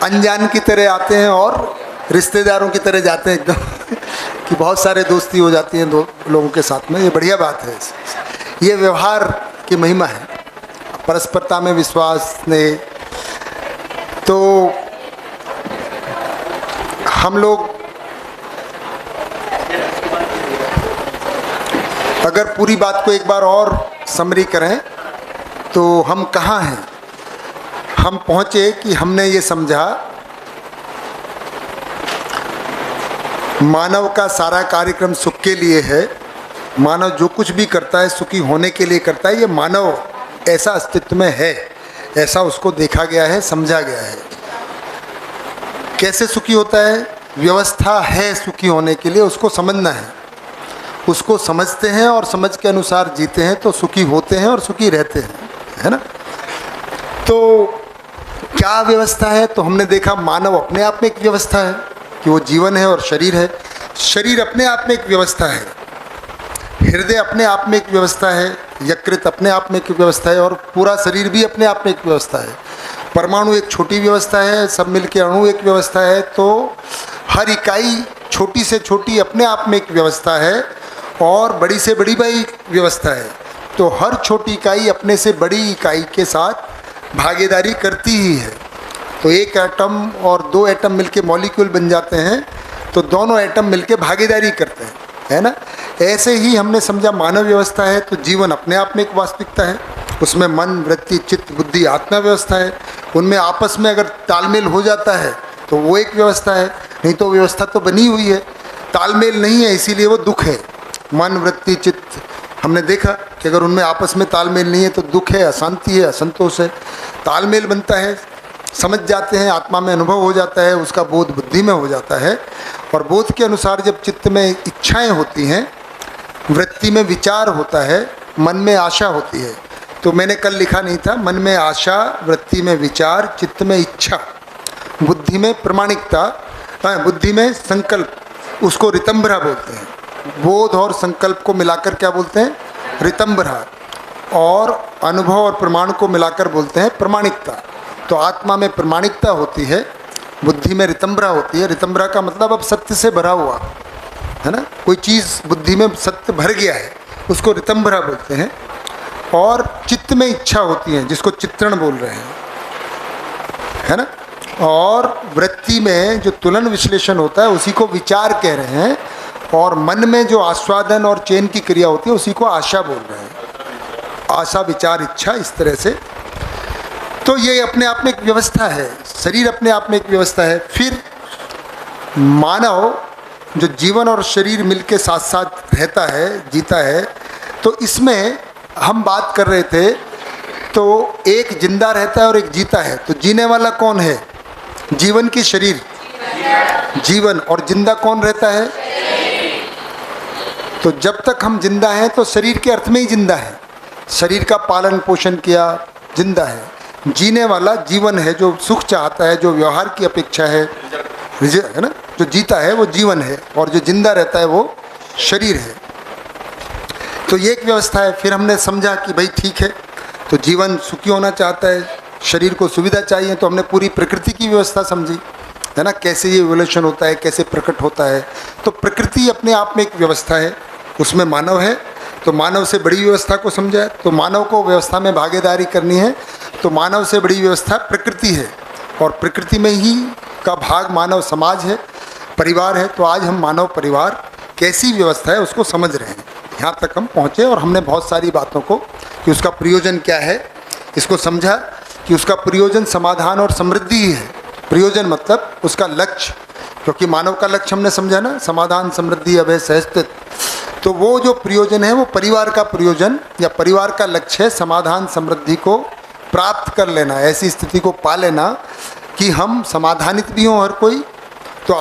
अनजान की तरह आते हैं और रिश्तेदारों की तरह जाते हैं एकदम कि बहुत सारे दोस्ती हो जाती हैं दो लोगों के साथ में। ये बढ़िया बात है, ये व्यवहार की महिमा है, परस्परता में विश्वास ने। तो हम लोग अगर पूरी बात को एक बार और समरी करें तो हम कहाँ हैं? हम पहुँचे कि हमने ये समझा मानव का सारा कार्यक्रम सुख के लिए है। मानव जो कुछ भी करता है सुखी होने के लिए करता है। ये मानव ऐसा अस्तित्व में है, ऐसा उसको देखा गया है, समझा गया है। कैसे सुखी होता है? व्यवस्था है सुखी होने के लिए, उसको समझना है। उसको समझते हैं और समझ के अनुसार जीते हैं तो सुखी होते हैं और सुखी रहते हैं, है ना। तो क्या व्यवस्था है? तो हमने देखा मानव अपने आप में एक व्यवस्था है कि वो जीवन है और शरीर है। शरीर अपने आप में एक व्यवस्था है, हृदय अपने आप में एक व्यवस्था है, यकृत अपने आप में एक व्यवस्था है और पूरा शरीर भी अपने आप में एक व्यवस्था है। परमाणु एक छोटी व्यवस्था है, सब मिलके अणु एक व्यवस्था है। तो हर इकाई छोटी से छोटी अपने आप में एक व्यवस्था है और बड़ी से बड़ी व्यवस्था है। तो हर छोटी इकाई अपने से बड़ी इकाई के साथ भागीदारी करती ही है। तो एक एटम और दो एटम मिलके मॉलिक्यूल बन जाते हैं, तो दोनों एटम मिलके भागीदारी करते हैं, है ना। ऐसे ही हमने समझा मानव व्यवस्था है तो जीवन अपने आप में एक वास्तविकता है। उसमें मन, वृत्ति, चित्त, बुद्धि, आत्मा व्यवस्था है। उनमें आपस में अगर तालमेल हो जाता है तो वो एक व्यवस्था है, नहीं तो व्यवस्था तो बनी हुई है। तालमेल नहीं है इसीलिए वो दुख है। मन, वृत्ति, चित्त, हमने देखा कि अगर उनमें आपस में तालमेल नहीं है तो दुख है, अशांति है, असंतोष है। तालमेल बनता है, समझ जाते हैं, आत्मा में अनुभव हो जाता है, उसका बोध बुद्धि में हो जाता है और बोध के अनुसार जब चित्त में इच्छाएं होती हैं, वृत्ति में विचार होता है, मन में आशा होती है। तो मैंने कल लिखा नहीं था, मन में आशा, वृत्ति में विचार, चित्त में इच्छा, बुद्धि में प्रमाणिकता, बुद्धि में संकल्प, उसको रितंभरा बोलते हैं। बोध और संकल्प को मिलाकर क्या बोलते हैं? रितंभरा। और अनुभव और प्रमाण को मिलाकर बोलते हैं प्रमाणिकता। तो आत्मा में प्रमाणिकता होती है, बुद्धि में रितंभरा होती है। रितंभरा का मतलब अब सत्य से भरा हुआ, है ना। कोई चीज़ बुद्धि में सत्य भर गया है उसको रितंभरा बोलते हैं। और चित्त में इच्छा होती है जिसको चित्रण बोल रहे हैं, है ना। और वृत्ति में जो तुलन विश्लेषण होता है उसी को विचार कह रहे हैं। और मन में जो आस्वादन और चयन की क्रिया होती है उसी को आशा बोल रहे हैं। आशा, विचार, इच्छा, इस तरह से। तो ये अपने आप में एक व्यवस्था है। शरीर अपने आप में एक व्यवस्था है। फिर मानव जो जीवन और शरीर मिलके साथ साथ रहता है, जीता है, तो इसमें हम बात कर रहे थे तो एक जिंदा रहता है और एक जीता है। तो जीने वाला कौन है? जीवन की शरीर, जीवन। और जिंदा कौन रहता है? तो जब तक हम जिंदा हैं तो शरीर के अर्थ में ही जिंदा है। शरीर का पालन पोषण किया, जिंदा है। जीने वाला जीवन है, जो सुख चाहता है, जो व्यवहार की अपेक्षा है ना। जो जीता है वो जीवन है और जो जिंदा रहता है वो शरीर है। तो ये एक व्यवस्था है। फिर हमने समझा कि भाई ठीक है, तो जीवन सुखी होना चाहता है, शरीर को सुविधा चाहिए, तो हमने पूरी प्रकृति की व्यवस्था समझी, है ना। कैसे ये इवोल्यूशन होता है, कैसे प्रकट होता है। तो प्रकृति अपने आप में एक व्यवस्था है, उसमें मानव है। तो मानव से बड़ी व्यवस्था को समझा, तो मानव को व्यवस्था में भागीदारी करनी है। तो मानव से बड़ी व्यवस्था प्रकृति है और प्रकृति में ही का भाग मानव समाज है, परिवार है। तो आज हम मानव परिवार कैसी व्यवस्था है उसको समझ रहे हैं। यहाँ तक हम पहुँचे और हमने बहुत सारी बातों को कि उसका प्रयोजन क्या है इसको समझा कि उसका प्रयोजन समाधान और समृद्धि ही है। प्रयोजन मतलब उसका लक्ष्य, क्योंकि मानव का लक्ष्य हमने समझा ना, समाधान, समृद्धि, अभय, सहस्तित्व। तो वो जो प्रयोजन है वो परिवार का प्रयोजन या परिवार का लक्ष्य है समाधान समृद्धि को प्राप्त कर लेना, ऐसी स्थिति को पा लेना कि हम समाधानित भी हों हर कोई, तो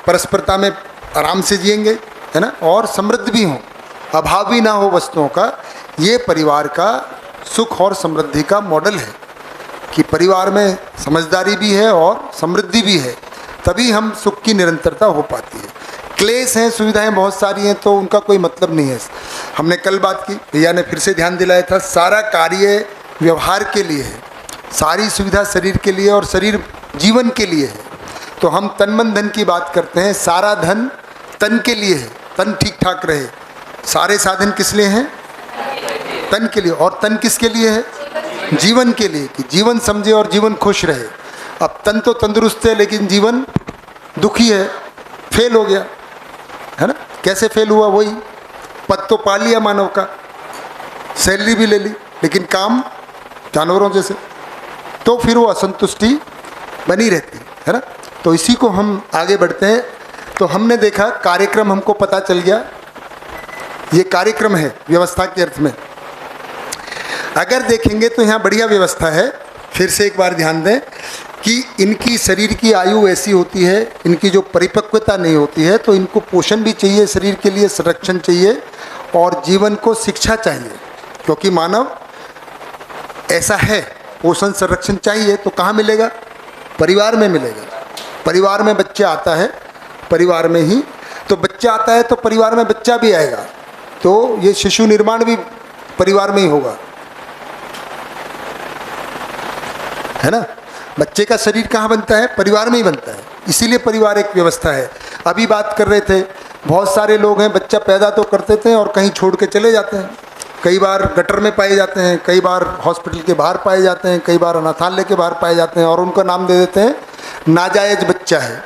परस्परता में आराम से जिएंगे, है ना, और समृद्ध भी हों, अभाव भी ना हो वस्तुओं का। ये परिवार का सुख और समृद्धि का मॉडल है कि परिवार में समझदारी भी है और समृद्धि भी है, तभी हम सुख की निरंतरता हो पाती है। क्लेश हैं, सुविधाएं बहुत सारी हैं, तो उनका कोई मतलब नहीं है। हमने कल बात की, भैया ने फिर से ध्यान दिलाया था, सारा कार्य व्यवहार के लिए है, सारी सुविधा शरीर के लिए और शरीर जीवन के लिए है। तो हम तन मन धन की बात करते हैं, सारा धन तन के लिए है, तन ठीक ठाक रहे। सारे साधन किस लिए हैं? तन के लिए। और तन किसके लिए है? जीवन के लिए, कि जीवन समझे और जीवन खुश रहे। अब तन तो तंदुरुस्त है लेकिन जीवन दुखी है, फेल हो गया, है ना। कैसे फेल हुआ? वही पद तो पा लिया मानव का, सैलरी भी ले ली, लेकिन काम जानवरों जैसे, तो फिर वो असंतुष्टि बनी रहती है ना। तो इसी को हम आगे बढ़ते हैं। तो हमने देखा कार्यक्रम, हमको पता चल गया ये कार्यक्रम है व्यवस्था के अर्थ में। अगर देखेंगे तो यहाँ बढ़िया व्यवस्था है। फिर से एक बार ध्यान दें कि इनकी शरीर की आयु ऐसी होती है, इनकी जो परिपक्वता नहीं होती है, तो इनको पोषण भी चाहिए, शरीर के लिए संरक्षण चाहिए और जीवन को शिक्षा चाहिए, क्योंकि मानव ऐसा है, पोषण संरक्षण चाहिए। तो कहाँ मिलेगा? परिवार में मिलेगा। परिवार में बच्चा आता है, परिवार में ही तो बच्चा आता है, तो परिवार में बच्चा भी आएगा, तो ये शिशु निर्माण भी परिवार में ही होगा, है ना। बच्चे का शरीर कहाँ बनता है? परिवार में ही बनता है। इसीलिए परिवार एक व्यवस्था है। अभी बात कर रहे थे, बहुत सारे लोग हैं, बच्चा पैदा तो करते थे और कहीं छोड़ के चले जाते हैं। कई बार गटर में पाए जाते हैं, कई बार हॉस्पिटल के बाहर पाए जाते हैं, कई बार अनाथालय के बाहर पाए जाते हैं, और उनका नाम दे देते हैं नाजायज बच्चा है।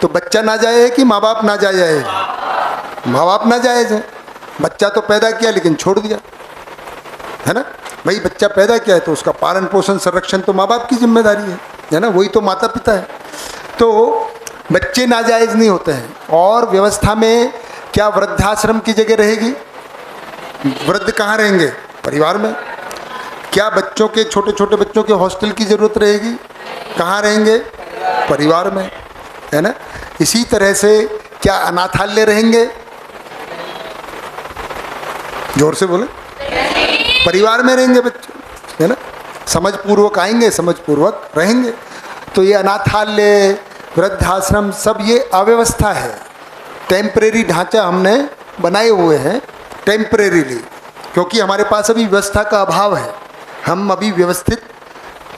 तो बच्चा नाजायज है कि माँ बाप नाजायज है? माँ बाप नाजायज है। बच्चा तो पैदा किया लेकिन छोड़ दिया, है ना। भाई बच्चा पैदा किया है तो उसका पालन पोषण संरक्षण तो माँ बाप की जिम्मेदारी है ना, वही तो माता पिता है। तो बच्चे नाजायज नहीं होते हैं। और व्यवस्था में क्या वृद्धाश्रम की जगह रहेगी? वृद्ध कहाँ रहेंगे? परिवार में। क्या बच्चों के, छोटे छोटे बच्चों के हॉस्टल की ज़रूरत रहेगी? कहाँ रहेंगे? परिवार में, है ना। इसी तरह से क्या अनाथालय रहेंगे? जोर से बोले। परिवार में रहेंगे बच्चे, है ना। समझ पूर्वक आएंगे, समझ पूर्वक रहेंगे। तो ये अनाथालय, वृद्धाश्रम, सब ये अव्यवस्था है, टेम्परेरी ढांचा हमने बनाए हुए हैं, टेम्परेरीली, क्योंकि हमारे पास अभी व्यवस्था का अभाव है। हम अभी व्यवस्थित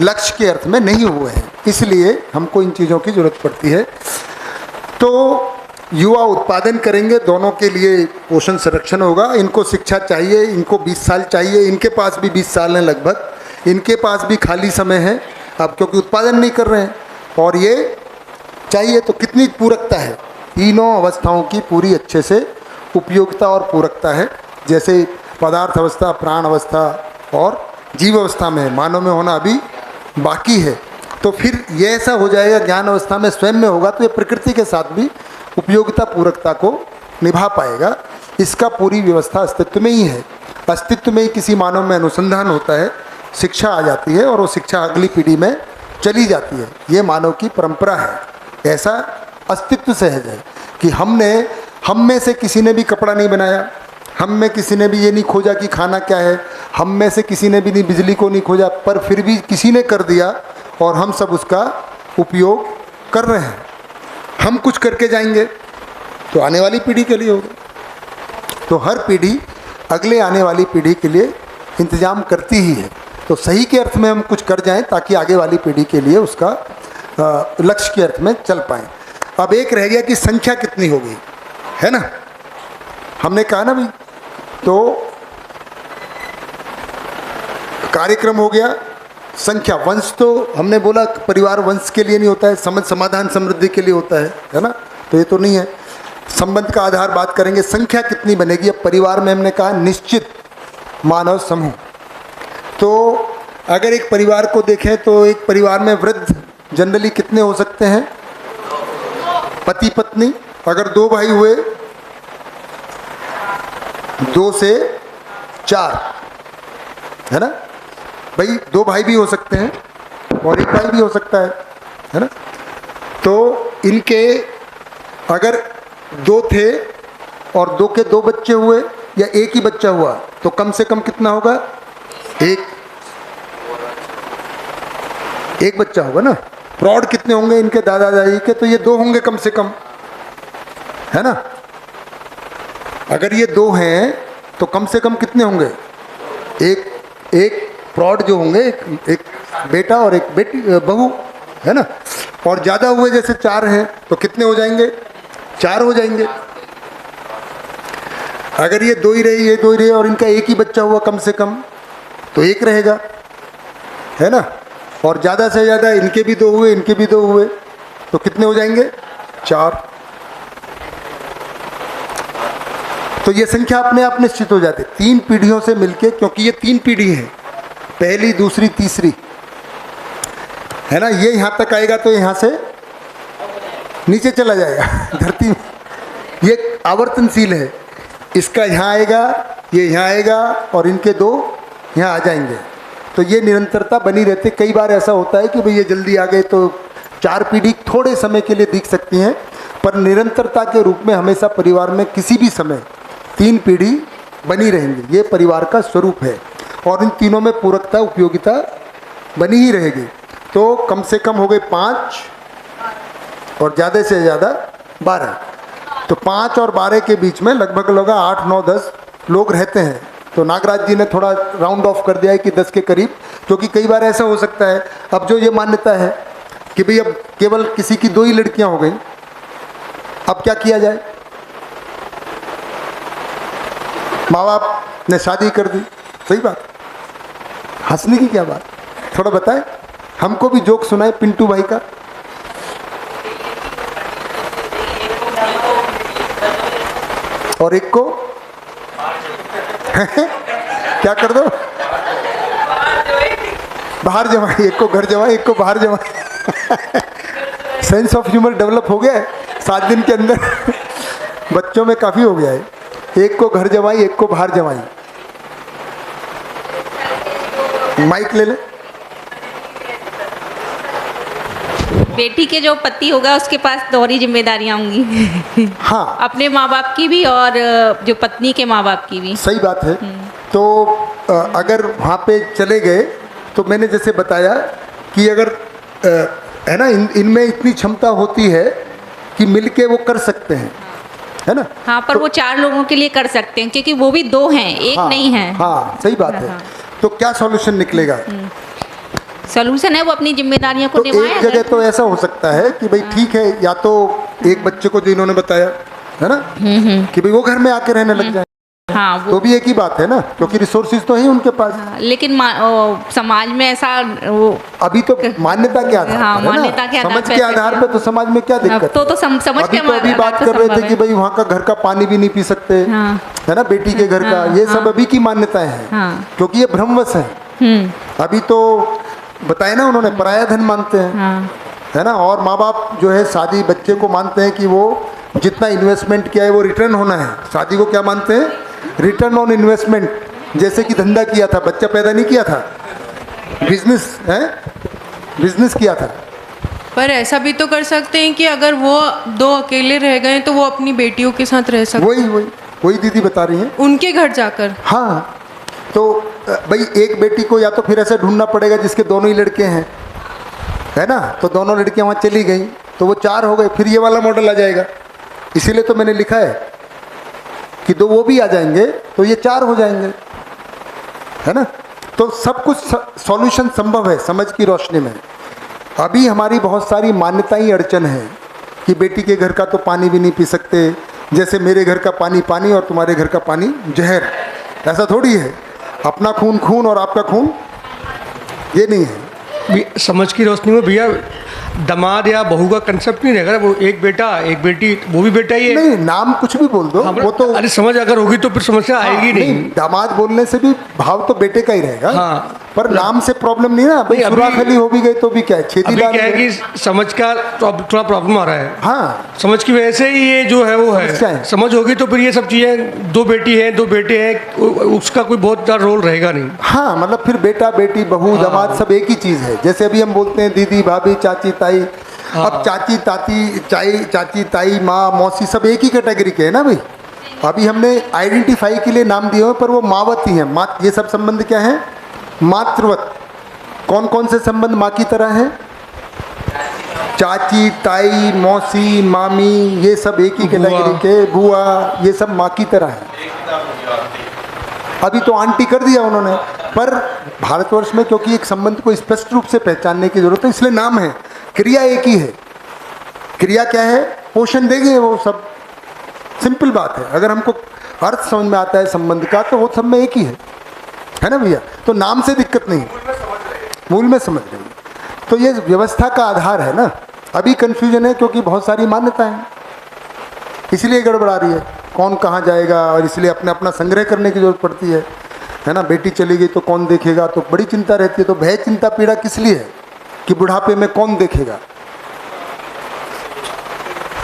लक्ष्य के अर्थ में नहीं हुए हैं, इसलिए हमको इन चीज़ों की जरूरत पड़ती है। तो युवा उत्पादन करेंगे, दोनों के लिए पोषण संरक्षण होगा। इनको शिक्षा चाहिए, इनको 20 साल चाहिए, इनके पास भी 20 साल हैं लगभग, इनके पास भी खाली समय है अब, क्योंकि उत्पादन नहीं कर रहे हैं, और ये चाहिए। तो कितनी पूरकता है, तीनों अवस्थाओं की पूरी अच्छे से उपयोगिता और पूरकता है। जैसे पदार्थ अवस्था, प्राण अवस्था और जीव अवस्था में है, मानव में होना अभी बाकी है। तो फिर ये ऐसा हो जाएगा, ज्ञान अवस्था में स्वयं में होगा, तो ये प्रकृति के साथ भी उपयोगिता पूरकता को निभा पाएगा। इसका पूरी व्यवस्था अस्तित्व में ही है। अस्तित्व में ही किसी मानव में अनुसंधान होता है, शिक्षा आ जाती है और वो शिक्षा अगली पीढ़ी में चली जाती है। ये मानव की परंपरा है, ऐसा अस्तित्व सहज है कि हम में से किसी ने भी कपड़ा नहीं बनाया, हम में किसी ने भी ये नहीं खोजा कि खाना क्या है, हम में से किसी ने भी नहीं बिजली को नहीं खोजा, पर फिर भी किसी ने कर दिया और हम सब उसका उपयोग कर रहे हैं। हम कुछ करके जाएंगे तो आने वाली पीढ़ी के लिए होगा। तो हर पीढ़ी अगले आने वाली पीढ़ी के लिए इंतजाम करती ही है। तो सही के अर्थ में हम कुछ कर जाएं ताकि आगे वाली पीढ़ी के लिए उसका लक्ष्य के अर्थ में चल पाएँ। अब एक रह गया कि संख्या कितनी होगी, है ना। हमने कहा ना भाई, तो कार्यक्रम हो गया, संख्या, वंश तो हमने बोला परिवार वंश के लिए नहीं होता है, समझ समाधान समृद्धि के लिए होता है ना। तो ये तो नहीं है। संबंध का आधार बात करेंगे, संख्या कितनी बनेगी। अब परिवार में हमने कहा निश्चित मानव समूह। तो अगर एक परिवार को देखें तो एक परिवार में वृद्ध जनरली कितने हो सकते हैं? पति पत्नी। अगर 2 भाई हुए, 2 से 4, है ना भाई। 2 भाई भी हो सकते हैं और 1 भाई भी हो सकता है ना। तो इनके अगर 2 थे और 2 के 2 बच्चे हुए या 1 ही बच्चा हुआ, तो कम से कम कितना होगा? 1 बच्चा होगा ना। प्रौढ़ कितने होंगे इनके दादा दादी के? तो ये 2 होंगे कम से कम, है ना। अगर ये 2 हैं तो कम से कम कितने होंगे? एक प्रौढ़ जो होंगे, एक बेटा और एक बेटी, बहू, है ना। और ज़्यादा हुए जैसे 4 हैं तो कितने हो जाएंगे? 4 हो जाएंगे। अगर ये 2 ही रहे, ये 2 ही रहे और इनका एक ही बच्चा हुआ कम से कम तो 1 रहेगा, है ना। और ज़्यादा से ज़्यादा इनके भी 2 हुए, इनके भी 2 हुए तो कितने हो जाएंगे? 4। तो ये संख्या अपने आप निश्चित हो जाती है 3 पीढ़ियों से मिलके, क्योंकि ये 3 पीढ़ी है, पहली, दूसरी, तीसरी, है ना। ये यहाँ तक आएगा तो यहाँ से नीचे चला जाएगा धरती में। ये आवर्तनशील है, इसका यहाँ आएगा, ये यहाँ आएगा और इनके 2 यहाँ आ जाएंगे। तो ये निरंतरता बनी रहती है। कई बार ऐसा होता है कि भाई ये जल्दी आ गए तो 4 पीढ़ी थोड़े समय के लिए दिख सकती हैं, पर निरंतरता के रूप में हमेशा परिवार में किसी भी समय 3 पीढ़ी बनी रहेंगी। ये परिवार का स्वरूप है और इन तीनों में पूरकता, उपयोगिता बनी ही रहेगी। तो कम से कम हो गए 5 और ज़्यादा से ज़्यादा 12। तो 5 और 12 के बीच में लगभग 8, 9, 10 लोग रहते हैं। तो नागराज जी ने थोड़ा राउंड ऑफ कर दिया है कि 10 के करीब, क्योंकि कई बार ऐसा हो सकता है। अब जो ये मान्यता है कि भाई अब केवल किसी की 2 ही लड़कियां हो गई, अब क्या किया जाए? माँ बाप ने शादी कर दी, सही बात, हंसने की क्या बात, थोड़ा बताएं, हमको भी जोक सुनाए पिंटू भाई का। और एक को क्या कर दो? बाहर जमाए, एक को घर जमाए, एक को बाहर जमाए। सेंस ऑफ ह्यूमर डेवलप हो गया है 7 दिन के अंदर। बच्चों में काफ़ी हो गया है। एक को घर जमाई, एक को बाहर जमाई। माइक ले ले। बेटी के जो पति होगा उसके पास दोहरी जिम्मेदारियां होंगी। हाँ, अपने माँ बाप की भी और जो पत्नी के माँ बाप की भी। सही बात है। तो अगर वहाँ पे चले गए तो मैंने जैसे बताया कि अगर है ना, इनमें इतनी क्षमता होती है कि मिलके वो कर सकते हैं, है ना। हाँ, पर तो, वो 4 लोगों के लिए कर सकते हैं क्योंकि वो भी 2 हैं, एक हाँ, नहीं है। हाँ, सही बात है। तो क्या सॉल्यूशन निकलेगा? सॉल्यूशन है वो अपनी जिम्मेदारियों को तो एक जगह तो ऐसा हो सकता है कि भाई ठीक है, या तो एक बच्चे को जो इन्होंने बताया है ना कि भाई वो घर में आके रहने लग जाए। हाँ, वो तो भी एक ही बात है ना, क्योंकि रिसोर्सेज तो है उनके पास। हाँ, लेकिन समाज में ऐसा वो अभी तो मान्यता के आधार हाँ, पर, मान्यता के समझ के आधार पे तो समाज में क्या दिक्कत तो समझ अभी के तो अभी बात कर रहे थे कि भाई वहाँ का घर का पानी भी नहीं पी सकते, है ना, बेटी के घर का। ये सब अभी की मान्यताएं हैं, क्योंकि ये भ्रमवश है। अभी तो बताया ना उन्होंने, पराया धन मानते हैं, है ना। और माँ बाप जो है शादी बच्चे को मानते हैं कि वो जितना इन्वेस्टमेंट किया है वो रिटर्न होना है। शादी को क्या मानते हैं? Return on investment. जैसे कि धंधा किया था, बच्चा पैदा नहीं किया था, बिजनेस है, बिजनेस किया था। पर ऐसा भी तो कर सकते हैं कि अगर वो 2 अकेले रह गए तो वो अपनी बेटियों के साथ रह सकते। वही दीदी बता रही हैं, उनके घर जाकर। हाँ, तो भाई एक बेटी को या तो फिर ऐसा ढूंढना पड़ेगा जिसके दोनों ही लड़के हैं, है ना। तो दोनों लड़कियां वहाँ चली गई तो वो 4 हो गए, फिर ये वाला मॉडल आ जाएगा। इसीलिए तो मैंने लिखा है कि 2 वो भी आ जाएंगे तो ये 4 हो जाएंगे, है ना। तो सब कुछ सॉल्यूशन संभव है समझ की रोशनी में। अभी हमारी बहुत सारी मान्यताएं अड़चन है कि बेटी के घर का तो पानी भी नहीं पी सकते, जैसे मेरे घर का पानी पानी और तुम्हारे घर का पानी जहर। ऐसा थोड़ी है, अपना खून खून और आपका खून ये नहीं है। समझ की रोशनी में भैया दामाद या बहू का कंसेप्ट नहीं रहेगा, वो एक बेटा एक बेटी, वो भी बेटा ही है। नहीं, नाम कुछ भी बोल दो, वो तो अरे समझ अगर होगी तो फिर समस्या आएगी नहीं। दामाद बोलने से भी भाव तो बेटे का ही रहेगा। हाँ, पर नाम से प्रॉब्लम नहीं ना। भाई सुराखली हो भी गई तो भी क्या है, छेदी क्या है कि समझ का थोड़ा प्रॉब्लम आ रहा है। हाँ, समझ की वजह से ही ये जो है वो है। समझ होगी तो फिर ये सब चीज़ें 2 बेटी हैं 2 बेटे हैं, उसका कोई बहुत ज़्यादा रोल रहेगा नहीं। हाँ, मतलब फिर बेटा बेटी बहू दामाद सब एक ही चीज़ है। जैसे अभी हम बोलते हैं दीदी भाभी चाची ताई, अब चाची ताती चाची ताई माँ मौसी सब एक ही कैटेगरी के है ना भाई। अभी हमने आइडेंटिफाई के लिए नाम दिए हुए, पर वो मावती हैं। ये सब संबंध क्या है? मातृवत। कौन कौन से संबंध माँ की तरह हैं? चाची ताई मौसी मामी, ये सब एक ही कैटेगरी के। बुआ, ये सब माँ की तरह है। अभी तो आंटी कर दिया उन्होंने, पर भारतवर्ष में क्योंकि एक संबंध को स्पष्ट रूप से पहचानने की जरूरत है, इसलिए नाम है, क्रिया एक ही है। क्रिया क्या है? पोषण देंगे वो सब, सिंपल बात है। अगर हमको अर्थ समझ में आता है संबंध का तो वो सब में एक ही है ना भैया? तो नाम से दिक्कत नहीं, मूल में समझ रहे हैं। तो ये व्यवस्था का आधार है ना। अभी कन्फ्यूजन है क्योंकि बहुत सारी मान्यताएं हैं, इसलिए गड़बड़ा रही है, कौन कहाँ जाएगा, और इसलिए अपने अपना संग्रह करने की जरूरत पड़ती है ना। बेटी चली गई तो कौन देखेगा, तो बड़ी चिंता रहती है। तो भय चिंता पीड़ा किस लिए है कि बुढ़ापे में कौन देखेगा,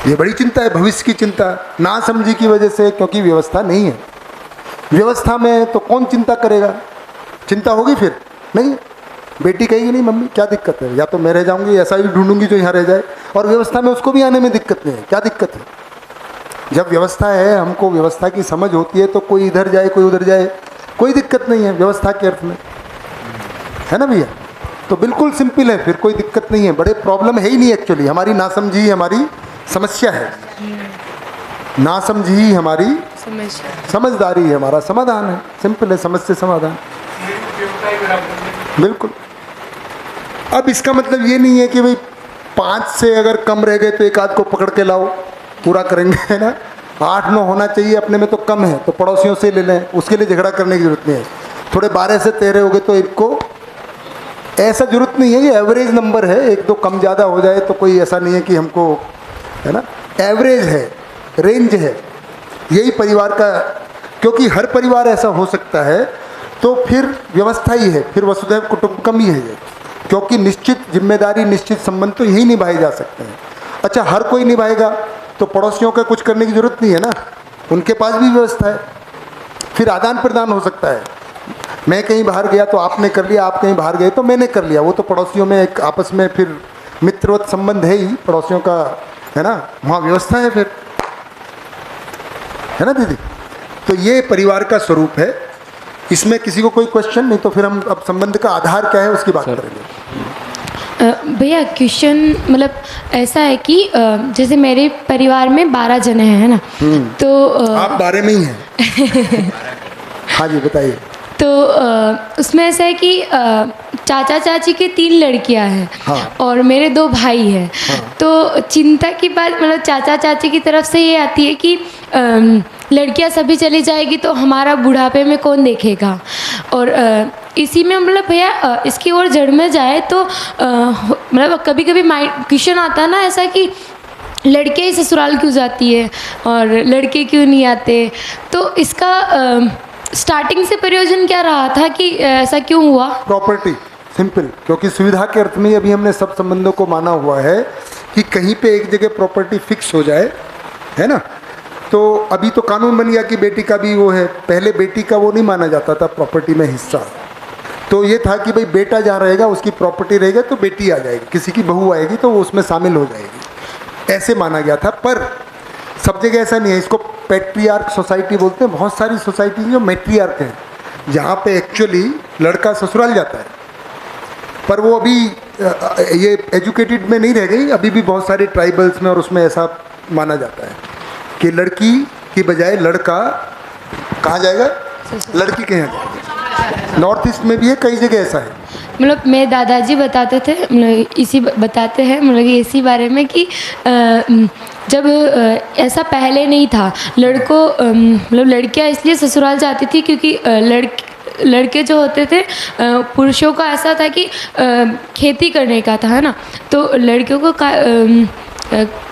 ये बड़ी चिंता है, भविष्य की चिंता, ना समझी की वजह से, क्योंकि व्यवस्था नहीं है। व्यवस्था में तो कौन चिंता करेगा? चिंता होगी फिर नहीं। बेटी कहेगी नहीं मम्मी क्या दिक्कत है, या तो मैं रह जाऊंगी, ऐसा भी ढूंढूंगी जो यहाँ रह जाए, और व्यवस्था में उसको भी आने में दिक्कत नहीं है, क्या दिक्कत है? जब व्यवस्था है, हमको व्यवस्था की समझ होती है, तो कोई इधर जाए कोई उधर जाए, कोई दिक्कत नहीं है व्यवस्था के अर्थ में, है ना भैया? तो बिल्कुल सिंपल है, फिर कोई दिक्कत नहीं है, बड़े प्रॉब्लम है ही नहीं। एक्चुअली हमारी नासमझी हमारी समस्या है, नासमझी हमारी समझदारी है, हमारा समाधान है। सिंपल है, समझ से समाधान, बिल्कुल। अब इसका मतलब ये नहीं है कि भाई 5 से अगर कम रह गए तो एक आध को पकड़ के लाओ, पूरा करेंगे, है ना। 8-9 होना चाहिए, अपने में तो कम है तो पड़ोसियों से ले लें, उसके लिए झगड़ा करने की जरूरत नहीं है। थोड़े 12 से 13 हो गए तो इनको ऐसा जरूरत नहीं है, ये एवरेज नंबर है, 1-2 कम ज़्यादा हो जाए तो कोई ऐसा नहीं है कि हमको, है ना, एवरेज है, रेंज है, यही परिवार का। क्योंकि हर परिवार ऐसा हो सकता है, तो फिर व्यवस्था ही है, फिर वसुधैव कुटुंबकम ही है ये, क्योंकि निश्चित जिम्मेदारी, निश्चित संबंध तो यही निभाए जा सकते हैं। अच्छा, हर कोई निभाएगा तो पड़ोसियों का कुछ करने की जरूरत नहीं है ना, उनके पास भी व्यवस्था है, फिर आदान प्रदान हो सकता है। मैं कहीं बाहर गया तो आपने कर लिया, आप कहीं बाहर गए तो मैंने कर लिया, वो तो पड़ोसियों में एक आपस में फिर मित्रवत संबंध है ही पड़ोसियों का, है ना, वहाँ व्यवस्था है फिर, है ना दीदी। तो ये परिवार का स्वरूप है, इसमें किसी को कोई क्वेश्चन नहीं। तो फिर हम अब संबंध का आधार क्या है उसकी बात करेंगे। भैया क्वेश्चन मतलब ऐसा है कि जैसे मेरे परिवार में 12 जने हैं, है ना, तो आप 12 में ही हैं। हाँ जी बताइए। तो उसमें ऐसा है कि चाचा चाची के 3 लड़कियां हैं, हाँ। और मेरे 2 भाई हैं। हाँ। तो चिंता की बात मतलब चाचा चाची की तरफ से ये आती है कि लड़कियां सभी चली जाएगी तो हमारा बुढ़ापे में कौन देखेगा। और इसी में मतलब भैया इसकी ओर जड़ में जाए तो मतलब कभी कभी माइंड क्वेश्चन आता है ना ऐसा कि लड़के ही ससुराल क्यों जाती है और लड़के क्यों नहीं आते। तो इसका स्टार्टिंग से प्रयोजन क्या रहा था कि ऐसा क्यों हुआ? प्रॉपर्टी, सिंपल, क्योंकि सुविधा के अर्थ में अभी हमने सब संबंधों को माना हुआ है कि कहीं पे एक जगह प्रॉपर्टी फिक्स हो जाए, है ना। तो अभी तो कानून बन गया कि बेटी का भी वो है, पहले बेटी का वो नहीं माना जाता था प्रॉपर्टी में हिस्सा। तो ये था कि भाई बेटा जहाँ रहेगा उसकी प्रॉपर्टी रहेगा तो बेटी आ जाएगी, किसी की बहू आएगी तो वो उसमें शामिल हो जाएगी, ऐसे माना गया था। पर सब जगह ऐसा नहीं है, इसको पैट्रियार्क सोसाइटी बोलते हैं। बहुत सारी सोसाइटी जो मैट्रियार्क हैं, जहाँ पे एक्चुअली लड़का ससुराल जाता है, पर वो अभी ये एजुकेटेड में नहीं रह गई, अभी भी बहुत सारे ट्राइबल्स में और उसमें ऐसा माना जाता है कि लड़की की बजाय लड़का कहाँ जाएगा, लड़की के यहाँ जाएगी। नॉर्थ ईस्ट में भी है, कई जगह ऐसा है। मतलब मेरे दादाजी बताते थे, मतलब इसी बताते हैं मतलब इसी बारे में कि जब ऐसा पहले नहीं था, लड़कों मतलब लड़कियां इसलिए ससुराल जाती थी क्योंकि लड़के जो होते थे पुरुषों का ऐसा था कि खेती करने का था, है ना। तो लड़कियों को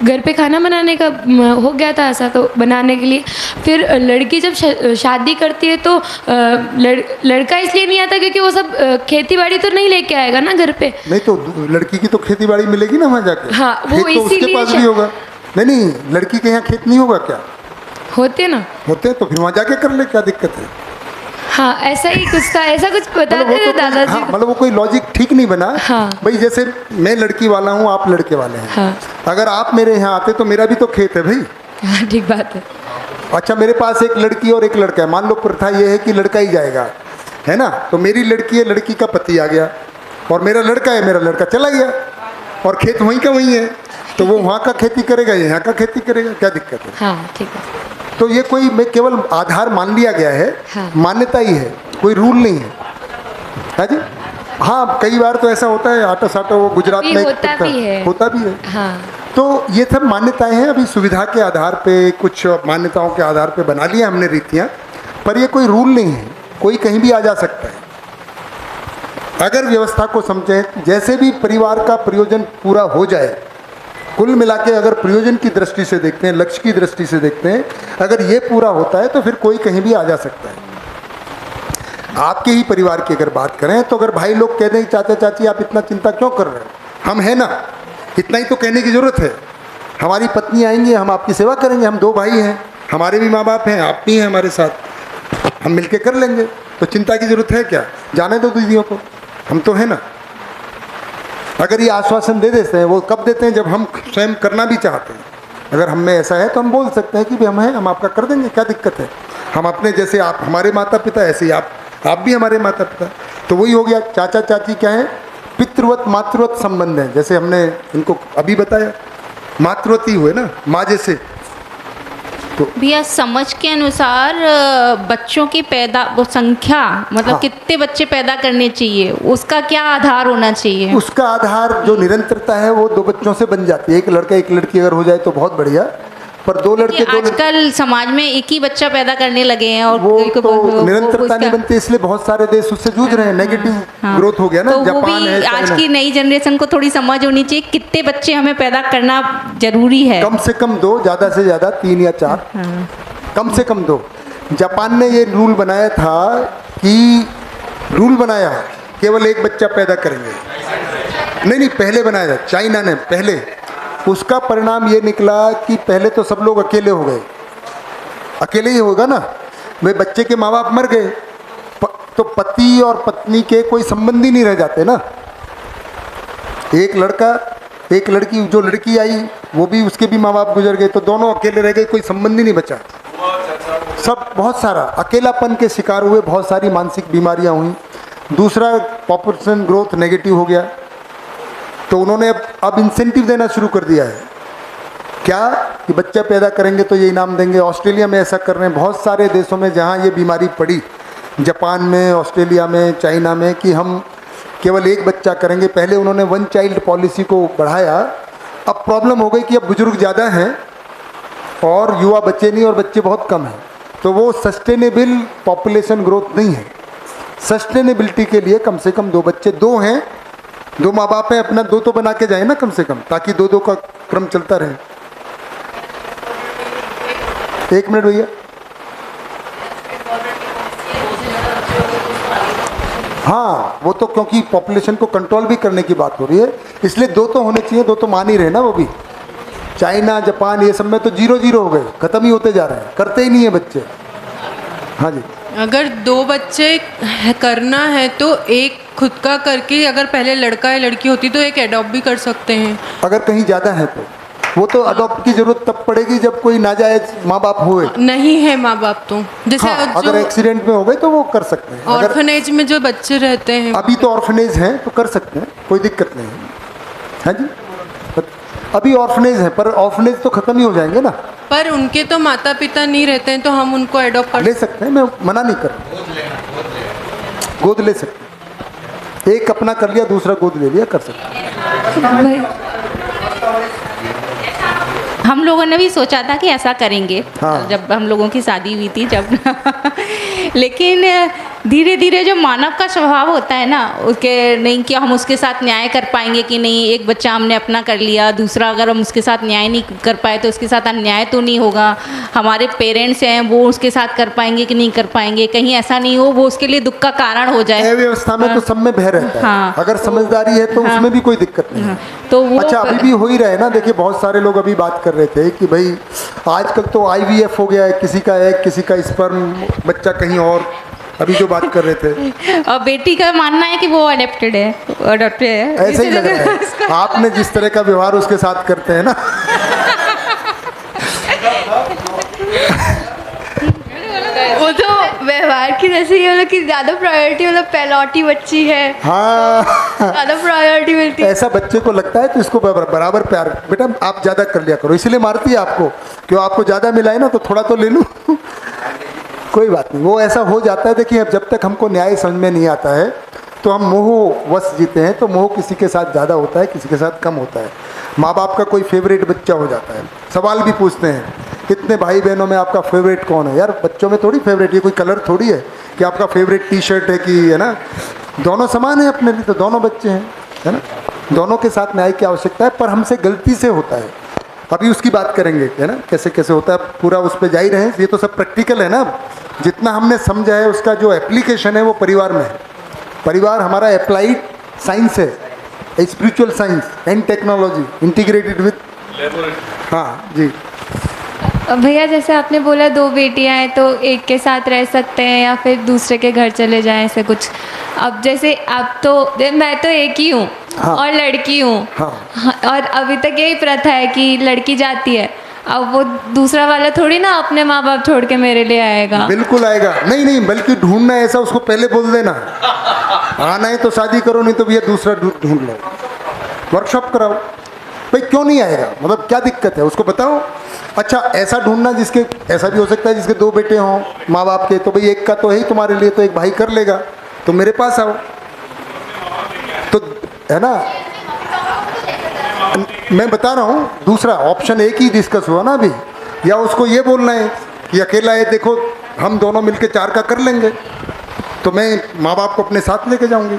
घर पे खाना बनाने का हो गया था ऐसा, तो बनाने के लिए फिर लड़की जब शादी करती है तो लड़का इसलिए नहीं आता क्योंकि वो सब खेती बाड़ी तो नहीं लेके आएगा ना घर पे। नहीं तो लड़की की तो खेती बाड़ी मिलेगी ना वहाँ जाके। हाँ, वो खेत तो उसके पास भी होगा। नहीं, लड़की के यहाँ खेत नहीं होगा क्या? होते ना, होते तो फिर वहाँ जाके कर ले, क्या दिक्कत है? हाँ, ऐसा ही कुछ था, ऐसा कुछ बताते थे दादाजी। हाँ, मतलब वो कोई लॉजिक ठीक नहीं बना। हाँ। भाई जैसे मैं लड़की वाला हूँ, आप लड़के वाले हैं। हाँ। अगर आप मेरे यहाँ आते तो मेरा भी तो खेत है भाई। हाँ, ठीक बात है। अच्छा, मेरे पास एक लड़की और एक लड़का है, मान लो प्रथा ये है कि लड़का ही जाएगा, है ना। तो मेरी लड़की है, लड़की का पति आ गया, और मेरा लड़का है, मेरा लड़का चला गया, और खेत वहीं का वहीं है, तो वो वहाँ का खेती करेगा, यहाँ का खेती करेगा, क्या दिक्कत है? हाँ, ठीक है। तो ये कोई मैं केवल आधार मान लिया गया है, हाँ। मान्यता ही है, कोई रूल नहीं है जी। हाँ, कई बार तो ऐसा होता है, आटा साटा वो गुजरात में होता भी है। हाँ। तो ये सब मान्यताएं हैं, अभी सुविधा के आधार पे, कुछ मान्यताओं के आधार पे बना लिया हमने रीतियाँ, पर ये कोई रूल नहीं है, कोई कहीं भी आ जा सकता है अगर व्यवस्था को समझें। जैसे भी परिवार का प्रयोजन पूरा हो जाए, कुल मिला के अगर प्रयोजन की दृष्टि से देखते हैं, लक्ष्य की दृष्टि से देखते हैं, अगर ये पूरा होता है तो फिर कोई कहीं भी आ जा सकता है। आपके ही परिवार की अगर बात करें तो अगर भाई लोग कह दें चाचा चाची आप इतना चिंता क्यों कर रहे हो, हम हैं ना, इतना ही तो कहने की ज़रूरत है। हमारी पत्नी आएंगी, हम आपकी सेवा करेंगे, हम 2 भाई हैं, हमारे भी माँ बाप हैं, आप भी हैं हमारे साथ, हम मिलके कर लेंगे, तो चिंता की ज़रूरत है क्या, जाने दो दीदियों को, हम तो हैं ना। अगर ये आश्वासन दे देते हैं, वो कब देते हैं, जब हम स्वयं करना भी चाहते हैं। अगर हम में ऐसा है तो हम बोल सकते हैं कि भाई हम हैं, हम आपका कर देंगे, क्या दिक्कत है। हम अपने जैसे आप हमारे माता पिता, ऐसे ही आप भी हमारे माता पिता। तो वही हो गया, चाचा चाची क्या है, पितृवत मातृवत संबंध है। जैसे हमने इनको अभी बताया, मातृवत ही हुए ना, माँ जैसे। तो भैया समझ के अनुसार बच्चों की वो संख्या, मतलब हाँ। कितने बच्चे पैदा करने चाहिए, उसका क्या आधार होना चाहिए? उसका आधार जो निरंतरता है वो 2 बच्चों से बन जाती है। एक लड़का एक लड़की अगर हो जाए तो बहुत बढ़िया, पर 2 लड़के 2 लड़की, आजकल समाज में एक ही बच्चा पैदा करने लगे हैं और वो तो निरंतरता नहीं बनती, इसलिए बहुत सारे देश उससे जूझ रहे हैं। नेगेटिव ग्रोथ हो गया ना, तो वो जापान है, भी आज चाइना। की नई जनरेशन को थोड़ी समझ होनी चाहिए कितने बच्चे हमें पैदा करना जरूरी है। कम से कम 2, ज़्यादा से ज़्यादा 3 या 4, कम से कम 2। जापान ने ये रूल बनाया था कि केवल 1 बच्चा पैदा करेंगे। नहीं, पहले बनाया था चाइना ने पहले। उसका परिणाम ये निकला कि पहले तो सब लोग अकेले हो गए, अकेले ही होगा ना, वे बच्चे के माँ बाप मर गए, तो पति और पत्नी के कोई संबंध ही नहीं रह जाते ना। एक लड़का एक लड़की, जो लड़की आई वो भी, उसके भी माँ बाप गुजर गए, तो दोनों अकेले रह गए, कोई संबंध ही नहीं बचा। सब बहुत सारा अकेलापन के शिकार हुए, बहुत सारी मानसिक बीमारियां हुई। दूसरा, पॉपुलेशन ग्रोथ नेगेटिव हो गया, तो उन्होंने अब इंसेंटिव देना शुरू कर दिया है। क्या कि बच्चा पैदा करेंगे तो ये इनाम देंगे। ऑस्ट्रेलिया में ऐसा कर रहे हैं, बहुत सारे देशों में जहाँ ये बीमारी पड़ी, जापान में, ऑस्ट्रेलिया में, चाइना में, कि हम केवल 1 बच्चा करेंगे। पहले उन्होंने 1 चाइल्ड पॉलिसी को बढ़ाया। अब प्रॉब्लम हो गई कि अब बुजुर्ग ज़्यादा हैं और युवा बच्चे नहीं, और बच्चे बहुत कम हैं, तो वो सस्टेनेबल पॉपुलेशन ग्रोथ नहीं है। सस्टेनेबिलिटी के लिए कम से कम 2 बच्चे, 2 हैं, 2 माँ बाप हैं, अपना 2 तो बना के जाए ना कम से कम, ताकि 2-2 का क्रम चलता रहे। 1 मिनट भैया। हाँ, वो तो क्योंकि पॉपुलेशन को कंट्रोल भी करने की बात हो रही है, इसलिए 2 तो होने चाहिए। 2 तो मान ही रहे ना वो भी। चाइना, जापान, ये सब में तो 0-0 हो गए, ख़त्म ही होते जा रहे हैं, करते ही नहीं है बच्चे। हाँ जी। अगर 2 बच्चे करना है तो एक खुद का करके, अगर पहले लड़का या लड़की होती तो एक एडॉप्ट भी कर सकते हैं। अगर कहीं ज़्यादा है तो वो तो अडॉप्ट की जरूरत तब पड़ेगी जब कोई नाजायज माँ बाप हुए। नहीं है माँ बाप तो, जैसे हाँ, अगर एक्सीडेंट में हो गए तो वो कर सकते हैं। ऑर्फनेज में जो बच्चे रहते हैं, अभी तो ऑर्फनेज हैं तो कर सकते हैं, कोई दिक्कत नहीं है। हाँ जी, अभी ऑर्फनेज है, पर ऑर्फनेज तो ख़त्म ही हो जाएंगे ना। पर उनके तो माता पिता नहीं रहते हैं, तो हम उनको एडॉप्ट कर ले सकते हैं, मैं मना नहीं कर रहा, गोद ले सकते हैं। एक अपना कर लिया, दूसरा गोद ले लिया, कर सकते हैं। हम लोगों ने भी सोचा था कि ऐसा करेंगे। हाँ। जब हम लोगों की शादी हुई थी जब लेकिन धीरे धीरे जो मानव का स्वभाव होता है ना, उसके नहीं कि हम उसके साथ न्याय कर पाएंगे कि नहीं। एक बच्चा हमने अपना कर लिया, दूसरा अगर हम उसके साथ न्याय नहीं कर पाए तो उसके साथ अन्याय तो नहीं होगा। हमारे पेरेंट्स हैं, वो उसके साथ कर पाएंगे कि नहीं कर पाएंगे, कहीं ऐसा नहीं हो वो उसके लिए दुख का कारण हो जाए। व्यवस्था में तो सब में भय रहता है। हाँ। अगर समझदारी है तो उसमें भी कोई दिक्कत नहीं है। तो वो अच्छा, अभी भी हो ही रहा है ना। देखिए, बहुत सारे लोग अभी बात कर रहे थे कि भाई आजकल तो IVF हो गया है, किसी का एग, किसी का स्पर्म, बच्चा कहीं और। अभी जो बात कर रहे थे, और बेटी का मानना है कि वो अडॉप्टेड है, ऐसे ही लग रहा है। आपने जिस तरह का व्यवहार उसके साथ करते हैं ना वो तो व्यवहार की जैसे ही मतलब कि ज़्यादा प्रायोरिटी मतलब पहलौटी बच्ची है, हाँ, ज़्यादा प्रायोरिटी मिलती है। ऐसा बच्चे को लगता है तो इसको बराबर प्यार, बेटा आप ज़्यादा कर लिया करो, इसलिए मारती है आपको, क्यों आपको ज़्यादा मिला है ना तो थोड़ा तो ले लूँ। कोई बात नहीं, वो ऐसा हो जाता है। देखिए अब जब तक हमको न्याय समझ में नहीं आता है तो हम मोह वश जीते हैं, तो मोह किसी के साथ ज़्यादा होता है, किसी के साथ कम होता है। माँ बाप का कोई फेवरेट बच्चा हो जाता है, सवाल भी पूछते हैं कितने भाई बहनों में आपका फेवरेट कौन है। यार बच्चों में थोड़ी फेवरेट, ये कोई कलर थोड़ी है कि आपका फेवरेट टी शर्ट है कि, है ना, दोनों समान है अपने लिए, तो दोनों बच्चे हैं, है ना। दोनों के साथ न्याय की आवश्यकता है, पर हमसे गलती से होता है। अभी उसकी बात करेंगे, है ना, कैसे कैसे होता है, पूरा उस पर जा ही रहे हैं। ये तो सब प्रैक्टिकल है ना, जितना हमने समझा है उसका जो एप्लीकेशन है वो परिवार में है। परिवार हमारा अप्लाइड साइंस है, spiritual science and technology integrated with, हाँ जी। भैया जैसे आपने बोला 2 बेटियां हैं तो एक के साथ रह सकते हैं या फिर दूसरे के घर चले जाएं, ऐसे कुछ। अब जैसे आप तो, मैं तो एक ही हूँ, हाँ। और लड़की हूँ, हाँ। और अभी तक यही प्रथा है कि लड़की जाती है, अब वो दूसरा वाला थोड़ी ना अपने माँ बाप छोड़ के मेरे लिए आएगा। बिल्कुल आएगा, नहीं नहीं, बल्कि ढूंढना है ऐसा, उसको पहले बोल देना, आना है तो शादी करो, नहीं तो भैया दूसरा ढूंढ लो, वर्कशॉप कराओ। भाई क्यों नहीं आएगा, मतलब क्या दिक्कत है उसको बताओ। अच्छा ऐसा ढूंढना जिसके, ऐसा भी हो सकता है जिसके 2 बेटे हों माँ बाप के, तो भाई एक का तो है ही तुम्हारे लिए, तो एक भाई कर लेगा, तो मेरे पास आओ, तो है ना। मैं बता रहा हूँ दूसरा ऑप्शन एक ही डिस्कस हुआ ना अभी, या उसको ये बोलना है कि अकेला है, देखो हम दोनों मिलके 4 का कर लेंगे, तो मैं माँ बाप को अपने साथ लेके जाऊंगी।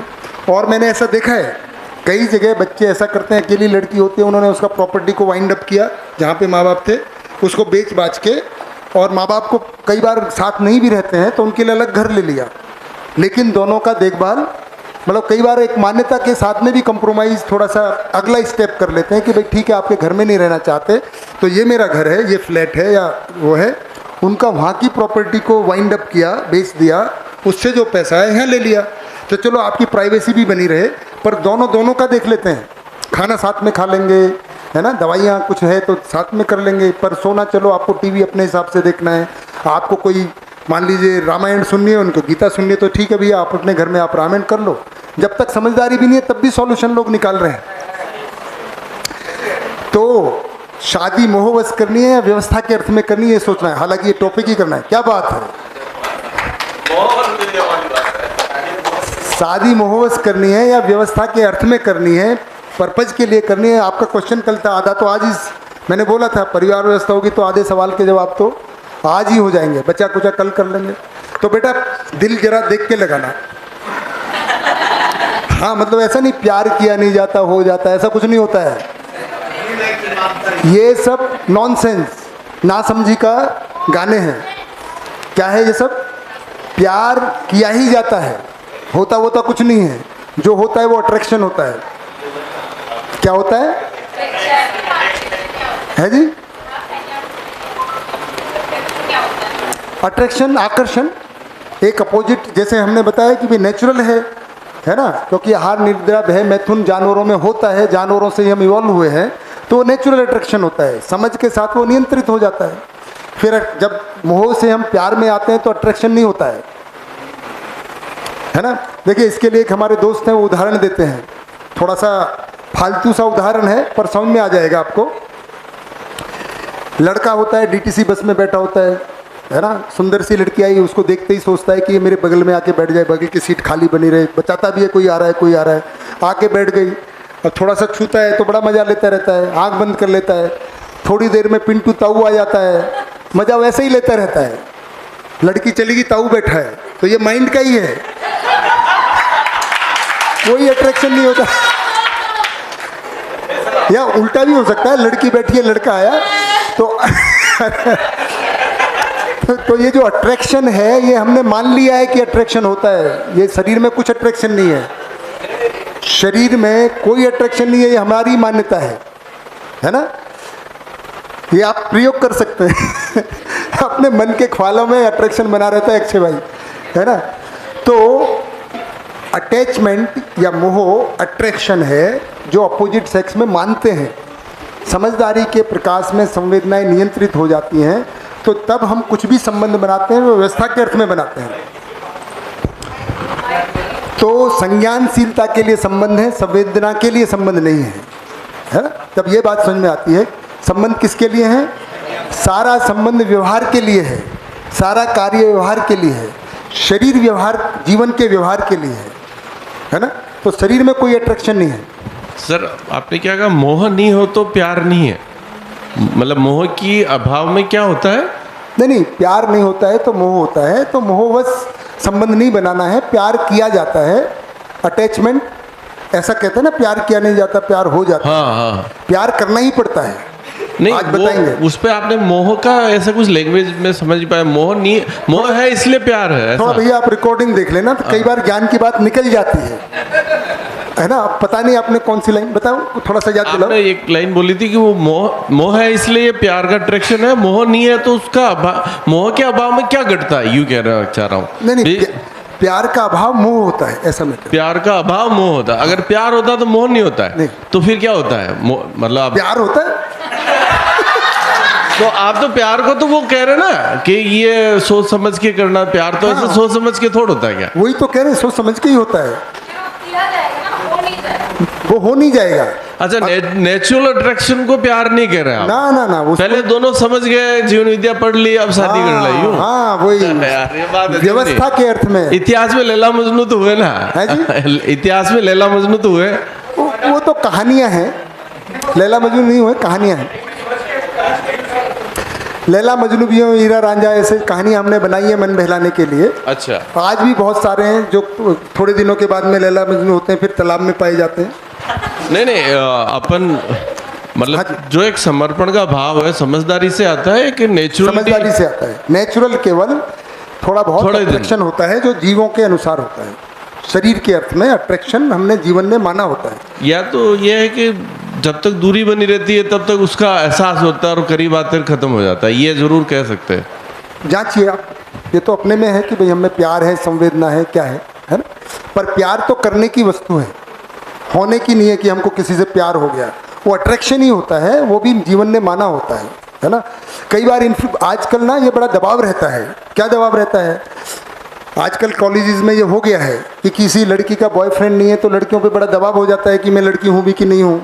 और मैंने ऐसा देखा है कई जगह बच्चे ऐसा करते हैं, अकेली लड़की होती है, उन्होंने उसका प्रॉपर्टी को वाइंड अप किया जहाँ पे माँ बाप थे, उसको बेच बाच के, और माँ बाप को कई बार साथ नहीं भी रहते हैं तो उनके लिए अलग घर ले लिया, लेकिन दोनों का देखभाल, मतलब कई बार एक मान्यता के साथ में भी कंप्रोमाइज़, थोड़ा सा अगला स्टेप कर लेते हैं कि भाई ठीक है आपके घर में नहीं रहना चाहते तो ये मेरा घर है, ये फ्लैट है या वो है, उनका वहाँ की प्रॉपर्टी को वाइंड अप किया, बेच दिया, उससे जो पैसा है यहाँ ले लिया, तो चलो आपकी प्राइवेसी भी बनी रहे, पर दोनों का देख लेते हैं, खाना साथ में खा लेंगे, है ना, दवाइयाँ कुछ है तो साथ में कर लेंगे, पर सोना चलो आपको टीवी अपने हिसाब से देखना है, आपको कोई मान लीजिए रामायण सुननी है, उनको गीता सुननी है, तो ठीक है भैया आप अपने घर में आप रामायण कर लो। जब तक समझदारी भी नहीं है तब भी सॉल्यूशन लोग निकाल रहे हैं। तो शादी मोहवश करनी है या व्यवस्था के अर्थ में करनी है, सोचना है, हालांकि ये टॉपिक ही करना है, क्या बात है। शादी मोहवश करनी है या व्यवस्था के अर्थ में करनी है, पर्पज के लिए करनी है, आपका क्वेश्चन कल था, आधा तो आज ही मैंने बोला था परिवार व्यवस्था होगी तो आधे सवाल के जवाब तो आज ही हो जाएंगे, बचा कुचा कल कर लेंगे। तो बेटा दिल जरा देख के लगाना, हाँ मतलब ऐसा नहीं प्यार किया नहीं जाता हो जाता, ऐसा कुछ नहीं होता है, ये सब नॉनसेंस नासमझी का गाने हैं। क्या है ये सब, प्यार किया ही जाता है, होता वोता कुछ नहीं है, जो होता है वो अट्रैक्शन होता है। क्या होता है जी, अट्रैक्शन, आकर्षण, एक अपोजिट, जैसे हमने बताया कि भाई नेचुरल है ना, क्योंकि आहार निद्रा भय मैथुन जानवरों में होता है, जानवरों से हम इवॉल्व हुए हैं, तो नेचुरल अट्रैक्शन होता है, समझ के साथ वो नियंत्रित हो जाता है। फिर जब मोह से हम प्यार में आते हैं तो अट्रैक्शन नहीं होता है ना। देखिए इसके लिए एक हमारे दोस्त हैं वो उदाहरण देते हैं, थोड़ा सा फालतू सा उदाहरण है पर समझ में आ जाएगा आपको। लड़का होता है डीटीसी बस में बैठा होता है ना, सुंदर सी लड़की आई, उसको देखते ही सोचता है कि ये मेरे बगल में आके बैठ जाए, बगल की सीट खाली बनी रहे, बचाता भी है कोई आ रहा है कोई आ रहा है, आके बैठ गई, और थोड़ा सा छूता है तो बड़ा मज़ा लेता रहता है, आँख बंद कर लेता है, थोड़ी देर में पिंटू ताऊ आ जाता है, मज़ा वैसे ही लेता रहता है। लड़की चली गई, ताऊ बैठा है, तो ये माइंड का ही है, कोई अट्रैक्शन नहीं होता। या उल्टा भी हो सकता है, लड़की बैठी है लड़का आया तो ये जो अट्रैक्शन है ये हमने मान लिया है कि अट्रैक्शन होता है, ये शरीर में कुछ अट्रैक्शन नहीं है, शरीर में कोई अट्रैक्शन नहीं है, ये हमारी मान्यता है ना। ये आप प्रयोग कर सकते हैं अपने मन के ख्यालों में अट्रैक्शन बना रहता है अक्षय भाई, है ना। तो अटैचमेंट या मोह अट्रैक्शन है जो अपोजिट सेक्स में मानते हैं। समझदारी के प्रकाश में संवेदनाएं नियंत्रित हो जाती हैं तो तब हम कुछ भी संबंध बनाते हैं वो व्यवस्था के अर्थ में बनाते हैं। तो संज्ञानशीलता के लिए संबंध है, संवेदना के लिए संबंध नहीं है ना। तब ये बात समझ में आती है संबंध किसके लिए है। सारा संबंध व्यवहार के लिए है, सारा कार्य व्यवहार के लिए है, शरीर व्यवहार जीवन के व्यवहार के लिए है ना। तो शरीर में कोई अट्रैक्शन नहीं है। सर आपने क्या कहा, मोह नहीं हो तो प्यार नहीं है, मतलब मोह की अभाव में क्या होता है? नहीं, प्यार नहीं होता है तो मोह होता है। तो मोहवश संबंध नहीं बनाना है, प्यार किया जाता है। अटैचमेंट ऐसा कहते हैं ना, प्यार किया नहीं जाता प्यार हो जाता है। हाँ। प्यार करना ही पड़ता है। नहीं आज बताएंगे उस पे आपने मोह का ऐसा कुछ लैंग्वेज में समझ पाया, मोह नहीं, मोह है इसलिए प्यार है थोड़ा भैया आप रिकॉर्डिंग देख लेना, तो कई बार ज्ञान की बात निकल जाती है ना। पता नहीं आपने कौन सी लाइन बताओ, थोड़ा सा याद दिलाओ। आपने एक लाइन बोली थी कि वो मोह है इसलिए ये प्यार का अट्रैक्शन है, मोह नहीं है तो उसका मोह के अभाव में क्या घटता है, यूँ कहना चाह रहा हूँ। नहीं, प्यार का अभाव मोह होता है, ऐसा मैं प्यार का अभाव मोह होता है। अगर प्यार होता तो मोह नहीं होता है। नहीं। तो फिर क्या होता है? मतलब प्यार होता है। तो आप तो प्यार को तो वो कह रहे ना कि ये सोच समझ के करना, प्यार तो ऐसे सोच समझ के थोड़ा होता है क्या? वही तो कह रहे हैं, सोच समझ के ही होता है, वो हो नहीं जाएगा। अच्छा, नेचुरल अट्रैक्शन को प्यार नहीं कह रहे आप? ना पहले दोनों समझ गए, जीवन विद्या पढ़ ली, अब शादी कर ली, यूं? हाँ वही यार ये बात व्यवस्था के अर्थ में। इतिहास में लैला मजनू तो हुए ना? है जी? इतिहास में लैला मजनू तो हुए। वो तो कहानियां हैं, लैला मजनू नहीं हुए, कहानियां हैं। लैला मजनू भी हो, हीरा रांझा, ऐसे कहानी हमने बनाई है मन बहलाने के लिए। अच्छा। आज भी बहुत सारे हैं जो थोड़े दिनों के बाद में लैला मजनू होते हैं, फिर तालाब में पाए जाते हैं। नहीं अपन मतलब जो एक समर्पण का भाव है समझदारी से आता है कि नेचुरल? समझदारी से आता है। नेचुरल केवल थोड़ा बहुत अट्रैक्शन होता है जो जीवों के अनुसार होता है। शरीर के अर्थ में अट्रैक्शन हमने जीवन में माना होता है। या तो ये है कि जब तक दूरी बनी रहती है तब तक उसका एहसास होता है और करीब आते खत्म हो जाता है, ये जरूर कह सकते हैं। जांचिए आप, ये तो अपने में है कि भाई हमें प्यार है, संवेदना है, क्या है ना। पर प्यार तो करने की वस्तु है, होने की नहीं है कि हमको किसी से प्यार हो गया। वो अट्रैक्शन ही होता है, वो भी जीवन ने माना होता है ना। कई बार आजकल ना ये बड़ा दबाव रहता है। क्या दबाव रहता है? आजकल कॉलेजेस में ये हो गया है कि किसी लड़की का बॉयफ्रेंड नहीं है तो लड़कियों पे बड़ा दबाव हो जाता है कि मैं लड़की हूँ भी कि नहीं हूँ।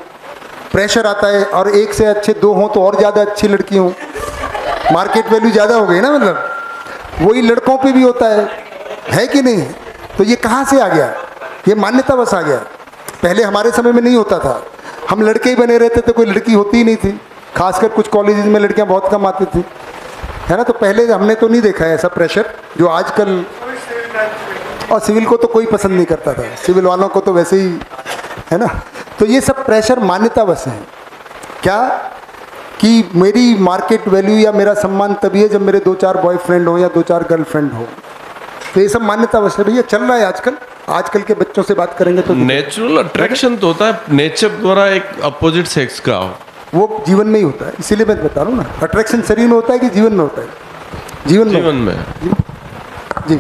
प्रेशर आता है, और एक से अच्छे दो हों तो और ज़्यादा अच्छी लड़की हूँ, मार्केट वैल्यू ज़्यादा हो गई ना। मतलब वही लड़कों पे भी होता है कि नहीं? तो ये कहाँ से आ गया? ये मान्यता बस आ गया। पहले हमारे समय में नहीं होता था, हम लड़के ही बने रहते थे, कोई लड़की होती ही नहीं थी। खासकर कुछ कॉलेजेस में लड़कियां बहुत कम आती थी, है ना। तो पहले हमने तो नहीं देखा है ऐसा प्रेशर जो आजकल। और सिविल को तो कोई पसंद नहीं करता था, सिविल वालों को तो वैसे ही, है ना। तो ये सब प्रेशर मान्यता बस है। क्या कि मेरी मार्केट वैल्यू या मेरा सम्मान तभी है जब मेरे 2-4 बॉयफ्रेंड हो या 2-4 गर्लफ्रेंड हो। तो ये सब मान्यता बस है भैया, चल रहा है आजकल। आजकल के बच्चों से बात करेंगे तो नेचुरल अट्रैक्शन तो होता है नेचर द्वारा एक अपोजिट सेक्स का, वो जीवन में ही होता है। इसीलिए मैं बता रहा हूँ ना, अट्रैक्शन शरीर में होता है कि जीवन में होता है? जीवन में। जी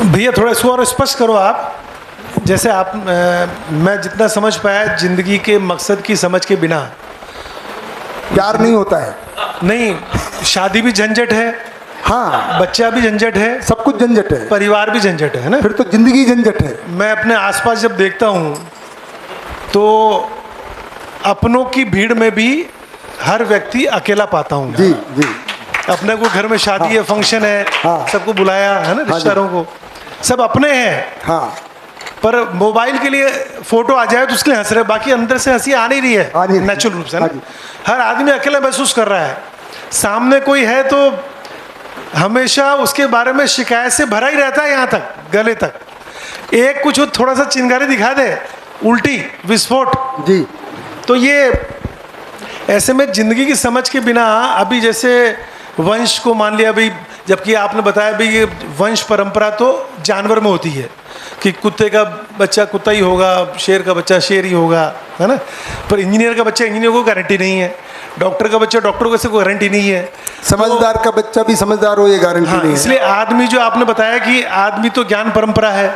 भैया थोड़ा इसको और स्पष्ट करो आप। जैसे आप मैं जितना समझ पाया, जिंदगी के मकसद की समझ के बिना प्यार नहीं होता है। नहीं, शादी भी झंझट है, हाँ, बच्चा भी झंझट है, सब कुछ झंझट है, परिवार भी झंझट है ना। फिर तो जिंदगी झंझट है। मैं अपने आसपास जब देखता हूँ तो अपनों की भीड़ में भी हर व्यक्ति अकेला पाता हूँ। जी जी। अपने को घर में शादी है, फंक्शन है, सबको बुलाया है ना, रिश्तेदारों को, सब अपने हैं। हाँ, पर मोबाइल के लिए फोटो आ जाए तो उसके लिए हंस रहे, बाकी अंदर से हंसी आ नहीं रही है नेचुरल रूप से ना। हर आदमी अकेला महसूस कर रहा है। सामने कोई है तो हमेशा उसके बारे में शिकायत से भरा ही रहता है, यहाँ तक गले तक। एक कुछ थोड़ा सा चिंगारी दिखा दे, उल्टी विस्फोट जी। तो ये ऐसे में जिंदगी की समझ के बिना, अभी जैसे वंश को मान लिया भाई, जबकि आपने बताया भाई ये वंश परंपरा तो जानवर में होती है कि कुत्ते का बच्चा कुत्ता ही होगा, शेर का बच्चा शेर ही होगा, है ना। पर इंजीनियर का बच्चा इंजीनियर को गारंटी नहीं है, डॉक्टर का बच्चा डॉक्टर को कोई गारंटी नहीं है, समझदार का बच्चा भी समझदार हो ये गारंटी नहीं है। इसलिए आदमी, जो आपने बताया कि आदमी तो ज्ञान परंपरा है,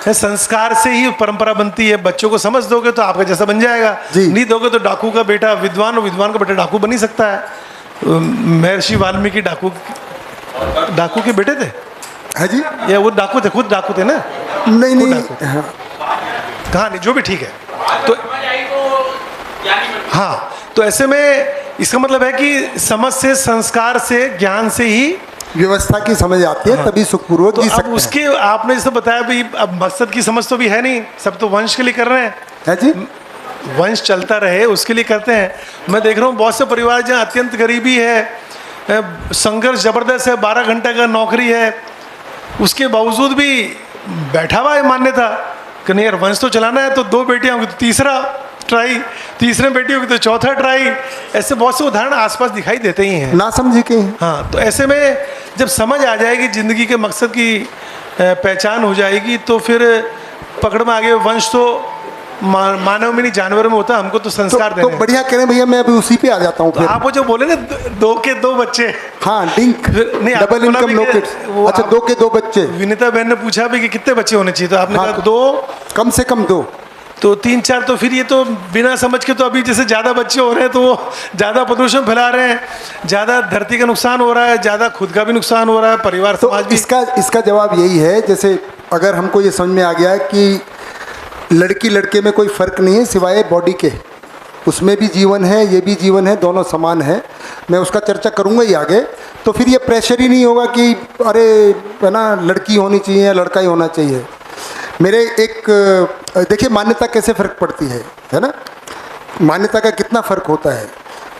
है संस्कार से ही परंपरा बनती है। बच्चों को समझ दोगे तो आपका जैसा बन जाएगा, नहीं दोगे तो डाकू का बेटा विद्वान और विद्वान का बेटा डाकू बन ही सकता है महर्षि वाल्मीकि डाकू के बेटे थे? है जी? या वो डाकू थे, खुद डाकू थे ना? नहीं खुद नहीं, डाकू। हाँ, कहानी जो भी ठीक है। तो हाँ, तो ऐसे में इसका मतलब है कि समझ से, संस्कार से, ज्ञान से ही व्यवस्था की समझ आती है, हाँ। तभी सुखपूर्वक तो जी अब सकते हैं। उसके आपने जैसे बताया भाई, अब मकसद की समझ तो भी है नहीं, सब तो वंश के लिए कर रहे हैं, है जी? वंश चलता रहे उसके लिए करते हैं। मैं देख रहा हूँ बहुत से परिवार जहाँ अत्यंत गरीबी है, संघर्ष जबरदस्त है, 12 घंटे का नौकरी है, उसके बावजूद भी बैठा हुआ है मान्यता कि नहीं यार वंश तो चलाना है, तो 2 बेटियां होंगी तो तीसरा ट्राई, तीसरे बेटी होगी तो चौथा ट्राई। ऐसे बहुत से उदाहरण आसपास दिखाई देते ही हैं। ना समझी के हाँ, तो ऐसे में जब समझ आ जाएगी, ज़िंदगी के मकसद की पहचान हो जाएगी, तो फिर पकड़ में आगे वंश तो मानव में नहीं जानवर में होता, हमको तो संस्कार तो देने हैं। बढ़िया करें भैया, मैं अभी उसी पे आ जाता हूँ तो फिर। आप वो जो बोले ना 2 के 2 बच्चे, हाँ, डिंक, नहीं, आपने डबल बोला इनकम भी नो कि किड्स। वो अच्छा, आप- 2 के 2 बच्चे, विनीता बहन ने पूछा भी कि कितने बच्चे होने चाहिए, तो आपने हाँ, कहा 2, कम से कम 2। तो 3-4, तो फिर ये तो बिना समझ के, तो अभी जैसे ज़्यादा बच्चे हो रहे हैं तो वो ज़्यादा प्रदूषण फैला रहे हैं, ज़्यादा धरती का नुकसान हो रहा है, ज़्यादा खुद का भी नुकसान हो रहा है, परिवार तो समाज भी। इसका जवाब यही है, जैसे अगर हमको ये समझ में आ गया कि लड़की लड़के में कोई फ़र्क नहीं है सिवाय बॉडी के, उसमें भी जीवन है, ये भी जीवन है, दोनों समान है, मैं उसका चर्चा करूँगा ही आगे। तो फिर ये प्रेशर ही नहीं होगा कि अरे है ना लड़की होनी चाहिए या लड़का ही होना चाहिए। मेरे एक देखिए मान्यता कैसे फ़र्क पड़ती है ना, मान्यता का कितना फ़र्क होता है।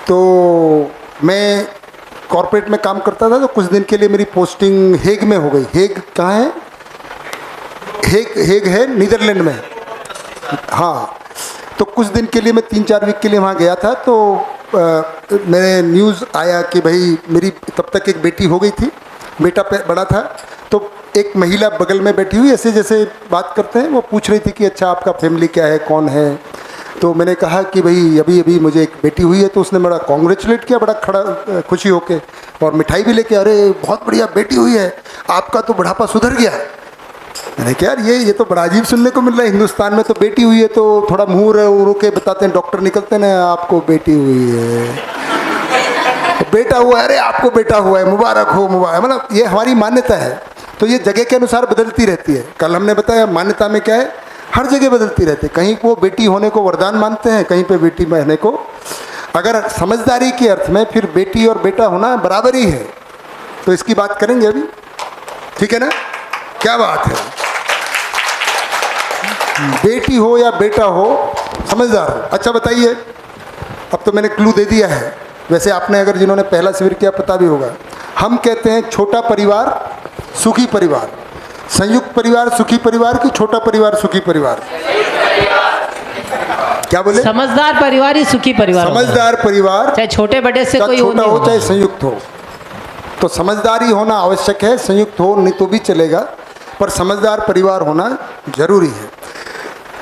तो मैं कॉर्पोरेट में काम करता था, तो कुछ दिन के लिए मेरी पोस्टिंग हेग में हो गई। हेग कहाँ है? हेग है नीदरलैंड में। हाँ, तो कुछ दिन के लिए मैं 3-4 वीक के लिए वहाँ गया था। तो मेरे न्यूज़ आया कि भाई मेरी तब तक एक बेटी हो गई थी, बेटा बड़ा था। तो एक महिला बगल में बैठी हुई, ऐसे जैसे बात करते हैं, वो पूछ रही थी कि अच्छा आपका फैमिली क्या है, कौन है। तो मैंने कहा कि भाई अभी अभी मुझे एक बेटी हुई है। तो उसने बड़ा कॉन्ग्रेचुलेट किया, बड़ा खड़ा खुशी होके, और मिठाई भी लेके, अरे बहुत बढ़िया बेटी हुई है, आपका तो बुढ़ापा सुधर गया। मैंने कहा यार ये तो बड़ा अजीब सुनने को मिल रहा है, हिंदुस्तान में तो बेटी हुई है तो थोड़ा मुँह रो के बताते हैं, डॉक्टर निकलते हैं ना आपको बेटी हुई है, बेटा हुआ है, अरे आपको बेटा हुआ है, मुबारक हो मुबारक। मतलब ये हमारी मान्यता है, तो ये जगह के अनुसार बदलती रहती है। कल हमने बताया मान्यता में क्या है, हर जगह बदलती रहती है। कहीं वो बेटी होने को वरदान मानते हैं, कहीं पे बेटी रहने को, अगर समझदारी के अर्थ में फिर बेटी और बेटा होना बराबर ही है। तो इसकी बात करेंगे अभी, ठीक है ना? क्या बात है, बेटी हो या बेटा हो, समझदार हो। अच्छा बताइए, अब तो मैंने क्लू दे दिया है। वैसे आपने अगर जिन्होंने पहला शिविर किया पता भी होगा, हम कहते हैं छोटा परिवार सुखी परिवार, संयुक्त परिवार सुखी परिवार की छोटा परिवार सुखी परिवार। क्या बोले? समझदार परिवार ही सुखी परिवार होता है। समझदार परिवार, चाहे छोटे बड़े से चाहे कोई छोटा नहीं हो होता। चाहे संयुक्त हो, तो समझदारी होना आवश्यक है। संयुक्त हो नहीं तो भी चलेगा, पर समझदार परिवार होना जरूरी है।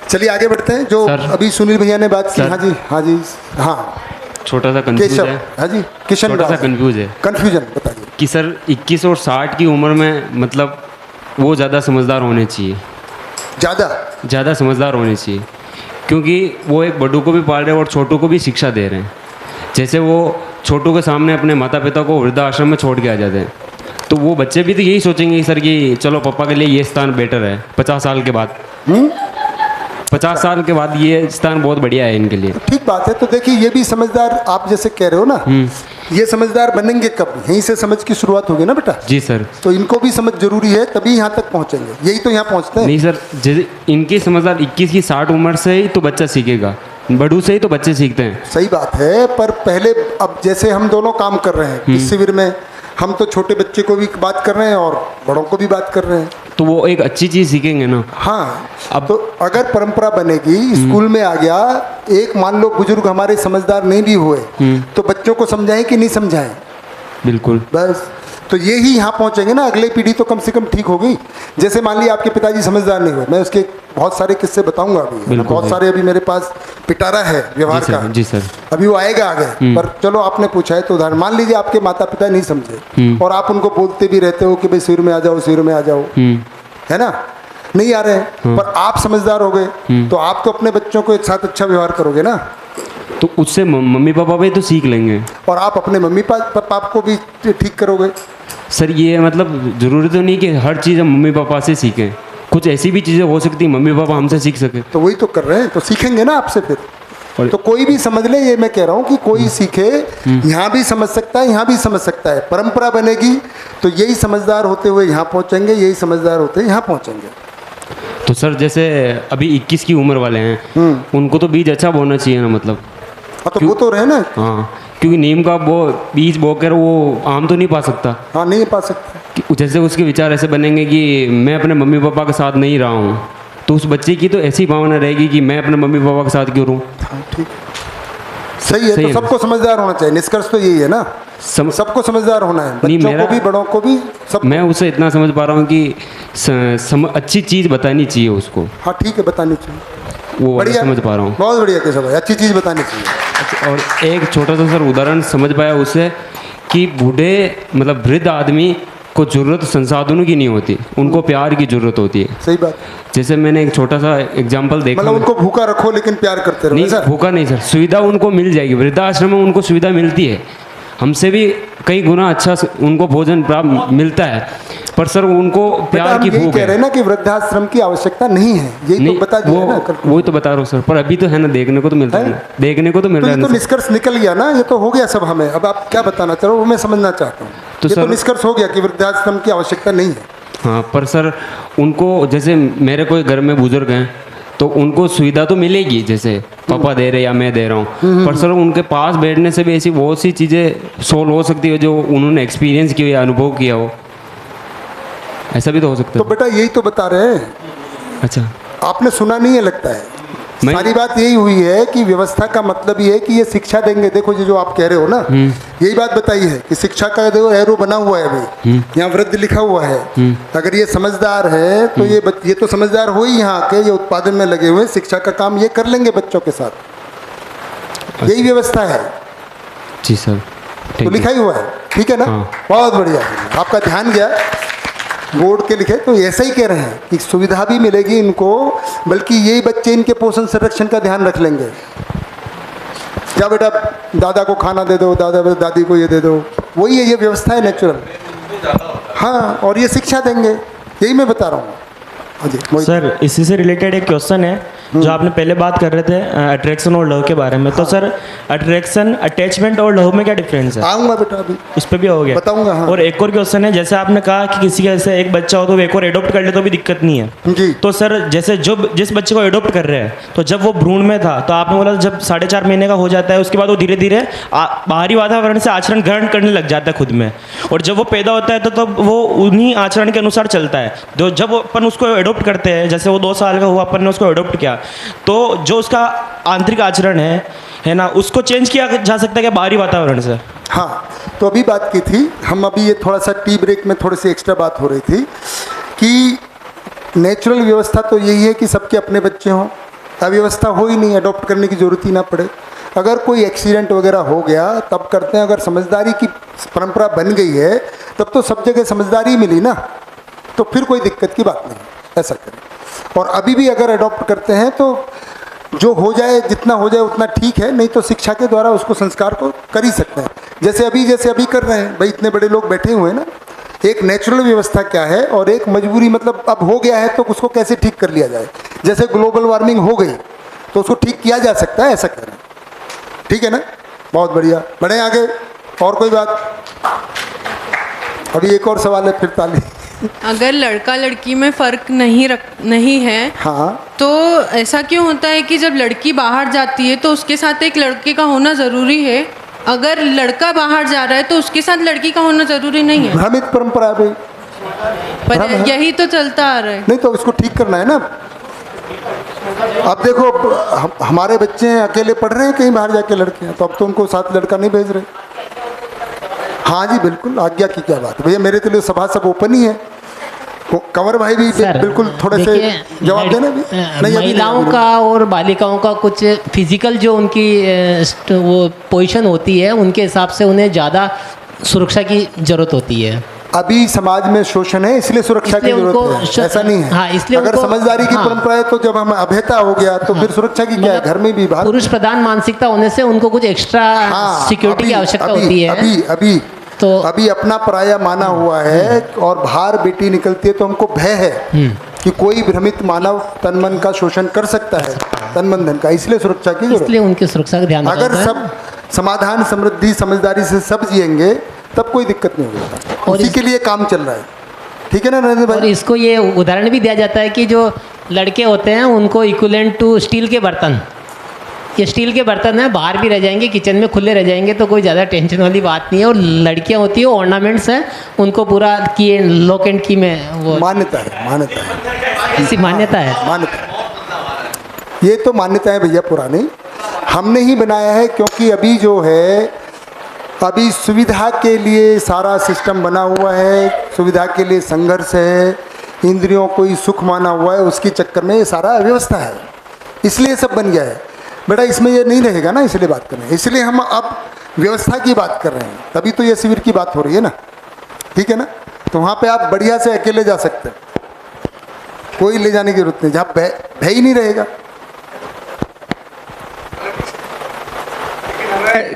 चलिए आगे बढ़ते हैं। जो सर, अभी सुनील भैया ने बात की, सर, हाँ जी हाँ जी हाँ, छोटा सा कंफ्यूज केशव, है। हाँ जी किशन, छोटा सा कंफ्यूज है कन्फ्यूजन बताइए। कि सर 21 और 60 की उम्र में मतलब वो ज़्यादा समझदार होने चाहिए, ज़्यादा समझदार होने चाहिए, क्योंकि वो एक बड़ों को भी पाल रहे हैं और छोटों को भी शिक्षा दे रहे हैं। जैसे वो छोटों के सामने अपने माता पिता को वृद्धाश्रम में छोड़ के आ जाते हैं, तो वो बच्चे भी तो यही सोचेंगे सर कि चलो पापा के लिए ये स्थान बेटर है। 50 साल के बाद 50 साल के बाद ये स्थान बहुत बढ़िया है इनके लिए। ठीक बात है। तो देखिए ये भी समझदार, आप जैसे कह रहे हो ना, ये समझदार बनेंगे कब? यहीं से समझ की शुरुआत होगी ना बेटा। जी सर। तो इनको भी समझ जरूरी है, तभी यहाँ तक पहुँचेंगे। यही तो यहाँ पहुँचते हैं। नहीं सर, जैसे इनकी समझदार 21 की 60 उम्र से ही तो बच्चा सीखेगा, बड़ों से ही तो बच्चे सीखते हैं। सही बात है, पर पहले अब जैसे हम दोनों काम कर रहे हैं इस शिविर में, हम तो छोटे बच्चे को भी बात कर रहे हैं और बड़ों को भी बात कर रहे हैं, तो वो एक अच्छी चीज़ सीखेंगे ना। हाँ। अब तो अगर परंपरा बनेगी, स्कूल में आ गया, एक मान लो बुजुर्ग हमारे समझदार नहीं भी हुए, तो बच्चों को समझाएं कि नहीं समझाएं? बिल्कुल, बस। तो ये ही यहाँ पहुँचेंगे ना, अगली पीढ़ी तो कम से कम ठीक हो गई। जैसे मान लिया आपके पिताजी समझदार नहीं हुए, मैं उसके बहुत सारे किस्से बताऊंगा अभी, बहुत सारे अभी मेरे पास पिटारा है व्यवहार का। जी सर। अभी वो आएगा आगे, पर चलो आपने पूछा है तो उदाहरण मान लीजिए आपके माता पिता नहीं समझे और आप उनको बोलते भी रहते हो कि भाई शिविर में आ जाओ, शिविर में आ जाओ, है ना, नहीं आ रहे हैं, पर आप समझदार हो गए तो आप तो अपने बच्चों को एक साथ अच्छा व्यवहार करोगे ना। तो उससे मम्मी पापा भी तो सीख लेंगे। और आप अपने मम्मी पापा को भी ठीक करोगे। सर ये मतलब ज़रूरी तो नहीं कि हर चीज़ हम मम्मी पापा से सीखें, कुछ ऐसी भी चीज़ें हो सकती हैं मम्मी पापा हमसे सीख सके। तो वही तो कर रहे हैं, तो सीखेंगे ना आपसे फिर। तो कोई भी समझ ले, ये मैं कह रहा हूँ कि कोई सीखे, यहाँ भी समझ सकता है, यहाँ भी समझ सकता है। परंपरा बनेगी तो यही समझदार होते हुए यहाँ पहुँचेंगे, यही समझदार होते यहाँ पहुँचेंगे। तो सर जैसे अभी 21 की उम्र वाले हैं, उनको तो बीज अच्छा बोना चाहिए ना, मतलब। हाँ तो वो तो रहे ना। हाँ, क्योंकि नीम का वो बीज बोकर वो आम तो नहीं पा सकता। हाँ नहीं पा सकता। जैसे उसके विचार ऐसे बनेंगे कि मैं अपने मम्मी पापा के साथ नहीं रहा हूँ, तो उस बच्चे की तो ऐसी भावना रहेगी कि मैं अपने मम्मी पापा के साथ क्यों रहूँ। हाँ ठीक, सही है। तो सबको समझदार होना चाहिए, निष्कर्ष तो यही है ना, सबको समझदार होना है, बच्चों को भी बड़ों को भी सब। मैं उसे इतना समझ पा रहा हूँ कि अच्छी चीज़ बतानी चाहिए उसको। हाँ ठीक है, बतानी चाहिए, वो बढ़िया समझ पा रहा हूँ। बहुत बढ़िया केशव भाई, अच्छी चीज़ बतानी चाहिए। और एक छोटा सा सर उदाहरण समझ पाया उससे कि बूढ़े मतलब वृद्ध आदमी को जरूरत संसाधनों की नहीं होती, उनको प्यार की जरूरत होती है। सही बात। जैसे मैंने एक छोटा सा एग्जांपल देखा, मतलब उनको भूखा रखो लेकिन प्यार करते रहो। नहीं सर, भूखा नहीं सर, सुविधा उनको मिल जाएगी। वृद्धाश्रम में उनको सुविधा मिलती है, हमसे भी कई गुना अच्छा उनको भोजन प्राप्त मिलता है, पर सर उनको प्यार की भूख कह रहे हैं ना कि वृद्धाश्रम की आवश्यकता नहीं है, यही तो बता दिया ना। वही तो बता रहा हूँ सर, पर अभी तो है ना, देखने को तो मिलता है, देखने को तो मिल रहा है। तो निष्कर्ष निकल गया ना, ये तो हो गया सब हमें। अब आप क्या बताना चाह रहे हो वो मैं समझना चाहता हूँ। तो सर निष्कर्ष हो गया कि वृद्धाश्रम की आवश्यकता नहीं है। हाँ, पर सर उनको, जैसे मेरे कोई घर में बुजुर्ग हैं तो उनको सुविधा तो मिलेगी, जैसे पापा दे रहे या मैं दे रहा हूँ, पर सर उनके पास बैठने से भी ऐसी बहुत सी चीज़ें सोल्व हो सकती है जो उन्होंने एक्सपीरियंस किया या अनुभव किया हो, ऐसा भी तो हो सकता है। तो बेटा यही तो बता रहे हैं। अच्छा, आपने सुना नहीं है लगता है। सारी बात यही हुई है कि व्यवस्था का मतलब ये है कि ये शिक्षा देंगे। देखो ये जो आप कह रहे हो ना, यही बात बताई है कि शिक्षा का देखो एरो बना हुआ है अभी, यहाँ वृद्ध लिखा हुआ है। अगर ये समझदार है तो ये तो समझदार हो ही यहाँ के, ये उत्पादन में लगे हुए, शिक्षा का काम ये कर लेंगे बच्चों के साथ। यही व्यवस्था है जी सर, तो लिखा ही हुआ है, ठीक है ना। बहुत बढ़िया, आपका ध्यान गया बोर्ड के लिखे। तो ऐसा ही कह रहे हैं कि सुविधा भी मिलेगी इनको, बल्कि यही बच्चे इनके पोषण संरक्षण का ध्यान रख लेंगे। क्या बेटा दादा को खाना दे दो, दादी को ये दे दो, वही है, ये व्यवस्था है नेचुरल। हाँ, और ये शिक्षा देंगे, यही मैं बता रहा हूँ। सर इसी से रिलेटेड एक क्वेश्चन है जो आपने पहले बात कर रहे थे अट्रैक्शन और लव के बारे में। तो सर अट्रैक्शन, अटैचमेंट और लव में क्या डिफरेंस है? आऊँगा बेटा अभी, उस पर भी हो गया, बताऊँगा। हाँ। और एक और क्वेश्चन है, जैसे आपने कहा कि किसी का ऐसे एक बच्चा हो तो एक और एडॉप्ट कर ले तो भी दिक्कत नहीं है जी। तो सर जैसे जिस बच्चे को एडॉप्ट कर रहे हैं, तो जब वो भ्रूण में था तो आपने बोला जब 4.5 महीने का हो जाता है उसके बाद वो धीरे धीरे बाहरी वातावरण से आचरण ग्रहण करने लग जाता है खुद में, और जब वो पैदा होता है तो तब वो उन्हीं आचरण के अनुसार चलता है। तो जब अपन उसको एडॉप्ट करते हैं, जैसे वो 2 साल का हुआ, अपन ने उसको एडॉप्ट किया, तो जो उसका आंतरिक आचरण है ना, उसको चेंज किया जा सकता है क्या बाहरी वातावरण से? हाँ, तो अभी बात की थी हम, अभी ये थोड़ा सा टी ब्रेक में थोड़ी सी एक्स्ट्रा बात हो रही थी कि नेचुरल व्यवस्था तो यही है कि सबके अपने बच्चे हों, अव्यवस्था हो ही नहीं, अडॉप्ट करने की ज़रूरत ही ना पड़े। अगर कोई एक्सीडेंट वगैरह हो गया तब करते हैं, अगर समझदारी की परंपरा बन गई है तब तो सब जगह समझदारी मिली ना, तो फिर कोई दिक्कत की बात नहीं, ऐसा करें। और अभी भी अगर अडॉप्ट करते हैं तो जो हो जाए, जितना हो जाए उतना ठीक है, नहीं तो शिक्षा के द्वारा उसको संस्कार को कर ही सकते हैं, जैसे अभी कर रहे हैं भाई। इतने बड़े लोग बैठे हुए हैं ना, एक नेचुरल व्यवस्था क्या है और एक मजबूरी, मतलब अब हो गया है तो उसको कैसे ठीक कर लिया जाए। जैसे ग्लोबल वार्मिंग हो गई तो उसको ठीक किया जा सकता है, ऐसा करें, ठीक है ना। बहुत बढ़िया, बढ़े आगे। और कोई बात? अभी एक और सवाल है, फिर ताली। अगर लड़का लड़की में फ़र्क नहीं है, हाँ, तो ऐसा क्यों होता है कि जब लड़की बाहर जाती है तो उसके साथ एक लड़के का होना ज़रूरी है, अगर लड़का बाहर जा रहा है तो उसके साथ लड़की का होना ज़रूरी नहीं है? भ्रमित परंपरा भाई, पर यही तो चलता आ रहा है। नहीं तो इसको ठीक करना है ना। अब देखो हमारे बच्चे हैं, अकेले पढ़ रहे हैं कहीं बाहर जाके लड़के हैं, तो अब तो उनको साथ लड़का नहीं भेज रहे। हाँ जी बिल्कुल, आज्ञा की क्या बात भैया, मेरे के लिए सभा सब ओपन ही है। कंवर भाई भी बिल्कुल थोड़े से जवाब देना भी। महिलाओं का और बालिकाओं का कुछ फिजिकल जो उनकी वो पोजीशन होती है, उनके हिसाब से उन्हें ज़्यादा सुरक्षा की ज़रूरत होती है। अभी समाज में शोषण है इसलिए सुरक्षा की इसलिए जरूरत उनको है, ऐसा नहीं है। हाँ, इसलिए अगर उनको- समझदारी की हाँ। परंपरा है तो जब हम अभेता हो गया तो फिर सुरक्षा की क्या है, घर में भी बाहर। पुरुष प्रधान मानसिकता होने से उनको कुछ एक्स्ट्रा हाँ, सिक्योरिटी की अभी- आवश्यकता अभी- होती है। अभी तो अभी अपना पराया माना हुआ है और बाहर बेटी निकलती है तो हमको भय है कि कोई भ्रमित मानव तन मन का शोषण कर सकता है, तन मन धन का, इसलिए सुरक्षा की जरूरत इसलिए उनकी सुरक्षा का ध्यान है। रखा अगर जाता है। सब समाधान समृद्धि समझदारी से सब जिएंगे तब कोई दिक्कत नहीं होगी। और उसी के लिए काम चल रहा है, ठीक है ना नरेंद्र और भाई? इसको ये उदाहरण भी दिया जाता है कि जो लड़के होते हैं उनको इक्विवेलेंट टू स्टील के बर्तन, ये स्टील के बर्तन हैं, बाहर भी रह जाएंगे, किचन में खुले रह जाएंगे तो कोई ज़्यादा टेंशन वाली बात नहीं है। और लड़कियां होती है ऑर्नामेंट्स हैं, उनको पूरा की लॉक एंड की में वो मान्यता है, ऐसी मान्यता है। मान्यता, ये तो मान्यता है भैया पुरानी, हमने ही बनाया है क्योंकि अभी जो है अभी सुविधा के लिए सारा सिस्टम बना हुआ है, सुविधा के लिए संघर्ष है, इंद्रियों को ही सुख माना हुआ है, उसके चक्कर में ये सारा अव्यवस्था है, इसलिए सब बन गया है। बेटा इसमें ये नहीं रहेगा ना, इसलिए बात कर रहे हैं, इसलिए हम अब व्यवस्था की बात कर रहे हैं, तभी तो ये शिविर की बात हो रही है ना, ठीक है ना? तो वहाँ पे आप बढ़िया से अकेले जा सकते हैं, कोई ले जाने की जरूरत नहीं, जहाँ भय ही नहीं रहेगा।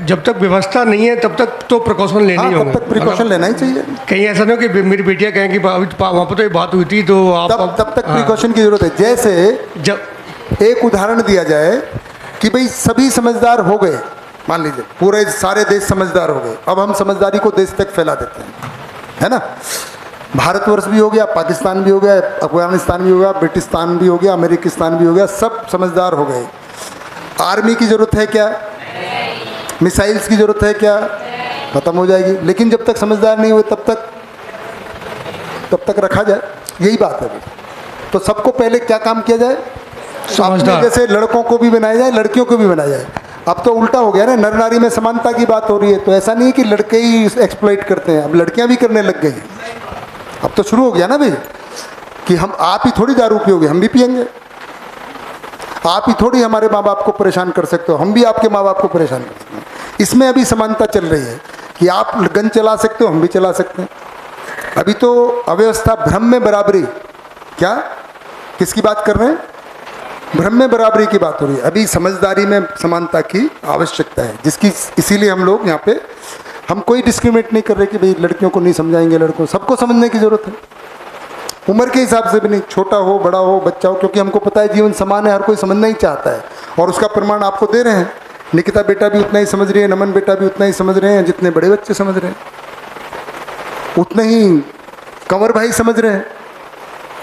जब तक व्यवस्था नहीं है तब तक तो प्रिकॉशन लेना ही हाँ, होगा। तब तक प्रिकॉशन लेना ही चाहिए। कहीं ऐसा नहीं हो कि मेरी बेटियां कहें कि वहाँ पर तो ये बात हुई थी तो आप तब तक प्रिकॉशन की जरूरत है। जैसे जब एक उदाहरण दिया जाए कि भाई सभी समझदार हो गए, मान लीजिए पूरे सारे देश समझदार हो गए, अब हम समझदारी को देश तक फैला देते हैं, है ना? भारतवर्ष भी हो गया, पाकिस्तान भी हो गया, अफगानिस्तान भी हो गया, ब्रिटिस्तान भी हो गया, अमेरिकिस्तान भी हो गया, सब समझदार हो गए। आर्मी की ज़रूरत है क्या? मिसाइल्स की ज़रूरत है क्या? ख़त्म हो जाएगी। लेकिन जब तक समझदार नहीं हुए तब तक रखा जाए, यही बात है। तो सबको पहले क्या काम किया जाए? समझदार, जैसे लड़कों को भी बनाया जाए, लड़कियों को भी बनाया जाए। अब तो उल्टा हो गया ना, नर नारी में समानता की बात हो रही है, तो ऐसा नहीं है कि लड़के ही एक्सप्लॉइट करते हैं, अब लड़कियां भी करने लग गई हैं। अब तो शुरू हो गया ना भाई कि हम आप ही थोड़ी दारू पियोगे, हम भी पियेंगे। आप ही थोड़ी हमारे माँ बाप को परेशान कर सकते हो, हम भी आपके माँ बाप को परेशान कर सकते हैं। इसमें अभी समानता चल रही है कि आप गन चला सकते हो, हम भी चला सकते हैं। अभी तो अव्यवस्था, भ्रम में बराबरी, क्या किसकी बात कर रहे हैं? भ्रम में बराबरी की बात हो रही है। अभी समझदारी में समानता की आवश्यकता है, जिसकी इसीलिए हम लोग यहाँ पे हम कोई डिस्क्रिमिनेट नहीं कर रहे कि भाई लड़कियों को नहीं समझाएंगे, लड़कों सबको समझने की जरूरत है, उम्र के हिसाब से भी नहीं, छोटा हो बड़ा हो बच्चा हो, क्योंकि हमको पता है जीवन समान है, हर कोई समझना ही चाहता है और उसका प्रमाण आपको दे रहे हैं। निकिता बेटा भी उतना ही समझ रही है, नमन बेटा भी उतना ही समझ रहे हैं जितने बड़े बच्चे समझ रहे हैं, उतने ही कंवर भाई समझ रहे हैं,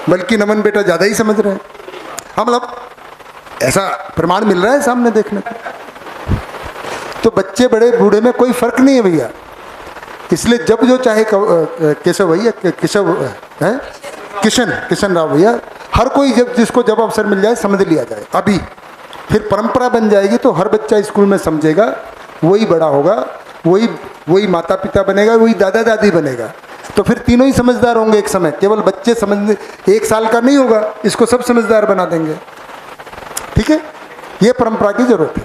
बल्कि नमन बेटा ज़्यादा ही समझ रहे हैं। हम लोग ऐसा प्रमाण मिल रहा है सामने देखने को। तो बच्चे बड़े बूढ़े में कोई फर्क नहीं है भैया, इसलिए जब जो चाहे केशव भैया, केशव है किशन राव भैया, हर कोई जब जिसको जब अवसर मिल जाए समझ लिया जाए। अभी फिर परंपरा बन जाएगी तो हर बच्चा स्कूल में समझेगा, वही बड़ा होगा, वही माता पिता बनेगा, वही दादा दादी बनेगा, तो फिर तीनों ही समझदार होंगे एक समय। केवल बच्चे समझने 1 साल का नहीं होगा, इसको सब समझदार बना देंगे, ठीक है? ये परंपरा की जरूरत है।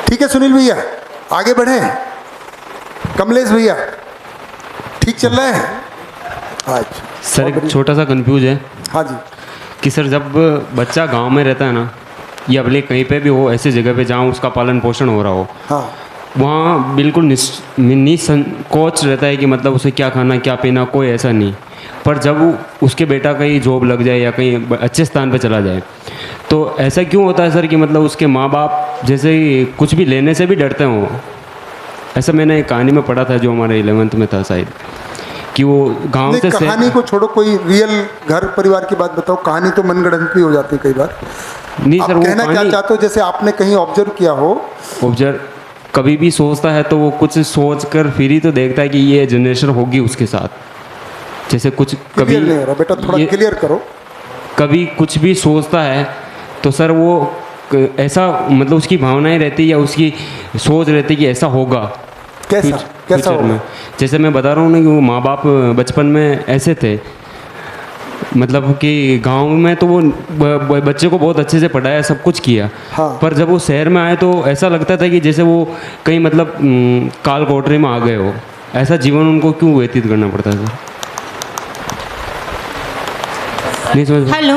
ठीक है सुनील भैया, आगे बढ़े। कमलेश भैया, ठीक चल रहा है आज? सर एक छोटा सा कंफ्यूज है। हाँ जी। कि सर जब बच्चा गांव में रहता है ना, या भले कहीं पे भी हो, ऐसी जगह पे जहाँ उसका पालन पोषण हो रहा हो, हाँ, वहाँ बिल्कुल निसंकोच रहता है कि मतलब उसे क्या खाना क्या पीना, कोई ऐसा नहीं। पर जब उसके बेटा कहीं जॉब लग जाए या कहीं अच्छे स्थान पे चला जाए, तो ऐसा क्यों होता है सर कि मतलब उसके माँ बाप जैसे ही कुछ भी लेने से भी डरते हों? ऐसा मैंने एक कहानी में पढ़ा था जो हमारे 11th में था शायद, कि वो गांव से कहानी को छोड़ो, कोई रियल घर परिवार की बात बताओ। कहानी तो मनगढ़ंत भी हो जाती है कई बार। नहीं आप सर, वो कहना क्या चाहते हो? जैसे आपने कहीं ऑब्जर्व किया हो, ऑब्जर्व कभी भी सोचता है तो वो कुछ सोच कर फिर ही तो देखता है कि ये जनरेशन होगी उसके साथ। जैसे कुछ कभी नहीं हो रहा बेटा, थोड़ा क्लियर करो। कभी कुछ भी सोचता है तो सर वो ऐसा मतलब उसकी भावनाएं रहती या उसकी सोच रहती कि ऐसा होगा। कैसा होगा? में जैसे मैं बता रहा हूँ ना कि वो माँ बाप बचपन में ऐसे थे, मतलब कि गांव में तो वो बच्चे को बहुत अच्छे से पढ़ाया, सब कुछ किया। हाँ। पर जब वो शहर में आए तो ऐसा लगता था कि जैसे वो कहीं मतलब काल कोठरी में आ गए हो। ऐसा जीवन उनको क्यों व्यतीत करना पड़ता है सर? नहीं समझ पा- हेलो।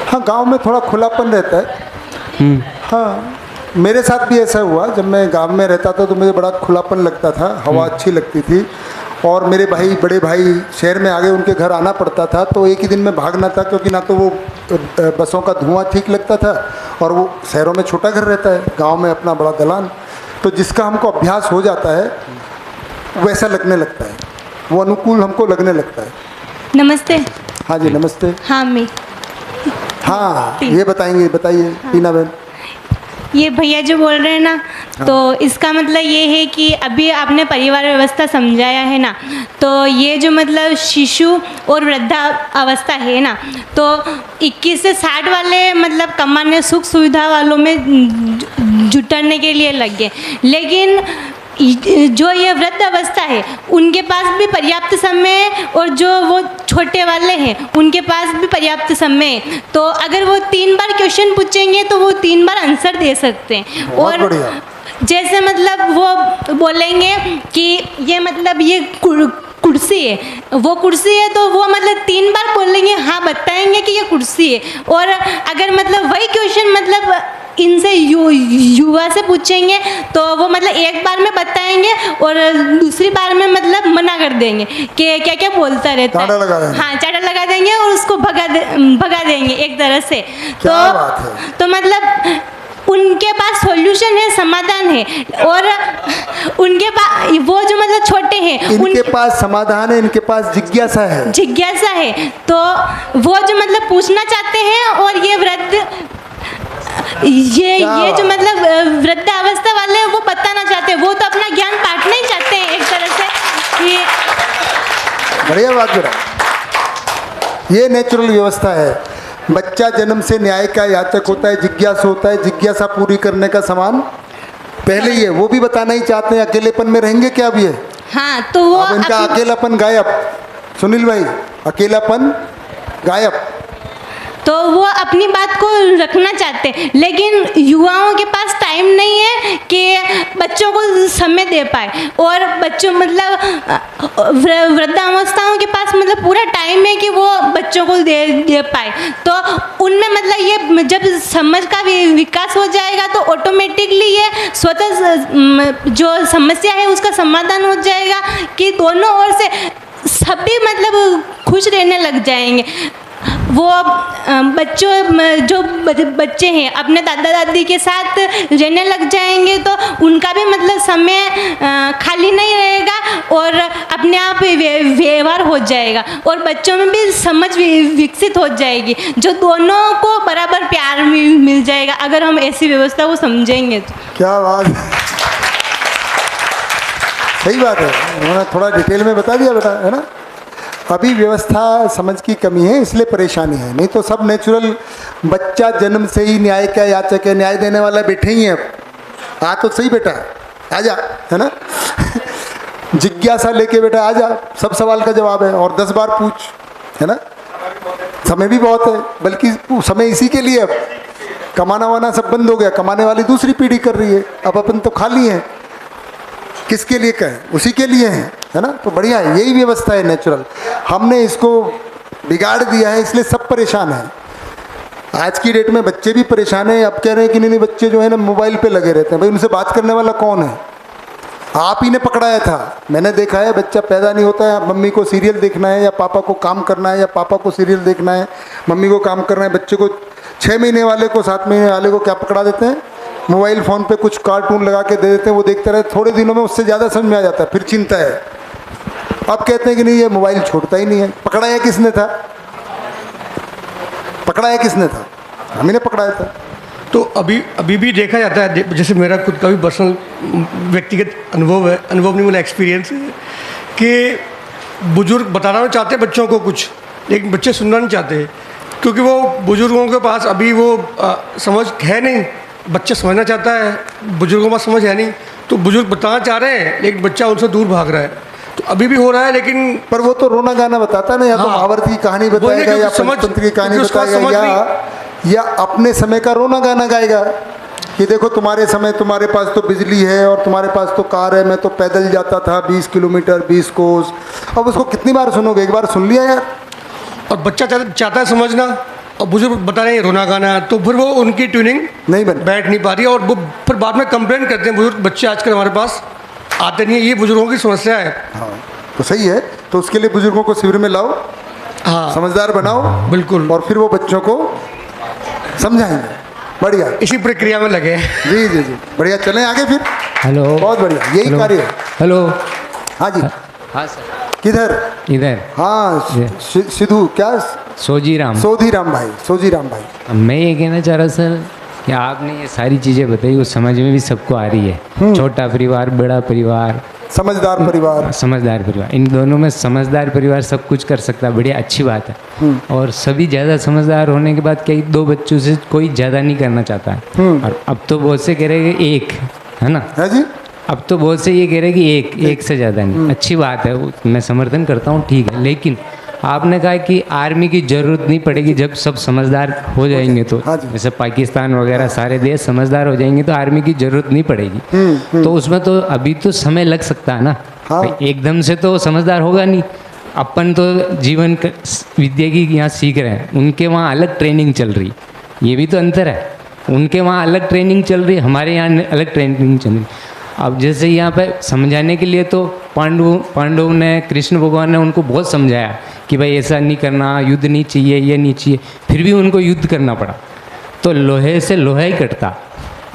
हाँ, गांव में थोड़ा खुलापन रहता है। हाँ, मेरे साथ भी ऐसा हुआ। जब मैं गांव में रहता था तो मुझे बड़ा खुलापन लगता था, हवा अच्छी लगती थी। और मेरे भाई, बड़े भाई शहर में आ गए, उनके घर आना पड़ता था, तो एक ही दिन में भागना था, क्योंकि ना तो वो बसों का धुआं ठीक लगता था, और वो शहरों में छोटा घर रहता है, गांव में अपना बड़ा दलान। तो जिसका हमको अभ्यास हो जाता है वैसा लगने लगता है, वो अनुकूल हमको लगने लगता है। नमस्ते। हाँ जी, नमस्ते। हाँ, मैं हाँ, ये बताएंगे, बताइए टीना बहन। ये भैया जो बोल रहे हैं ना, तो इसका मतलब ये है कि अभी आपने परिवार व्यवस्था समझाया है ना, तो ये जो मतलब शिशु और वृद्धा अवस्था है ना, तो 21 से 60 वाले मतलब कमाने सुख सुविधा वालों में जुटने के लिए लग गए, लेकिन जो ये वृद्ध अवस्था है उनके पास भी पर्याप्त समय है, और जो वो छोटे वाले हैं उनके पास भी पर्याप्त समय है। तो अगर वो 3 बार क्वेश्चन पूछेंगे तो वो 3 बार आंसर दे सकते हैं। और जैसे मतलब वो बोलेंगे कि ये मतलब ये कुर्सी है, वो कुर्सी है, तो वो मतलब 3 बार बोलेंगे, हाँ बताएंगे कि ये कुर्सी है। और अगर मतलब वही क्वेश्चन मतलब इनसे युवा से पूछेंगे तो वो मतलब एक बार में बताएंगे और दूसरी बार में मतलब मना कर देंगे कि क्या क्या बोलता रहता है। हाँ, चाटा लगा देंगे और उसको भगा देंगे एक तरह से। तो मतलब उनके पास सॉल्यूशन है, समाधान है, और उनके पास वो जो मतलब छोटे हैं इनके पास समाधान है, इनके पास जिज्ञासा है। जिज्ञासा है, तो वो जो मतलब पूछना चाहते हैं, और ये वृद्ध ये जो मतलब वृद्धावस्था वाले हैं वो बताना चाहते हैं, वो तो अपना ज्ञान बांटना ही चाहते हैं एक तरह से कि बढ़िया बात करा। ये नेचुरल व्यवस्था है। बच्चा जन्म से न्याय का याचक होता है, जिज्ञासु होता है, जिज्ञासा पूरी करने का सामान पहले ही है। वो भी बताना ही चाहते हैं, अकेलेपन में रहेंगे क्या अब ये? हाँ, तो वो अब इनका अकेलापन गायब। सुनील भाई, अकेलापन गायब। तो वो अपनी बात को रखना चाहते हैं, लेकिन युवाओं के पास टाइम नहीं है कि बच्चों को समय दे पाए, और बच्चों मतलब वृद्धावस्थाओं के पास मतलब पूरा टाइम है कि वो बच्चों को दे पाए। तो उनमें मतलब ये जब समझ का विकास हो जाएगा तो ऑटोमेटिकली ये स्वतः जो समस्या है उसका समाधान हो जाएगा, कि दोनों ओर से सभी मतलब खुश रहने लग जाएंगे। वो बच्चे हैं अपने दादा दादी के साथ रहने लग जाएंगे, तो उनका भी मतलब समय खाली नहीं रहेगा, और अपने आप व्यवहार हो जाएगा, और बच्चों में भी समझ विकसित हो जाएगी, जो दोनों को बराबर प्यार मिल जाएगा अगर हम ऐसी व्यवस्था को समझेंगे तो। क्या बात है, सही बात है। उन्होंने थोड़ा डिटेल में बता दिया बेटा, है ना। अभी व्यवस्था समझ की कमी है, इसलिए परेशानी है, नहीं तो सब नेचुरल। बच्चा जन्म से ही न्याय का याचक है, न्याय देने वाला बैठे ही है। आ तो सही बेटा, आजा, है ना। जिज्ञासा लेके बेटा आजा, सब सवाल का जवाब है, और 10 बार पूछ, है ना। समय भी बहुत है, बल्कि समय इसी के लिए। अब कमाना वाना सब बंद हो गया, कमाने वाली दूसरी पीढ़ी कर रही है, अब अपन तो खाली हैं। किसके लिए कहें, उसी के लिए है ना। तो बढ़िया है, यही व्यवस्था है नेचुरल। हमने इसको बिगाड़ दिया है, इसलिए सब परेशान हैं। आज की डेट में बच्चे भी परेशान हैं। अब कह रहे हैं कि नहीं बच्चे जो है ना मोबाइल पे लगे रहते हैं। भाई उनसे बात करने वाला कौन है? आप ही ने पकड़ाया था। मैंने देखा है, बच्चा पैदा नहीं होता है, मम्मी को सीरियल देखना है, या पापा को काम करना है, या पापा को सीरियल देखना है, मम्मी को काम करना है। बच्चे को 6 महीने वाले को 7 महीने वाले को क्या पकड़ा देते हैं? मोबाइल फ़ोन पे कुछ कार्टून लगा के दे देते हैं, वो देखते रहे। थोड़े दिनों में उससे ज़्यादा समझ में आ जाता है, फिर चिंता है। अब कहते हैं कि नहीं ये मोबाइल छोड़ता ही नहीं है। पकड़ाया किसने था? पकड़ाया किसने था? हम ही ने पकड़ाया था। तो अभी भी देखा जाता है, जैसे मेरा खुद का भी पर्सनल व्यक्तिगत अनुभव है, अनुभव नहीं, मेरा एक्सपीरियंस है कि बुजुर्ग बताना चाहते हैं बच्चों को कुछ, लेकिन बच्चे सुनना नहीं चाहते, क्योंकि वो बुजुर्गों के पास अभी वो समझ है नहीं। बच्चा समझना चाहता है, बुजुर्गों के पास समझ है नहीं, तो बुजुर्ग बताना चाह रहे हैं लेकिन बच्चा उनसे दूर भाग रहा है। तो अभी भी हो रहा है, लेकिन पर वो तो रोना गाना बताता ना, या तो महाभारत की कहानी बताएगा, या पंचतंत्र की कहानी बताएगा, या अपने समय का रोना गाना गाएगा। कि देखो तुम्हारे समय तुम्हारे पास तो बिजली है और तुम्हारे पास तो कार है, मैं तो पैदल जाता था 20 किलोमीटर 20 कोस। अब उसको कितनी बार सुनोगे, एक बार सुन लिया यार। और बच्चा चाहता है समझना, और बुजुर्ग बता रहे हैं रोना गाना, तो फिर वो उनकी ट्यूनिंग नहीं बन बैठ नहीं पा रही है, और वो फिर बाद में कंप्लेंट करते हैं बुजुर्ग बच्चे आजकल हमारे पास आते नहीं है। ये बुजुर्गों की समस्या है। हाँ तो सही है, तो उसके लिए बुजुर्गों को शिविर में लाओ, हाँ समझदार बनाओ बिल्कुल, और फिर वो बच्चों को समझाएंगे। बढ़िया, इसी प्रक्रिया में लगे हैं। जी जी जी, बढ़िया, चलें आगे फिर। हेलो, बहुत बढ़िया, यही कार्य है। हेलो, हाँ जी, हाँ सर, किधर? इधर। हाँ सिद्धू, क्या सोजीराम भाई, सोजीराम भाई। मैं ये कहना चाह रहा सर कि आपने ये सारी चीज़ें बताई, वो समझ में भी सबको आ रही है। छोटा परिवार, बड़ा परिवार, समझदार परिवार, समझदार परिवार, इन दोनों में समझदार परिवार सब कुछ कर सकता है, बढ़िया अच्छी बात है। और सभी ज़्यादा समझदार होने के बाद कई 2 बच्चों से कोई ज़्यादा नहीं करना चाहता है। और अब तो बहुत से कह रहे हैं कि एक है ना, है जी, अब तो बहुत से ये कह रहे हैं कि एक से ज़्यादा नहीं। अच्छी बात है, वो मैं समर्थन करता हूँ, ठीक है। लेकिन आपने कहा कि आर्मी की ज़रूरत नहीं पड़ेगी जब सब समझदार हो जाएंगे, तो हाँ जी। जैसे पाकिस्तान वगैरह सारे देश समझदार हो जाएंगे तो आर्मी की ज़रूरत नहीं पड़ेगी। तो उसमें तो अभी तो समय लग सकता है ना, हाँ। भाई एकदम से तो समझदार होगा नहीं। अपन तो जीवन विद्या की यहाँ सीख रहे हैं, उनके वहाँ अलग ट्रेनिंग चल रही, ये भी तो अंतर है। उनके वहाँ अलग ट्रेनिंग चल रही, हमारे यहाँ अलग ट्रेनिंग चल रही। अब जैसे यहाँ पे समझाने के लिए तो पांडव ने, कृष्ण भगवान ने उनको बहुत समझाया कि भाई ऐसा नहीं करना, युद्ध नहीं चाहिए, ये नहीं चाहिए, फिर भी उनको युद्ध करना पड़ा। तो लोहे से लोहा ही कटता।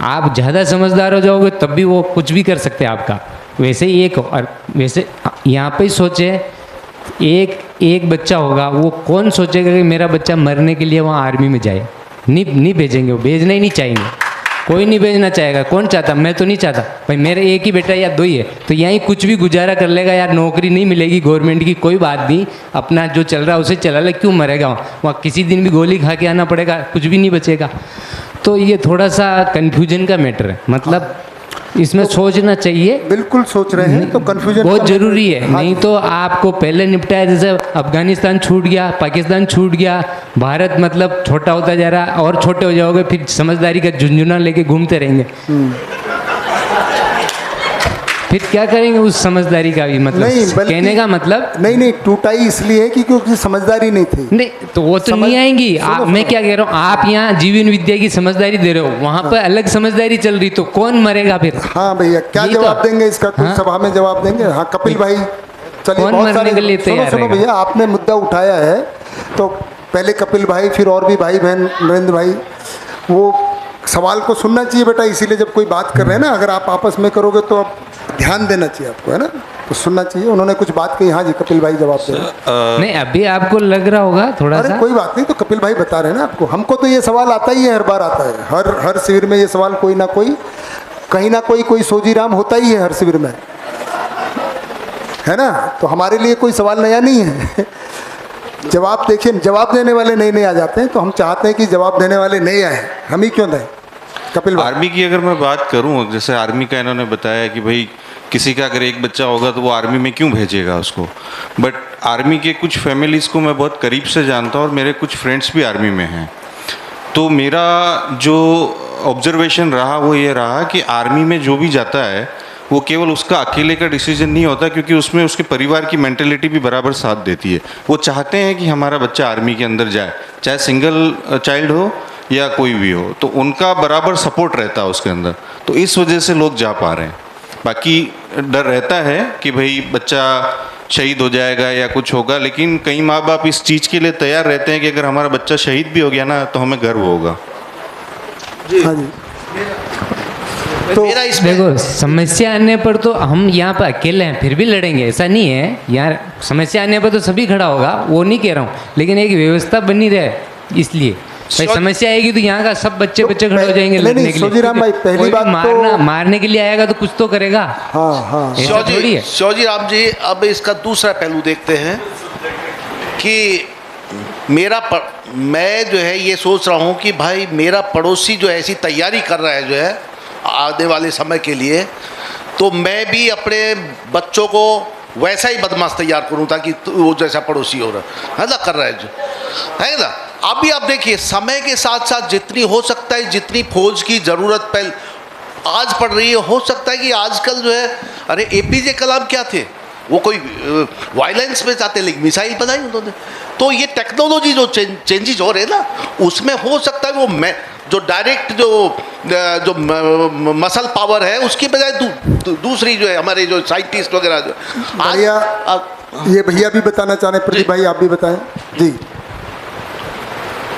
आप ज़्यादा समझदार हो जाओगे तब भी वो कुछ भी कर सकते हैं आपका। वैसे ही एक, और वैसे यहाँ पे ही सोचे, एक बच्चा होगा, वो कौन सोचेगा कि मेरा बच्चा मरने के लिए वहाँ आर्मी में जाए? नहीं भेजेंगे, वो भेजना ही नहीं चाहेंगे, कोई नहीं भेजना चाहेगा। कौन चाहता? मैं तो नहीं चाहता भाई, मेरे एक ही बेटा या 2 ही है, तो यहीं कुछ भी गुजारा कर लेगा यार, नौकरी नहीं मिलेगी गवर्नमेंट की, कोई बात नहीं, अपना जो चल रहा है उसे चला ले, क्यों मरेगा वहाँ किसी दिन भी गोली खा के आना पड़ेगा, कुछ भी नहीं बचेगा। तो ये थोड़ा सा कन्फ्यूजन का मैटर है, मतलब इसमें सोचना चाहिए। बिल्कुल सोच रहे हैं, तो कन्फ्यूजन बहुत जरूरी है। नहीं तो आपको पहले निपटाया, जैसे अफगानिस्तान छूट गया, पाकिस्तान छूट गया, भारत मतलब छोटा होता जा रहा, और छोटे हो जाओगे, फिर समझदारी का झुंझुना लेके घूमते रहेंगे। फिर क्या करेंगे उस समझदारी का भी, मतलब नहीं, कहने का मतलब नहीं टूटाई इसलिए है कि क्योंकि समझदारी नहीं थी। नहीं तो वो तो नहीं आएंगी। मैं क्या कह रहा हूँ, आप यहाँ जीवन विद्या की समझदारी दे रहे हो, वहाँ पर अलग समझदारी चल रही, तो कौन मरेगा फिर? हाँ भैया, क्या जवाब देंगे इसका? कुछ सभा में जवाब देंगे? हाँ कपिल भाई, चलिए, कौन बहुत मरने के लिए तैयार सुनो भैया, आपने मुद्दा उठाया है, तो पहले कपिल भाई, फिर और भी भाई बहन, नरेंद्र भाई, वो सवाल को सुनना चाहिए बेटा। इसीलिए जब कोई बात कर रहे हैं ना, अगर आप आपस में करोगे तो आप ध्यान देना चाहिए आपको, है ना, तो सुनना चाहिए। उन्होंने कुछ बात कही। हाँ जी कपिल भाई जवाब दे। नहीं अभी आपको लग रहा होगा थोड़ा सा, कोई बात नहीं, तो कपिल भाई बता रहे हैं ना आपको। हमको तो ये सवाल आता ही है, हर बार आता है, हर शिविर में ये सवाल कोई ना कोई, कहीं ना कोई सोजीराम होता ही है हर शिविर में, है ना। तो हमारे लिए कोई सवाल नया नहीं है। जवाब देखिए, जवाब देने वाले नए आ जाते हैं, तो हम चाहते हैं कि जवाब देने वाले नए आए, हम ही क्यों दें। कपिल आर्मी की अगर मैं बात करूं, जैसे आर्मी का इन्होंने बताया कि भाई किसी का अगर एक बच्चा होगा तो वो आर्मी में क्यों भेजेगा उसको, बट आर्मी के कुछ फैमिलीज़ को मैं बहुत करीब से जानता हूँ और मेरे कुछ फ्रेंड्स भी आर्मी में हैं। तो मेरा जो ऑब्जर्वेशन रहा वो ये रहा कि आर्मी में जो भी जाता है वो केवल उसका अकेले का डिसीजन नहीं होता, क्योंकि उसमें उसके परिवार की मेंटेलिटी भी बराबर साथ देती है। वो चाहते हैं कि हमारा बच्चा आर्मी के अंदर जाए, चाहे सिंगल चाइल्ड हो या कोई भी हो, तो उनका बराबर सपोर्ट रहता है उसके अंदर। तो इस वजह से लोग जा पा रहे हैं। बाकी डर रहता है कि भाई बच्चा शहीद हो जाएगा या कुछ होगा, लेकिन कई माँ बाप इस चीज़ के लिए तैयार रहते हैं कि अगर हमारा बच्चा शहीद भी हो गया ना तो हमें गर्व होगा। हाँ जी। तो देखो समस्या आने पर तो हम यहाँ पर अकेले हैं, फिर भी लड़ेंगे, ऐसा नहीं है यार। समस्या आने पर तो सभी खड़ा होगा, वो नहीं कह रहा हूँ, लेकिन एक व्यवस्था बनी रहे, इसलिए भाई समस्या आएगी तो यहाँ का सब बच्चे खड़े हो जाएंगे लड़ने के लिए। सोजीराम भाई, पहली बात मारने के लिए आएगा तो कुछ तो करेगा। हाँ शिवजीराम जी, अब इसका दूसरा पहलू देखते हैं कि मैं जो है ये सोच रहा हूँ कि भाई मेरा पड़ोसी जो है ऐसी तैयारी कर रहा है जो है आने वाले समय के लिए, तो मैं भी अपने बच्चों को वैसा ही बदमाश तैयार करूँ ताकि वो जैसा पड़ोसी हो रहा है ना, कर रहा है जो है ना। अभी आप देखिए समय के साथ साथ जितनी हो सकता है, जितनी फौज की ज़रूरत पहले आज पड़ रही है, हो सकता है कि आजकल जो है, अरे एपीजे कलाम क्या थे, वो कोई वायलेंस में चाहते लेकिन मिसाइल बनाई उन्होंने। तो ये टेक्नोलॉजी जो चेंजेस हो रहे हैं ना, उसमें हो सकता है वो जो डायरेक्ट जो मसल पावर है उसकी बजाय दूसरी जो है हमारे जो साइंटिस्ट वगैरह जो भैया ये भैया भी बताना चाह रहे हैं, प्रदीप भाई आप भी बताएं जी।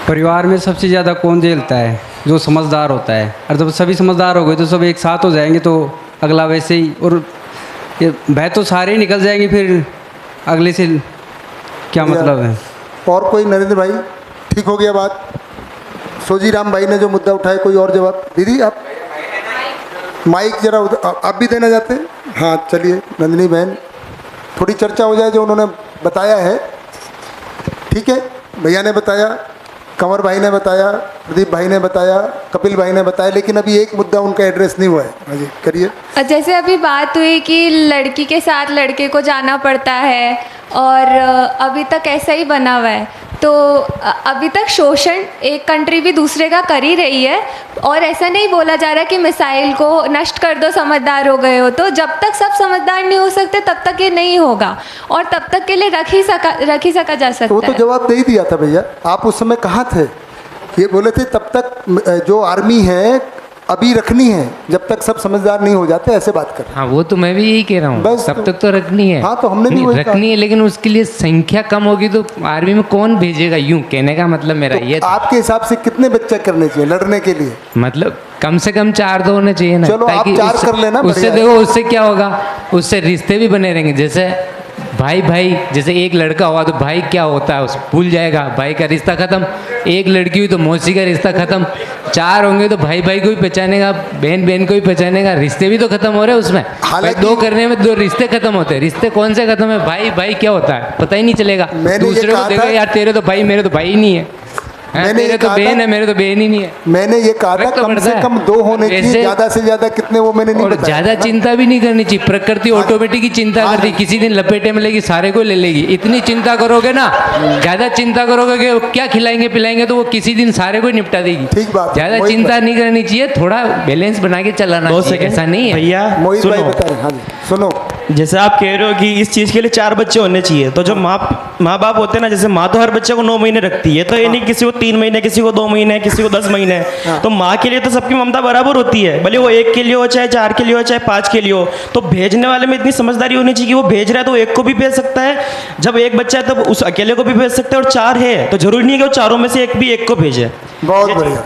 परिवार में सबसे ज़्यादा कौन झेलता है? जो समझदार होता है। और जब सभी समझदार हो गए तो सब एक साथ हो जाएंगे तो अगला वैसे ही, और ये भय तो सारे ही निकल जाएंगे, फिर अगले से क्या मतलब है। और कोई नरेंद्र भाई, ठीक हो गया बात? सोजी राम भाई ने जो मुद्दा उठाया, कोई और जवाब? दीदी आप माइक जरा आप भी देना चाहते हैं? हाँ चलिए नंदिनी बहन, थोड़ी चर्चा हो जाए जो उन्होंने बताया है। ठीक है, भैया ने बताया, कंवर भाई ने बताया, प्रदीप भाई ने बताया, कपिल भाई ने बताया, लेकिन अभी एक मुद्दा उनका एड्रेस नहीं हुआ है। हाँ जी करिए। जैसे अभी बात हुई कि लड़की के साथ लड़के को जाना पड़ता है और अभी तक ऐसा ही बना हुआ है, तो अभी तक शोषण एक कंट्री भी दूसरे का कर ही रही है, और ऐसा नहीं बोला जा रहा कि मिसाइल को नष्ट कर दो समझदार हो गए हो। तो जब तक सब समझदार नहीं हो सकते तब तक ये नहीं होगा, और तब तक के लिए रख ही सका जा सकता है। वो तो जवाब दे ही दिया था भैया, आप उस समय कहाँ थे? ये बोले थे तब तक जो आर्मी है अभी रखनी है जब तक सब समझदार नहीं हो जाते, ऐसे बात कर। हाँ वो तो मैं भी यही कह रहा हूँ, तब तक तो रखनी है। हाँ तो हमने भी वही रखनी है, लेकिन उसके लिए संख्या कम होगी तो आर्मी में कौन भेजेगा, यूं कहने का मतलब मेरा तो ये था। आपके हिसाब से कितने बच्चे करने चाहिए लड़ने के लिए? मतलब कम से कम 4 तो होने चाहिए ना। चलो आप 4 कर लेना। उससे देखो उससे क्या होगा, उससे रिश्ते भी बने रहेंगे। जैसे भाई भाई, जैसे एक लड़का हुआ तो भाई क्या होता है उस भूल जाएगा, भाई का रिश्ता खत्म। एक लड़की हुई तो मौसी का रिश्ता खत्म। 4 होंगे तो भाई भाई को भी पहचानेगा, बहन बहन को भी पहचानेगा, रिश्ते भी तो खत्म हो रहे हैं उसमें। हालांकि 2 करने में 2 रिश्ते खत्म होते हैं। रिश्ते कौन से खत्म है? भाई भाई क्या होता है पता ही नहीं चलेगा। दूसरे को देखो यार, तेरे तो भाई मेरे तो भाई ही नहीं है, मेरे तो बहन है मेरे तो बहन ही नहीं है। मैंने ये कहा था कम से कम 2 होने चाहिए, ज्यादा से ज्यादा कितने वो मैंने नहीं बताया। ज्यादा चिंता भी नहीं करनी चाहिए, प्रकृति ऑटोमेटिक ही चिंता करती है। किसी दिन लपेटे में लेगी सारे को ले लेगी। इतनी चिंता करोगे ना, ज्यादा चिंता करोगे कि क्या खिलाएंगे पिलाएंगे, तो वो किसी दिन सारे को निपटा देगी। ठीक बात, ज्यादा चिंता नहीं करनी चाहिए, थोड़ा बैलेंस बना के चलाना चाहिए। ऐसा नहीं है भैया सुनो, जैसे आप कह रहे हो कि इस चीज़ के लिए 4 बच्चे होने चाहिए, तो जो माँ बाप होते हैं ना, जैसे माँ तो हर बच्चे को 9 महीने रखती है, तो ये नहीं किसी को 3 महीने, किसी को 2 महीने, किसी को 10 महीने। तो माँ के लिए तो सबकी ममता बराबर होती है, भले वो 1 के लिए हो, चाहे 4 के लिए हो, चाहे 5 के लिए हो। तो भेजने वाले में इतनी समझदारी होनी चाहिए कि वो भेज रहा है तो 1 को भी भेज सकता है। जब 1 बच्चा है तब उस अकेले को भी भेज सकता है, और 4 है तो जरूरी नहीं है कि वो चारों में से एक को भेजे। बहुत बढ़िया।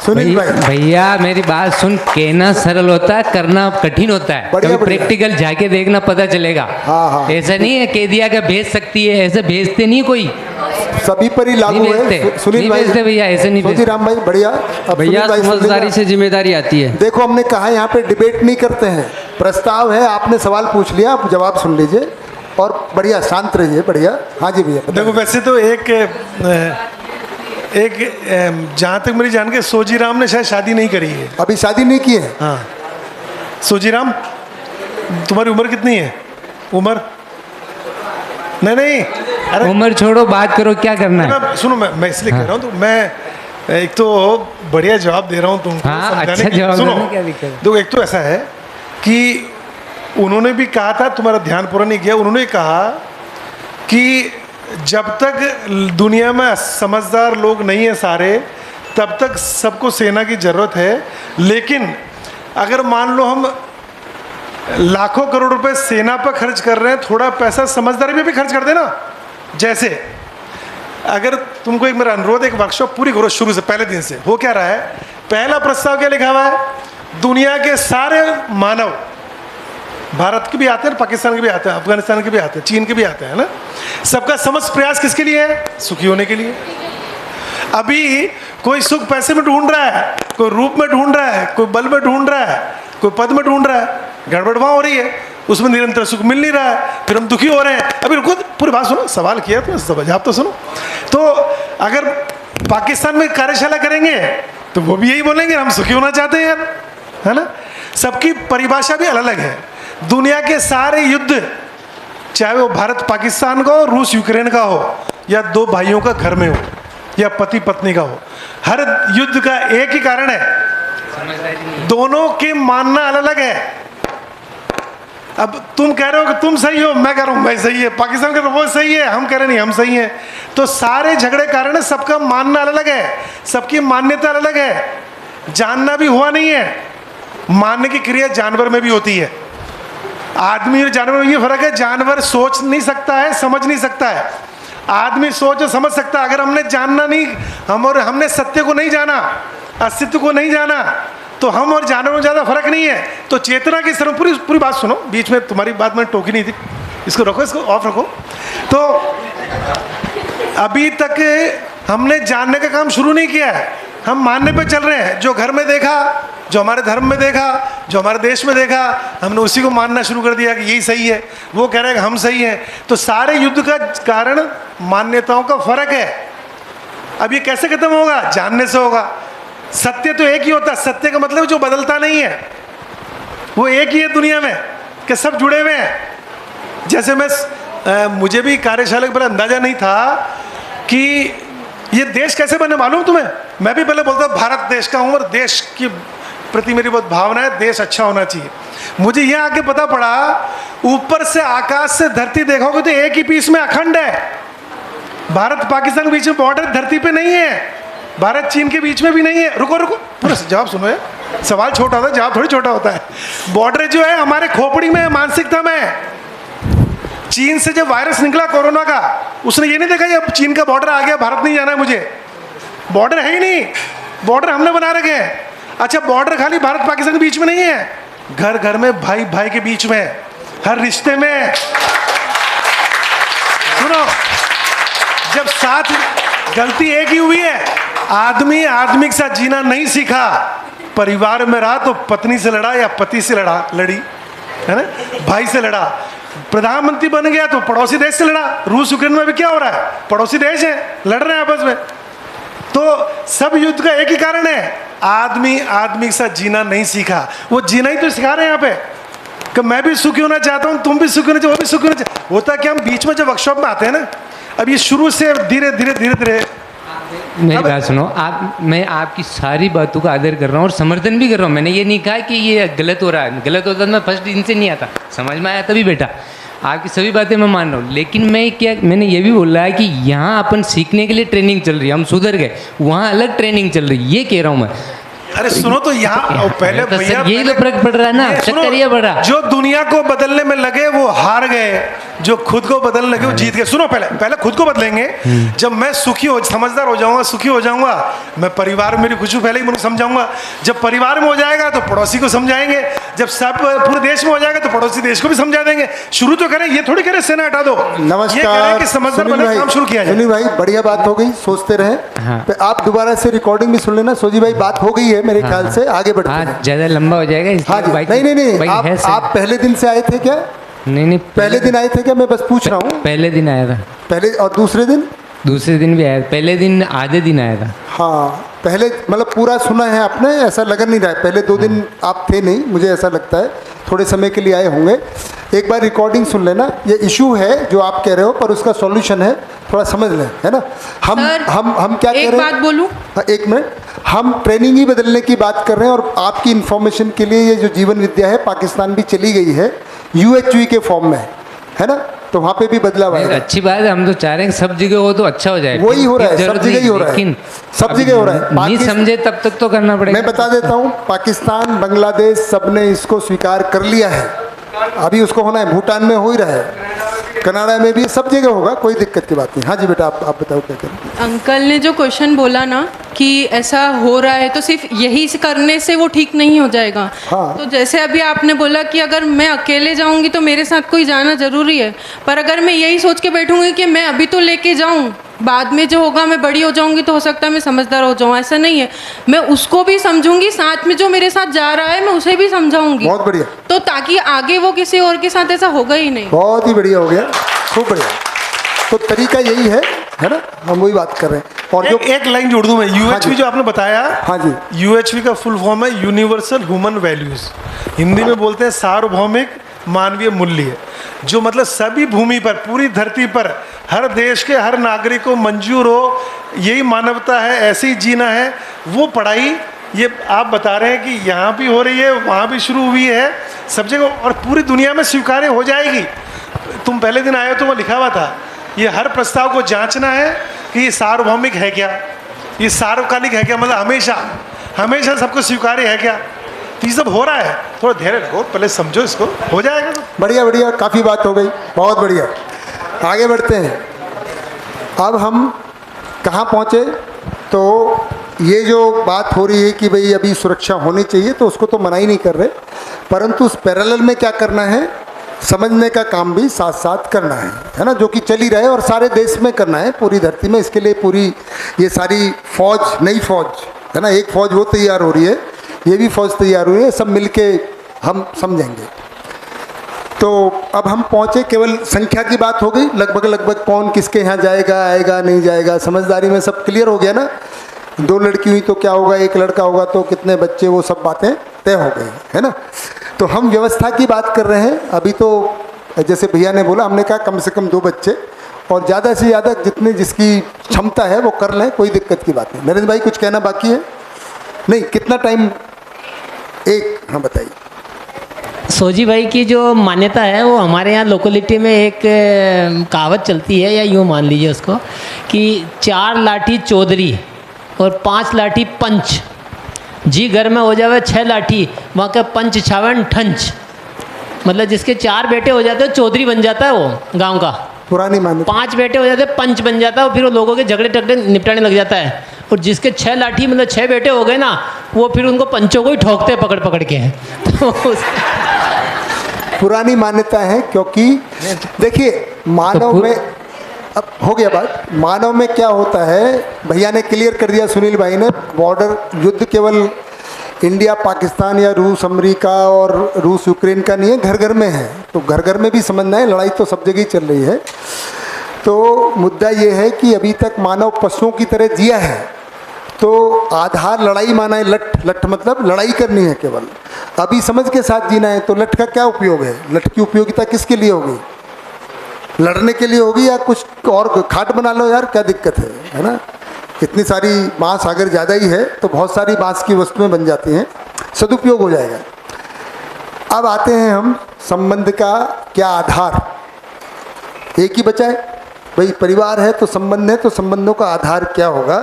भैया मेरी बात सुन, कहना सरल होता है, करना कठिन होता है। कभी प्रैक्टिकल जाके देखना पता चलेगा। ऐसा नहीं है कह दिया कि भेज सकती है, ऐसे भेजते नहीं कोई, सभी पर ही लागू है। सुनील भाई भैया ऐसे नहीं भेजते। राम भाई बढ़िया। भैया समझदारी से जिम्मेदारी आती है। देखो हमने कहा यहाँ पे डिबेट नहीं करते हैं, प्रस्ताव है, आपने सवाल पूछ लिया, आप जवाब सुन लीजिए और बढ़िया शांत रहिए। बढ़िया। हाँ जी भैया। देखो वैसे तो एक जहाँ तक मेरी जान के सोजीराम ने शायद शादी नहीं करी है, अभी शादी नहीं की है। हाँ सोजीराम, तुम्हारी उम्र कितनी है? उम्र नहीं अरे उम्र छोड़ो, बात करो क्या करना है। सुनो मैं इसलिए कह रहा हूँ, तो मैं एक तो बढ़िया जवाब दे रहा हूँ तुमको। हाँ, अच्छा जवाब सुनो देने क्या दिक्कत है? देखो एक तो ऐसा है कि उन्होंने भी कहा था, तुम्हारा ध्यान पूरा नहीं किया, उन्होंने कहा कि जब तक दुनिया में समझदार लोग नहीं है सारे, तब तक सबको सेना की ज़रूरत है। लेकिन अगर मान लो हम लाखों करोड़ रुपए सेना पर खर्च कर रहे हैं, थोड़ा पैसा समझदारी में भी खर्च कर देना। जैसे अगर तुमको एक मेरा अनुरोध, एक वर्कशॉप पूरी करो शुरू से, पहले दिन से। हो क्या रहा है, पहला प्रस्ताव क्या लिखा हुआ है? दुनिया के सारे मानव, भारत के भी आते हैं, पाकिस्तान के भी आते हैं, अफगानिस्तान के भी आते हैं, चीन के भी आते हैं ना, सबका समस्त प्रयास किसके लिए है? सुखी होने के लिए। अभी कोई सुख पैसे में ढूंढ रहा है, कोई रूप में ढूंढ रहा है, कोई बल में ढूंढ रहा है, कोई पद में ढूंढ रहा है, गड़बड़ वहाँ हो रही है, उसमें निरंतर सुख मिल नहीं रहा है, फिर हम दुखी हो रहे हैं। अभी रुको, पूरी बात सुनो, सवाल किया तो जवाब तो सुनो। तो अगर पाकिस्तान में कार्यशाला करेंगे तो वो भी यही बोलेंगे हम सुखी होना चाहते हैं यार, है ना। सबकी परिभाषा भी अलग अलग है। दुनिया के सारे युद्ध, चाहे वो भारत पाकिस्तान का हो, रूस यूक्रेन का हो, या 2 भाइयों का घर में हो, या पति पत्नी का हो, हर युद्ध का एक ही कारण है, दोनों के मानना अलग अलग है। अब तुम कह रहे हो कि तुम सही हो, मैं कह रहा हूं मैं सही है, पाकिस्तान कह रहा वो सही है, हम कह रहे नहीं हम सही हैं। तो सारे झगड़े कारण है, सबका मानना अलग अलग है, सबकी मान्यता अलग अलग है। जानना भी हुआ नहीं है, मानने की क्रिया जानवर में भी होती है। आदमी और जानवर में ये फर्क है, जानवर सोच नहीं सकता है, समझ नहीं सकता है, आदमी सोच और समझ सकता है। अगर हमने जानना नहीं, हमने सत्य को नहीं जाना, अस्तित्व को नहीं जाना, तो हम और जानवरों में ज़्यादा फर्क नहीं है। तो चेतना के स्तर में पूरी बात सुनो, बीच में तुम्हारी बात मैंने टोकी नहीं थी, इसको रखो, इसको ऑफ रखो। तो अभी तक हमने जानने का काम शुरू नहीं किया है, हम मानने पे चल रहे हैं। जो घर में देखा, जो हमारे धर्म में देखा, जो हमारे देश में देखा, हमने उसी को मानना शुरू कर दिया कि यही सही है, वो कह रहे हैं कि हम सही हैं। तो सारे युद्ध का कारण मान्यताओं का फर्क है। अब ये कैसे खत्म होगा? जानने से होगा। सत्य तो एक ही होता है, सत्य का मतलब जो बदलता नहीं है, वो एक ही है दुनिया में, कि सब जुड़े हुए हैं। जैसे मुझे भी कार्यशाला पर अंदाजा नहीं था कि ये देश कैसे बने, मालूम तुम्हें? मैं भी पहले बोलता भारत देश का हूँ और देश की प्रति मेरी बहुत भावना है, देश अच्छा होना चाहिए। मुझे यह आगे पता पड़ा, ऊपर से आकाश से धरती देखोगे तो एक ही पीस में अखंड है। भारत पाकिस्तान के बीच में बॉर्डर धरती पे नहीं है, भारत चीन के बीच में भी नहीं है। रुको पूरा जवाब सुनो, है सवाल छोटा होता है, जवाब थोड़ी छोटा होता है। बॉर्डर जो है हमारे खोपड़ी में, मानसिकता में। चीन से जब वायरस निकला कोरोना का, उसने ये नहीं देखा ये चीन का बॉर्डर आ गया, भारत नहीं जाना है मुझे, बॉर्डर है ही नहीं, बॉर्डर हमने बना रखे हैं। अच्छा, बॉर्डर खाली भारत पाकिस्तान के बीच में नहीं है, घर घर में, भाई भाई के बीच में, हर रिश्ते में। सुनो, जब साथ गलती एक ही हुई है, आदमी के साथ जीना नहीं सीखा, परिवार में रहा तो पत्नी से लड़ा या पति से लड़ी, है ना, भाई से लड़ा। प्रधानमंत्री बन गया तो पड़ोसी देश से लड़ा। रूस यूक्रेन में भी क्या हो रहा है, पड़ोसी देश है, लड़ रहे हैं आपस में। तो सब युद्ध का एक ही कारण है, आदमी के साथ जीना नहीं सीखा। वो जीना ही तो सिखा रहे हैं यहाँ पे, कि मैं भी सुखी होना चाहता हूँ, तुम भी सुखी होना चाहिए, वो भी सुखी होना चाहिए। होता क्या, हम बीच में जब वर्कशॉप में आते हैं ना, अब ये शुरू से धीरे धीरे मेरी बात सुनो आप, मैं आपकी सारी बातों का आदर कर रहा हूँ और समर्थन भी कर रहा हूँ। मैंने ये नहीं कहा कि ये गलत हो रहा है, गलत होता तो मैं फर्स्ट दिन से नहीं आता, समझ में आया तभी बेटा। आपकी सभी बातें मैं मान रहा हूँ, लेकिन मैंने ये भी बोला है कि यहाँ अपन सीखने के लिए ट्रेनिंग चल रही है, हम सुधर गए, वहाँ अलग ट्रेनिंग चल रही है, ये कह रहा हूँ मैं। अरे सुनो तो यहाँ पहले तो भैया, यही तो फर्क पड़ रहा है ना, चक्कर ये पड़ रहा। जो दुनिया को बदलने में लगे वो हार गए, जो खुद को बदलने लगे वो जीत गए। सुनो, पहले खुद को बदलेंगे। जब मैं सुखी हो, समझदार हो जाऊंगा, सुखी हो जाऊंगा, मैं परिवार में मेरी खुशी पहले ही मुझे समझाऊंगा। जब परिवार में हो जाएगा तो पड़ोसी को समझाएंगे, जब सब पूरे देश में हो जाएगा तो पड़ोसी देश को भी समझा देंगे। शुरू तो करें, ये थोड़ी करें सेना हटा दो। नमस्कार, समझदार बने, काम शुरू किया जाए। सुनील भाई बढ़िया बात हो गई, सोचते रहे। आप दोबारा से रिकॉर्डिंग भी सुन लेना। सोजी भाई बात हो गई है मेरे ख्याल से, आगे बढ़ते हैं। ज़्यादा लंबा हो जाएगा। हाँ जी, नहीं, आप पहले दिन से आए थे क्या? नहीं, पहले दिन आए थे क्या? मैं बस पूछ रहा हूँ। पहले दिन आया था। पहले, और दूसरे दिन भी आया। पहले दिन आधे दिन आया था। हाँ, पहले मतलब पूरा सुना है आपने, ऐसा लग नहीं रहा है। पहले 2 दिन आप थे नहीं, मुझे ऐसा लगता है, थोड़े समय के लिए आए होंगे। एक बार रिकॉर्डिंग सुन लेना। ये इशू है जो आप कह रहे हो, पर उसका सॉल्यूशन है, थोड़ा समझ लें, है ना। हम क्या कह रहे हैं, एक बात बोलूं? एक मिनट, हम ट्रेनिंग ही बदलने की बात कर रहे हैं। और आपकी इन्फॉर्मेशन के लिए, ये जो जीवन विद्या है पाकिस्तान भी चली गई है, UHV के फॉर्म में, है ना, तो वहाँ पे भी बदलाव आएगा। अच्छी बात है, हम तो चाह रहे हैं सब जगह हो तो अच्छा हो जाए। वही हो रहा है, सब जगह ही हो रहा है, सब जगह हो रहा है। नहीं समझे तब तक तो करना पड़ेगा। मैं बता देता हूँ, पाकिस्तान, बांग्लादेश, सबने इसको स्वीकार कर लिया है। अभी उसको होना है, भूटान में हो ही रहा है, कनाडा में भी, सब जगह होगा, कोई दिक्कत की बात नहीं। हाँ जी बेटा, आप बताओ क्या करें। अंकल ने जो क्वेश्चन बोला ना कि ऐसा हो रहा है, तो सिर्फ यही करने से वो ठीक नहीं हो जाएगा। हाँ। तो जैसे अभी आपने बोला कि अगर मैं अकेले जाऊंगी तो मेरे साथ कोई जाना ज़रूरी है, पर अगर मैं यही सोच के बैठूंगी कि मैं अभी तो लेके जाऊं, बाद में जो होगा, मैं बड़ी हो जाऊंगी तो हो सकता है मैं समझदार हो जाऊं, ऐसा नहीं है। मैं उसको भी समझूंगी, साथ में जो मेरे साथ जा रहा है मैं उसे भी समझाऊंगी। बहुत बढ़िया। तो ताकि आगे वो किसी और के साथ ऐसा होगा ही नहीं। बहुत ही बढ़िया हो गया, खूब बढ़िया। तो तरीका यही है ना, हम वही बात कर रहे हैं। और जो एक लाइन जोड़ दूं मैं, UHV जो आपने बताया, हाँ जी, UHV का फुल फॉर्म है यूनिवर्सल ह्यूमन वैल्यूज, हिंदी में बोलते हैं सार्वभौमिक मानवीय मूल्य है, जो मतलब सभी भूमि पर, पूरी धरती पर, हर देश के हर नागरिक को मंजूर हो, यही मानवता है, ऐसे ही जीना है। वो पढ़ाई ये आप बता रहे हैं कि यहाँ भी हो रही है, वहाँ भी शुरू हुई है, सब जगह और पूरी दुनिया में स्वीकार्य हो जाएगी। तुम पहले दिन आए हो तो वो लिखा हुआ था, ये हर प्रस्ताव को जांचना है कि ये सार्वभौमिक है क्या, ये सार्वकालिक है क्या, मतलब हमेशा हमेशा सबको स्वीकार्य है क्या। तो ये सब हो रहा है, थोड़ा धैर्य रखो, पहले समझो इसको, हो जाएगा। तो बढ़िया बढ़िया, काफ़ी बात हो गई, बहुत बढ़िया। आगे बढ़ते हैं। अब हम कहाँ पहुँचे? तो ये जो बात हो रही है कि भाई अभी सुरक्षा होनी चाहिए, तो उसको तो मना ही नहीं कर रहे, परंतु उस पैरेलल में क्या करना है, समझने का काम भी साथ साथ करना है ना, जो कि चल ही रहे और सारे देश में करना है, पूरी धरती में। इसके लिए पूरी ये सारी फौज, नई फौज है ना, एक फौज वो तैयार हो रही है, ये भी फौज तैयार हो रही है, सब मिलके हम समझेंगे। तो अब हम पहुँचे, केवल संख्या की बात हो गई, लगभग कौन किसके यहाँ जाएगा, आएगा नहीं जाएगा, समझदारी में सब क्लियर हो गया ना। 2 लड़की हुई तो क्या होगा, 1 लड़का होगा तो कितने बच्चे, वो सब बातें तय हो गई है ना। तो हम व्यवस्था की बात कर रहे हैं अभी। तो जैसे भैया ने बोला, हमने कहा कम से कम 2 बच्चे, और ज़्यादा से ज़्यादा जितने जिसकी क्षमता है वो कर लें, कोई दिक्कत की बात नहीं। नरेंद्र भाई कुछ कहना बाकी है? नहीं, कितना टाइम? हाँ बताइए। सोजी भाई की जो मान्यता है, वो हमारे यहाँ लोकेलिटी में एक कहावत चलती है, या यूँ मान लीजिए उसको, कि 4 लाठी चौधरी और 5 लाठी पंच, जी घर में हो जावे 6 लाठी, वहाँ के पंच छावन ठंच। मतलब जिसके 4 बेटे हो जाते हैं चौधरी बन जाता है वो गांव का, पुरानी मान्यता। 5 बेटे हो जाते हैं पंच बन जाता है, और फिर वो लोगों के झगड़े टगड़े निपटाने लग जाता है। और जिसके 6 लाठी मतलब 6 बेटे हो गए ना, वो फिर उनको पंचों को ही ठोकते हैं पकड़ पकड़ के। तो पुरानी मान्यता है, क्योंकि देखिए मानव में, अब हो गया बात, मानव में क्या होता है, भैया ने क्लियर कर दिया, सुनील भाई ने, बॉर्डर युद्ध केवल इंडिया पाकिस्तान या रूस अमेरिका और रूस यूक्रेन का नहीं है, घर घर में है। तो घर घर में भी समझना है, लड़ाई तो सब जगह ही चल रही है। तो मुद्दा ये है कि अभी तक मानव पशुओं की तरह जिया है, तो आधार लड़ाई माना है, लठ मतलब लड़ाई करनी है केवल, अभी समझ के साथ जीना है। तो लठ का क्या उपयोग है? लठ की उपयोगिता किसके लिए होगी? लड़ने के लिए होगी, या कुछ और खाट बना लो यार, क्या दिक्कत है ना। इतनी सारी बांस अगर ज़्यादा ही है तो बहुत सारी बांस की वस्तुएं बन जाती हैं, सदुपयोग हो जाएगा। अब आते हैं हम, संबंध का क्या आधार? एक ही बचा है भाई, परिवार है तो संबंध है, तो संबंधों का आधार क्या होगा?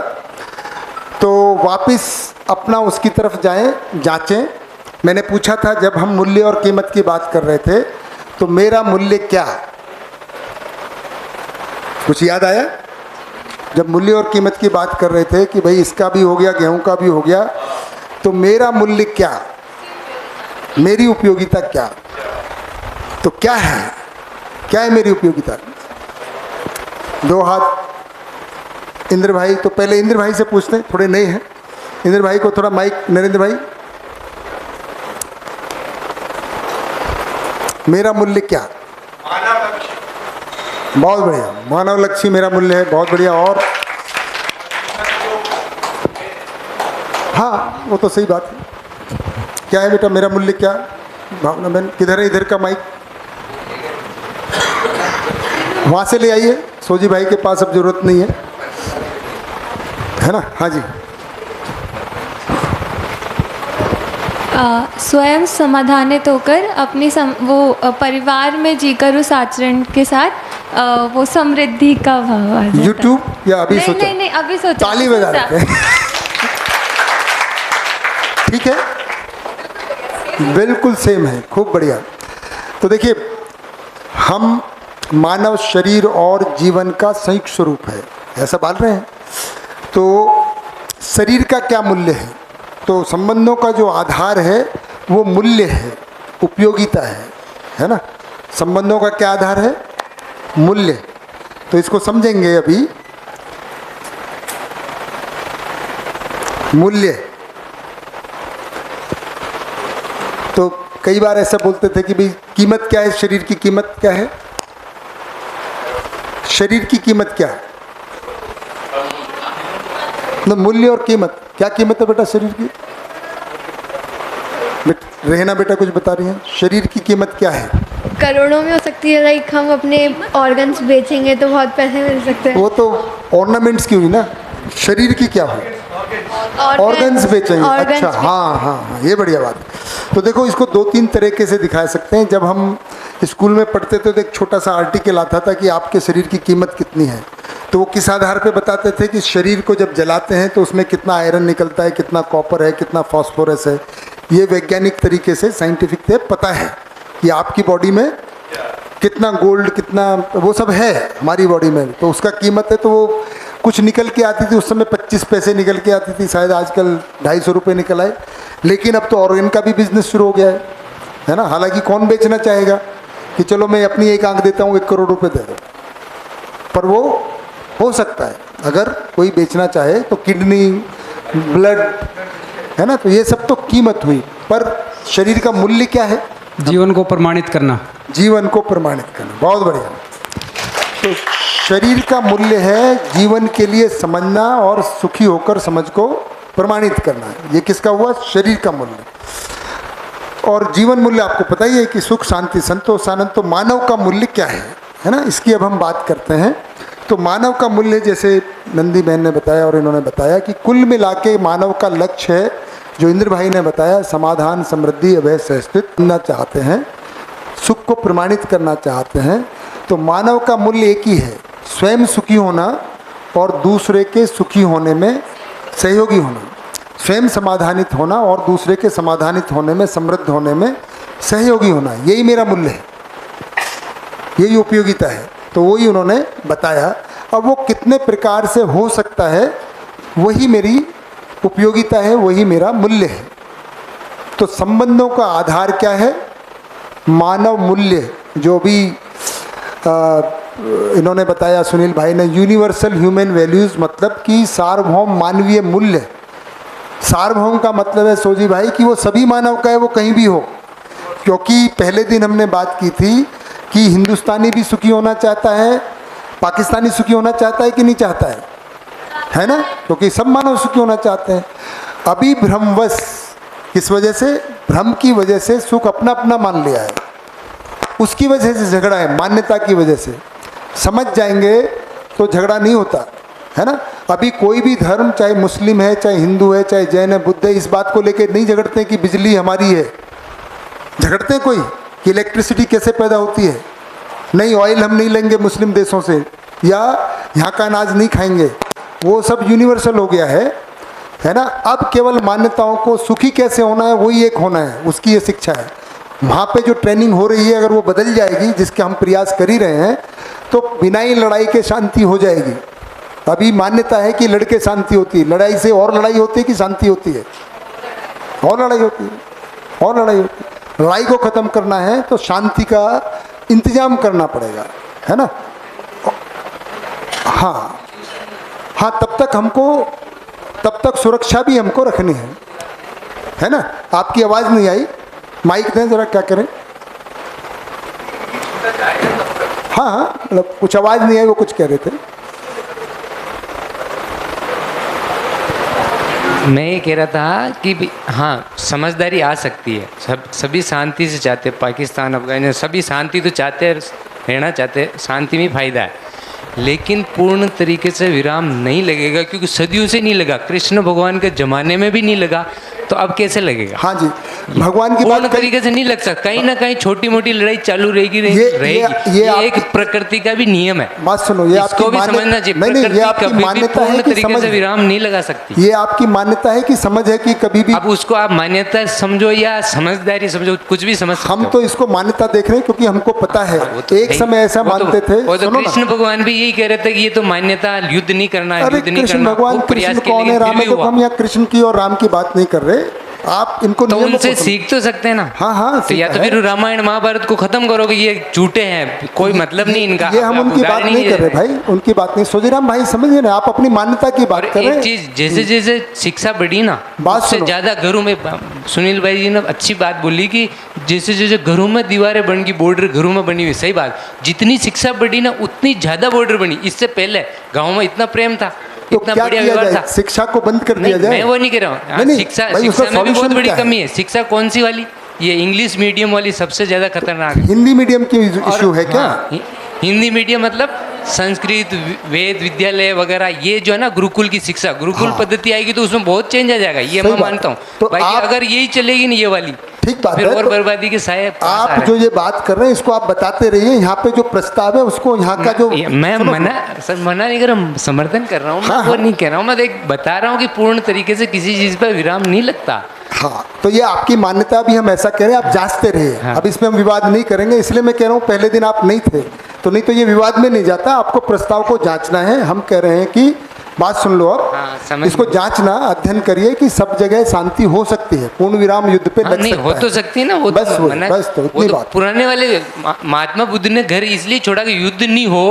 तो वापस अपना उसकी तरफ जाएं, जांचें। मैंने पूछा था जब हम मूल्य और कीमत की बात कर रहे थे, तो मेरा मूल्य क्या? कुछ याद आया? जब मूल्य और कीमत की बात कर रहे थे कि भाई इसका भी हो गया, गेहूं का भी हो गया, तो मेरा मूल्य क्या, मेरी उपयोगिता क्या? तो क्या है मेरी उपयोगिता? 2 हाथ। इंद्र भाई, तो पहले इंद्र भाई से पूछते हैं, थोड़े नए हैं। इंद्र भाई को थोड़ा माइक, नरेंद्र भाई, मेरा मूल्य क्या? बहुत बढ़िया, मानव लक्ष्य मेरा मूल्य है, बहुत बढ़िया। और हाँ, वो तो सही बात है। क्या है बेटा मेरा मूल्य क्या? भावना बहन किधर है? इधर का माइक वहाँ से ले आइए, सोजी भाई के पास अब जरूरत नहीं है ना। हाँ जी। स्वयं समाधानित होकर अपनी वो परिवार में जीकर उस आचरण के साथ वो समृद्धि का भाव आ जाता है। यूट्यूब या अभी सोचा? नहीं, अभी सोचा। ताली बजा रहे हैं। ठीक है, बिल्कुल सेम है, खूब बढ़िया। तो देखिए, हम मानव शरीर और जीवन का संयुक्त स्वरूप है, ऐसा बोल रहे हैं। तो शरीर का क्या मूल्य है? तो संबंधों का जो आधार है वो मूल्य है, उपयोगिता है ना। संबंधों का क्या आधार है? मूल्य। तो इसको समझेंगे अभी। मूल्य, तो कई बार ऐसा बोलते थे कि भाई कीमत क्या है, शरीर की कीमत क्या है? शरीर की कीमत क्या है? मूल्य और कीमत, क्या कीमत है बेटा शरीर की? बेटा रहना बेटा कुछ बता रही हैं, शरीर की कीमत क्या है? करोड़ों में हो सकती है। लाइक हम अपने ऑर्गन्स बेचेंगे तो बहुत पैसे मिल सकते हैं। वो तो ऑर्नामेंट्स की हुई ना, शरीर की क्या हुई? ऑर्गन्स बेचेंगे। अच्छा, हाँ हाँ हाँ, ये बढ़िया बात है। तो देखो, इसको 2-3 तरीके से दिखा सकते हैं। जब हम स्कूल में पढ़ते थे तो एक छोटा सा आर्टिकल आता था कि आपके शरीर की कीमत कितनी है। तो वो किस आधार पे बताते थे कि शरीर को जब जलाते हैं तो उसमें कितना आयरन निकलता है, कितना कॉपर है, कितना फास्फोरस है। ये वैज्ञानिक तरीके से, साइंटिफिक से पता है कि आपकी बॉडी में कितना गोल्ड, कितना वो सब है हमारी बॉडी में, तो उसका कीमत है। तो वो कुछ निकल के आती थी उस समय, 25 पैसे निकल के आती थी, शायद आजकल 250 रुपये निकल आए। लेकिन अब तो ऑर्गन का भी बिजनेस शुरू हो गया है ना। हालांकि कौन बेचना चाहेगा कि चलो मैं अपनी एक आंख देता हूँ 1 करोड़ रुपए दे दो, पर वो हो सकता है अगर कोई बेचना चाहे तो। किडनी, ब्लड, है ना, तो ये सब तो कीमत हुई। पर शरीर का मूल्य क्या है? जीवन को प्रमाणित करना। जीवन को प्रमाणित करना, बहुत बढ़िया। तो शरीर का मूल्य है जीवन के लिए समझना और सुखी होकर समझ को प्रमाणित करना। ये किसका हुआ? शरीर का मूल्य। और जीवन मूल्य आपको पता ही है कि सुख, शांति, संतोष, आनंद। तो मानव का मूल्य क्या है ना, इसकी अब हम बात करते हैं। तो मानव का मूल्य, जैसे नंदी बहन ने बताया और इन्होंने बताया कि कुल मिला के मानव का लक्ष्य है, जो इंद्र भाई ने बताया, समाधान, समृद्धि, अभय, सहस्तित्व करना चाहते हैं, सुख को प्रमाणित करना चाहते हैं। तो मानव का मूल्य एक ही है, स्वयं सुखी होना और दूसरे के सुखी होने में सहयोगी होना। स्वयं समाधानित होना और दूसरे के समाधानित होने में, समृद्ध होने में सहयोगी होना, यही मेरा मूल्य है, यही उपयोगिता है। तो वही उन्होंने बताया। अब वो कितने प्रकार से हो सकता है, वही मेरी उपयोगिता है, वही मेरा मूल्य है। तो संबंधों का आधार क्या है? मानव मूल्य, जो भी इन्होंने बताया सुनील भाई ने, यूनिवर्सल ह्यूमन वैल्यूज़, मतलब कि सार्वभौम मानवीय मूल्य। सार्वभौम का मतलब है सोजी भाई कि वो सभी मानव का है, वो कहीं भी हो। क्योंकि पहले दिन हमने बात की थी कि हिंदुस्तानी भी सुखी होना चाहता है, पाकिस्तानी सुखी होना चाहता है कि नहीं चाहता है ना? क्योंकि सब मानव सुखी होना चाहते हैं। अभी भ्रमवश, किस वजह से? भ्रम की वजह से सुख अपना अपना मान लिया है, उसकी वजह से झगड़ा है, मान्यता की वजह से। समझ जाएंगे तो झगड़ा नहीं होता, है ना। अभी कोई भी धर्म, चाहे मुस्लिम है, चाहे हिंदू है, चाहे जैन है, बुद्ध है, इस बात को लेकर नहीं झगड़ते कि बिजली हमारी है। झगड़ते कोई कि इलेक्ट्रिसिटी कैसे पैदा होती है? नहीं, ऑयल हम नहीं लेंगे मुस्लिम देशों से, या यहाँ का अनाज नहीं खाएंगे। वो सब यूनिवर्सल हो गया है ना। अब केवल मान्यताओं को सुखी कैसे होना है वही एक होना है, उसकी ये शिक्षा है। वहाँ पे जो ट्रेनिंग हो रही है, अगर वो बदल जाएगी, जिसके हम प्रयास कर ही रहे हैं, तो बिना ही लड़ाई के शांति हो जाएगी। अभी मान्यता है कि लड़के शांति होती है, लड़ाई से और लड़ाई होती है कि शांति होती है? और लड़ाई होती है, और लड़ाई होती है। लड़ाई को ख़त्म करना है तो शांति का इंतजाम करना पड़ेगा, है ना। हाँ हाँ, तब तक सुरक्षा भी हमको रखनी है ना। आपकी आवाज़ नहीं आई, माइक दें ज़रा, क्या करें? हाँ हाँ, मतलब कुछ आवाज़ नहीं आई, वो कुछ कह रहे थे। मैं ये कह रहा था कि हाँ, समझदारी आ सकती है। सभी शांति से चाहते हैं, पाकिस्तान, अफगानिस्तान, सभी शांति तो चाहते हैं, रहना चाहते हैं, शांति में फ़ायदा है। लेकिन पूर्ण तरीके से विराम नहीं लगेगा, क्योंकि सदियों से नहीं लगा, कृष्ण भगवान के ज़माने में भी नहीं लगा, तो अब कैसे लगेगा? हाँ जी, भगवान की पूर्ण तरीके से नहीं लग सकता, कहीं ना कहीं छोटी मोटी लड़ाई चालू रहेगी। ये एक प्रकृति का भी नियम है। बात सुनो, ये इसको भी समझना चाहिए। प्रकृति कभी भी पूर्ण तरीके से विराम नहीं लगा सकती। ये आपकी मान्यता है कि समझ है कि कभी भी, अब उसको आप मान्यता समझो या समझदारी समझो, कुछ भी समझ। हम तो इसको मान्यता देख रहे हैं क्योंकि हमको पता है। एक समय ऐसा मानते थे, वो तो कृष्ण भगवान भी यही कह रहे थे कि ये तो मान्यता, युद्ध नहीं करना है, युद्ध नहीं करना। भगवान कृष्ण कौन है? राम है। तो हम यहाँ कृष्ण की और राम की बात नहीं कर रहे, आप इनको तो उनसे सीख तो सकते हैं ना। हाँ हाँ, तो या तो फिर रामायण महाभारत को खत्म करोगे, ये झूठे हैं, कोई मतलब नहीं इनका। ये हम उनकी बात नहीं कर रहे भाई, उनकी बात नहीं। सोजीराम भाई समझिए ना, आप अपनी मान्यता की बात कर रहे हैं। एक चीज, जैसे जैसे शिक्षा बढ़ी ना, उससे ज्यादा घरों में, सुनील भाई जी ने अच्छी बात बोली कि जैसे जैसे घरों में दीवारें बन गई, बॉर्डर घरों में बनी हुई, सही बात। जितनी शिक्षा बढ़ी ना, उतनी ज्यादा बॉर्डर बनी। इससे पहले गाँव में इतना प्रेम था, तो क्या किया जाए? शिक्षा को बंद कर दिया जाए? मैं वो नहीं कह रहा हूँ। शिक्षा में भी बहुत बड़ी कमी है। शिक्षा कौन सी वाली? ये इंग्लिश मीडियम वाली सबसे ज़्यादा खतरनाक है। हिंदी मीडियम की इशू है क्या? हिंदी मीडियम मतलब संस्कृत वेद विद्यालय वगैरह, ये जो है ना गुरुकुल की शिक्षा, गुरुकुल पद्धति आएगी तो उसमें बहुत चेंज आ जाएगा, ये मैं मानता हूँ। तो बाकी अगर यही चलेगी नहीं ये वाली, ठीक बात फिर है, और तो बर्बादी के साए आप जो ये बात कर रहे हैं इसको आप बताते रहिए। यहाँ पे जो प्रस्ताव है उसको यहाँ का जो मैं मना नहीं कर रहा हूँ, समर्थन कर रहा हूँ, मैं वो नहीं कह रहा हूँ, मैं बता रहा हूँ कि पूर्ण तरीके से किसी चीज़ पर विराम नहीं लगता। हाँ, तो ये आपकी मान्यता भी, हम ऐसा कह रहे हैं, आप जांचते रहिए। अब इसमें हम विवाद नहीं करेंगे, इसलिए मैं कह रहा हूँ पहले दिन आप नहीं थे तो नहीं तो ये विवाद में नहीं जाता। आपको प्रस्ताव को जांचना है। हम कह रहे हैं कि बात सुन लो अब, इसको जांचना, अध्ययन करिए कि सब जगह शांति हो सकती है, पूर्ण विराम युद्ध पे लग नहीं सकता हो है। तो सकती है ना, वो बस तो बस तो इतनी बात। पुराने वाले महात्मा बुद्ध ने घर इसलिए छोड़ा कि युद्ध नहीं हो,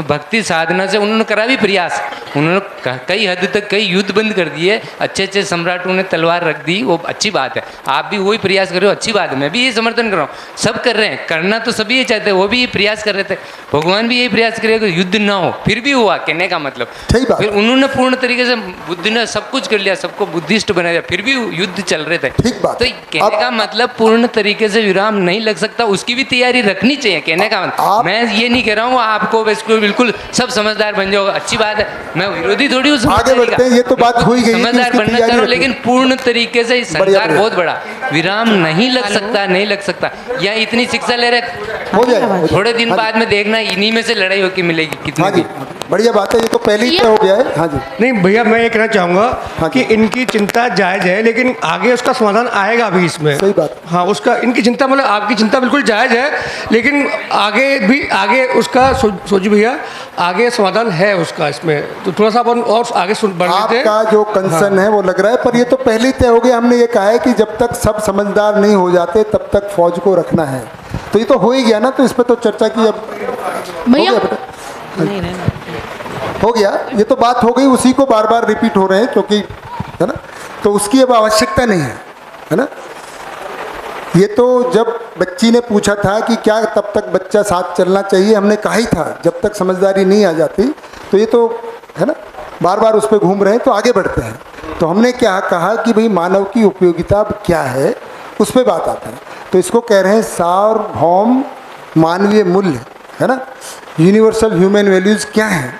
भक्ति साधना से उन्होंने करा भी प्रयास, उन्होंने कई हद तक कई युद्ध बंद कर दिए, अच्छे अच्छे सम्राटों ने तलवार रख दी, वो अच्छी बात है। आप भी वही प्रयास कर रहे हो, अच्छी बात है, मैं भी ये समर्थन कर रहा हूँ। सब कर रहे हैं, करना तो सभी ये चाहते हैं, वो भी ये प्रयास कर रहे थे, भगवान भी यही प्रयास करे कि युद्ध ना हो, फिर भी हुआ, कहने का मतलब। फिर उन्होंने पूर्ण तरीके से, बुद्ध ने सब कुछ कर लिया, सबको बुद्धिस्ट बना दिया, फिर भी युद्ध चल रहे थे। ठीक बात। तो कहने का मतलब पूर्ण तरीके से विराम नहीं लग सकता, उसकी भी तैयारी रखनी चाहिए, कहने का मतलब। मैं ये नहीं कह रहा हूँ आपको बिल्कुल सब समझदार बन जाओ, अच्छी बात है, मैं विरोधी थोड़ी हूँ, आगे बढ़ते हैं, ये तो बात हो ही गई, समझदार बनना चाह रहा हूँ, लेकिन पूर्ण तरीके से संसार बहुत बड़ा, विराम नहीं लग सकता, नहीं लग सकता। या इतनी शिक्षा ले रहे, थोड़े दिन बाद में देखना इन्हीं में से लड़ाई होकर मिलेगी कितनी। बढ़िया बात है, ये तो पहले ही तय हो गया है। हाँ जी, नहीं भैया, मैं ये कहना चाहूँगा कि इनकी चिंता जायज़ है, लेकिन आगे उसका समाधान आएगा अभी इसमें। सही बात। हाँ, उसका, इनकी चिंता मतलब आपकी चिंता बिल्कुल जायज़ है, लेकिन आगे उसका सोचिए भैया, आगे समाधान है उसका इसमें, तो थोड़ा सा अपन और आगे बढ़ लेते हैं। आपका जो कंसर्न है वो लग रहा है, पर ये तो पहले ही तय हो गया। हमने ये कहा है कि जब तक सब समझदार नहीं हो जाते तब तक फौज को रखना है, तो ये तो हो ही गया ना, तो इस पर तो चर्चा की अब भैया हो गया, ये तो बात हो गई, उसी को बार बार रिपीट हो रहे हैं क्योंकि, है ना, तो उसकी अब आवश्यकता नहीं है ना। ये तो जब बच्ची ने पूछा था कि क्या तब तक बच्चा साथ चलना चाहिए, हमने कहा ही था जब तक समझदारी नहीं आ जाती, तो ये तो है ना, बार बार उस पर घूम रहे हैं, तो आगे बढ़ते हैं। तो हमने क्या कहा कि भाई मानव की उपयोगिता क्या है, उस पर बात आता है। तो इसको कह रहे हैं सार्वभौम मानवीय मूल्य, है ना, यूनिवर्सल ह्यूमन वैल्यूज़ क्या हैं,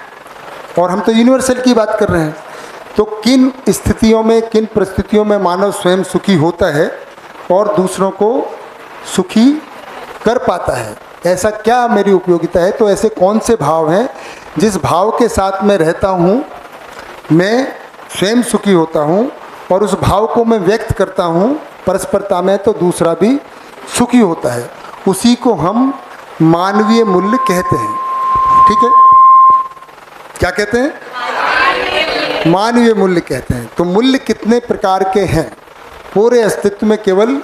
और हम तो यूनिवर्सल की बात कर रहे हैं। तो किन स्थितियों में, किन परिस्थितियों में मानव स्वयं सुखी होता है और दूसरों को सुखी कर पाता है, ऐसा क्या मेरी उपयोगिता है। तो ऐसे कौन से भाव हैं जिस भाव के साथ मैं रहता हूँ, मैं स्वयं सुखी होता हूँ और उस भाव को मैं व्यक्त करता हूँ परस्परता में, तो दूसरा भी सुखी होता है। उसी को हम मानवीय मूल्य कहते हैं। ठीक है, क्या कहते हैं? मानवीय मूल्य कहते हैं। तो मूल्य कितने प्रकार के हैं? पूरे अस्तित्व में केवल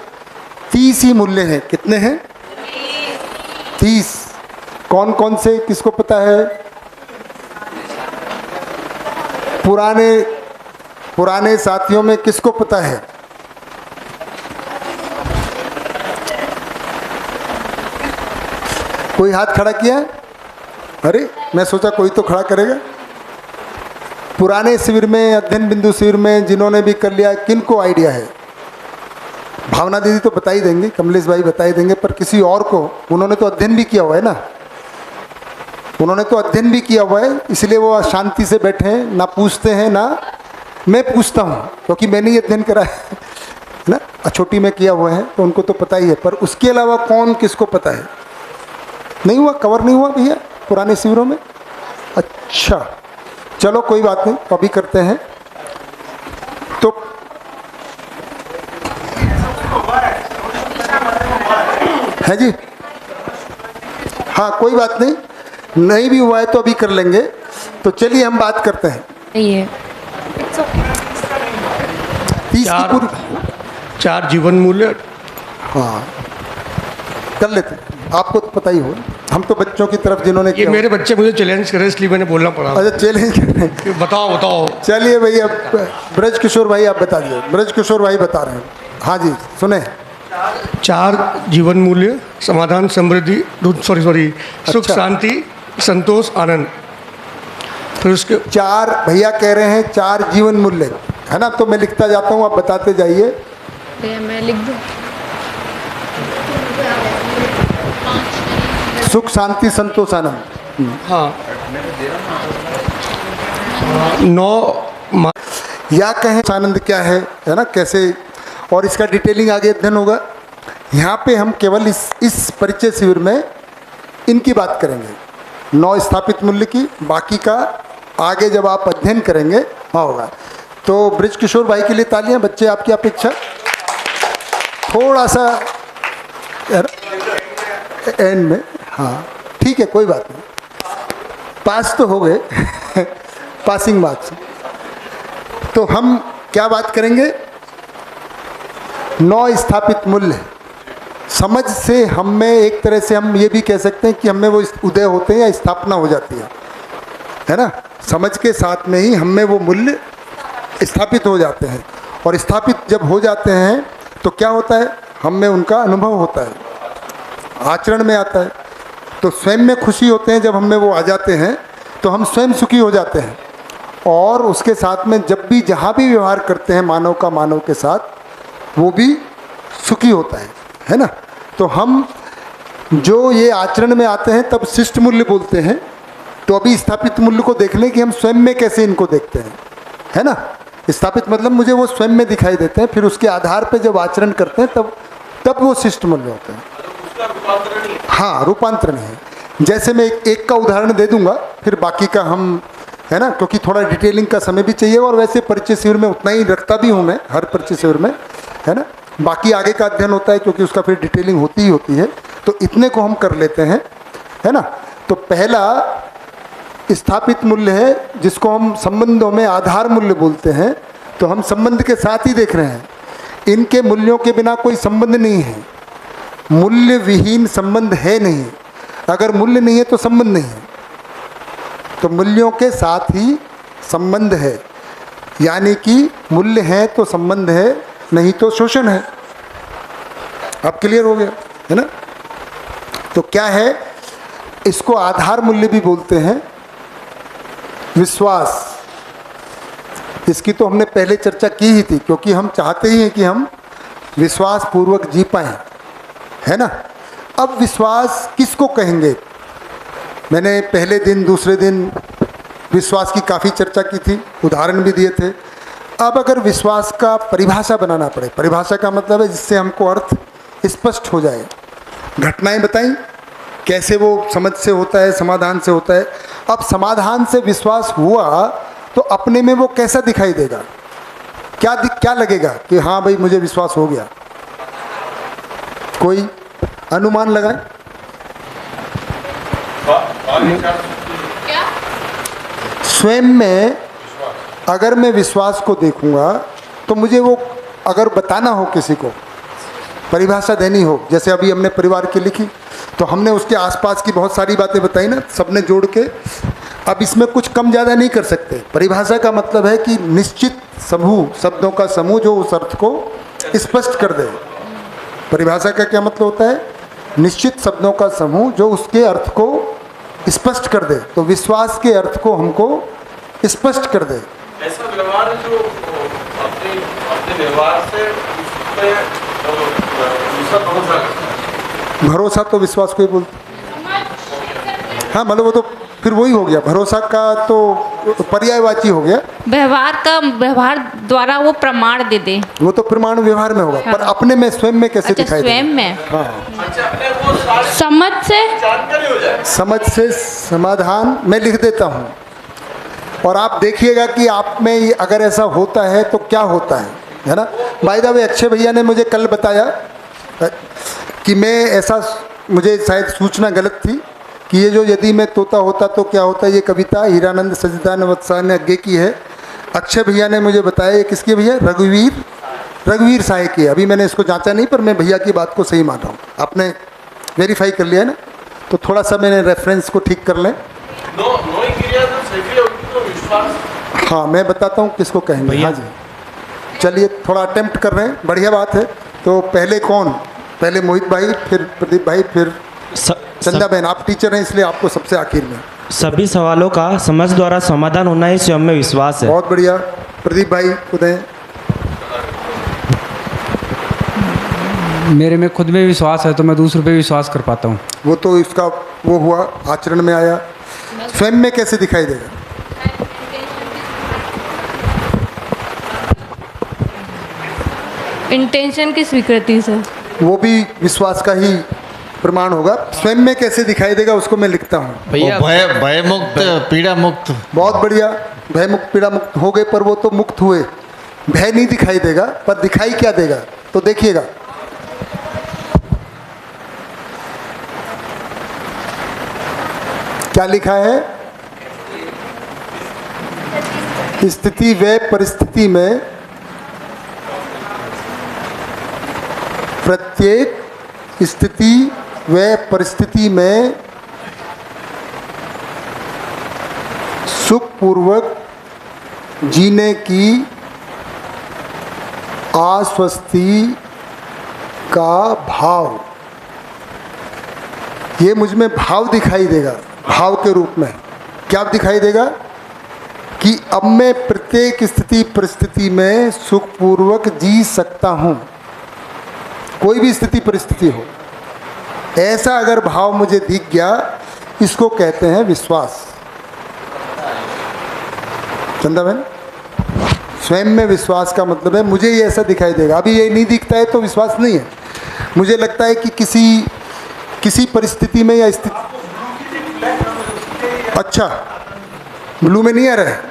30 ही मूल्य हैं। कितने हैं? 30। कौन कौन से, किसको पता है? पुराने साथियों में किसको पता है? कोई हाथ खड़ा किया? अरे मैं सोचा कोई तो खड़ा करेगा। पुराने शिविर में, अध्ययन बिंदु शिविर में जिन्होंने भी कर लिया, किनको आइडिया है? भावना दीदी तो बता ही देंगे, कमलेश भाई बता ही देंगे, पर किसी और को, उन्होंने तो अध्ययन भी किया हुआ है ना, उन्होंने तो अध्ययन भी किया हुआ है, इसलिए वो शांति से बैठे हैं, ना पूछते हैं ना मैं पूछता हूँ, क्योंकि मैंने ही अध्ययन करा है ना, छोटी में किया हुआ है, तो उनको तो पता ही है। पर उसके अलावा कौन किसको पता है? नहीं हुआ, कवर नहीं हुआ भैया पुराने शिविरों में? अच्छा चलो कोई बात नहीं, तो अभी करते हैं। तो है जी, हाँ कोई बात नहीं, नहीं भी हुआ है तो अभी कर लेंगे। तो चलिए हम बात करते हैं। ये 30 की पूरी 4 जीवन मूल्य, हाँ कर लेते हैं। आपको तो पता ही हो, हम तो बच्चों की तरफ जिन्होंने ये मेरे बच्चे मुझे चैलेंज कर रहे हैं, इसलिए मैंने बोलना पड़ा। अच्छा चैलेंज कर रहे हैं, बताओ। चलिए भाई, अब ब्रज किशोर भाई आप बता दीजिए। ब्रज किशोर भाई बता रहे हैं। हाँ जी सुने। 4 जीवन मूल्य, समाधान, समृद्धि, सुख, शांति, संतोष, आनंद। फिर उसके 4 भैया कह रहे हैं 4 जीवन मूल्य, है ना। तो मैं लिखता जाता हूँ, आप बताते जाइए। मैं लिख दूँ? सुख शांति संतोष आनंद। हाँ, 9 या कहें आनंद क्या है ना, कैसे, और इसका डिटेलिंग आगे अध्ययन होगा। यहाँ पे हम केवल इस परिचय शिविर में इनकी बात करेंगे, 9 स्थापित मूल्य की। बाकी का आगे जब आप अध्ययन करेंगे वहाँ होगा। तो ब्रिज किशोर भाई के लिए तालियां। बच्चे आपकी अपेक्षा थोड़ा सा एंड में, हाँ ठीक है, कोई बात नहीं, पास तो हो गए पासिंग मार्क्स। तो हम क्या बात करेंगे, 9 स्थापित मूल्य। समझ से हम में एक तरह से हम ये भी कह सकते हैं कि हमें वो उदय होते हैं या स्थापना हो जाती है ना। समझ के साथ में ही हम में वो मूल्य स्थापित हो जाते हैं, और स्थापित जब हो जाते हैं तो क्या होता है, हम में उनका अनुभव होता है, आचरण में आता है। तो स्वयं में खुशी होते हैं जब हम में वो आ जाते हैं, तो हम स्वयं सुखी हो जाते हैं। और उसके साथ में जब भी जहाँ भी व्यवहार करते हैं मानव का मानव के साथ, वो भी सुखी होता है ना। तो हम जो ये आचरण में आते हैं तब शिष्ट मूल्य बोलते हैं। तो अभी स्थापित मूल्य को देख लें कि हम स्वयं में कैसे इनको देखते हैं, है ना। स्थापित मतलब मुझे वो स्वयं में दिखाई देते हैं, फिर उसके आधार पे जब आचरण करते हैं तब वो शिष्ट मूल्य होते हैं। हाँ, रूपांतरण है। जैसे मैं एक का उदाहरण दे दूंगा, फिर बाकी का हम, है ना, क्योंकि थोड़ा डिटेलिंग का समय भी चाहिए, और वैसे परिचय शिविर में उतना ही रखता भी हूँ मैं, हर परिचय शिविर में, है ना। बाकी आगे का अध्ययन होता है क्योंकि उसका फिर डिटेलिंग होती ही होती है। तो इतने को हम कर लेते हैं, है ना। तो पहला स्थापित मूल्य है जिसको हम संबंधों में आधार मूल्य बोलते हैं। तो हम संबंध के साथ ही देख रहे हैं, इनके मूल्यों के बिना कोई संबंध नहीं है। मूल्य विहीन संबंध है नहीं। अगर मूल्य नहीं है तो संबंध नहीं है। तो मूल्यों के साथ ही संबंध है, यानी कि मूल्य है तो संबंध है, नहीं तो शोषण है। अब क्लियर हो गया, है ना। तो क्या है, इसको आधार मूल्य भी बोलते हैं। विश्वास, इसकी तो हमने पहले चर्चा की ही थी, क्योंकि हम चाहते ही हैं कि हम विश्वास पूर्वक जी पाएं, है ना। अब विश्वास किसको कहेंगे, मैंने पहले दिन दूसरे दिन विश्वास की काफ़ी चर्चा की थी, उदाहरण भी दिए थे। अब अगर विश्वास का परिभाषा बनाना पड़े, परिभाषा का मतलब है जिससे हमको अर्थ स्पष्ट हो जाए, घटनाएं बताई कैसे वो समझ से होता है, समाधान से होता है। अब समाधान से विश्वास हुआ तो अपने में वो कैसा दिखाई देगा, क्या लगेगा कि हाँ भाई मुझे विश्वास हो गया, कोई अनुमान लगाए। स्वयं में अगर मैं विश्वास को देखूंगा तो मुझे वो अगर बताना हो, किसी को परिभाषा देनी हो, जैसे अभी हमने परिवार की लिखी, तो हमने उसके आसपास की बहुत सारी बातें बताई ना, सबने जोड़ के। अब इसमें कुछ कम ज़्यादा नहीं कर सकते। परिभाषा का मतलब है कि निश्चित समूह, शब्दों का समूह जो उस अर्थ को स्पष्ट कर दे। परिभाषा का क्या मतलब होता है, निश्चित शब्दों का समूह जो उसके अर्थ को स्पष्ट कर दे। तो विश्वास के अर्थ को हमको स्पष्ट कर दे। ऐसा व्यवहार जो अपने व्यवहार से भरोसा तो विश्वास को ही बोलते। हाँ, मतलब वो तो फिर वही हो गया, भरोसा का तो पर्यायवाची हो गया। व्यवहार द्वारा वो प्रमाण दे दे, वो तो प्रमाण व्यवहार में होगा। हाँ। पर अपने में स्वयं में कैसे दिखाई दे? स्वयं में, हाँ, समझ से समाधान मैं लिख देता हूँ, और आप देखिएगा कि आप में अगर ऐसा होता है तो क्या होता है ना। बाय द वे, अक्षय भैया ने मुझे कल बताया कि मैं ऐसा, मुझे शायद सूचना गलत थी कि ये जो यदि मैं तोता होता तो क्या होता, ये कविता हीरानंद सजदान वत्सा ने आगे की है। अक्षय भैया ने मुझे बताया, ये किसकी भैया, रघुवीर साहे की। अभी मैंने इसको जांचा नहीं, पर मैं भैया की बात को सही मान रहा हूँ। आपने वेरीफाई कर लिया है ना, तो थोड़ा सा मैंने रेफरेंस को ठीक कर लें। हाँ, मैं बताता हूँ किसको कहेंगे। हाँ जी, चलिए थोड़ा अटेम्प्ट कर रहे हैं, बढ़िया बात है। तो पहले कौन, पहले मोहित भाई, फिर प्रदीप भाई, फिर चंदा बहन। आप टीचर हैं इसलिए आपको सबसे आखिर में। सभी सवालों का समझ द्वारा समाधान होना ही स्वयं में विश्वास है। बहुत बढ़िया, प्रदीप भाई उदय। मेरे में खुद में विश्वास है तो मैं दूसरों पे विश्वास कर पाता हूँ। वो तो इसका वो हुआ, आचरण में आया। स्वयं में कैसे दिखाई देगा? इंटेंशन की स्वीकृति से। वो भी विश्वास का ही प्रमाण होगा। स्वयं में कैसे दिखाई देगा उसको मैं लिखता हूँ। भैया भय मुक्त, पीड़ा मुक्त। बहुत बढ़िया, भय मुक्त पीड़ा मुक्त हो गए, पर वो तो मुक्त हुए। भय नहीं दिखाई देगा, पर दिखाई क्या देगा तो देखिएगा। क्या लिखा है? स्थिति व परिस्थिति में प्रत्येक स्थिति व परिस्थिति में सुखपूर्वक जीने की आश्वस्ति का भाव, ये मुझ में भाव दिखाई देगा। भाव के रूप में क्या दिखाई देगा कि अब मैं प्रत्येक स्थिति परिस्थिति में सुखपूर्वक जी सकता हूँ, कोई भी स्थिति परिस्थिति हो। ऐसा अगर भाव मुझे दिख गया, इसको कहते हैं विश्वास। चंदा बहन, स्वयं में विश्वास का मतलब है मुझे ये ऐसा दिखाई देगा। अभी ये नहीं दिखता है तो विश्वास नहीं है। मुझे लगता है कि किसी परिस्थिति में या स्थिति, अच्छा ब्लू में नहीं आ रहा है,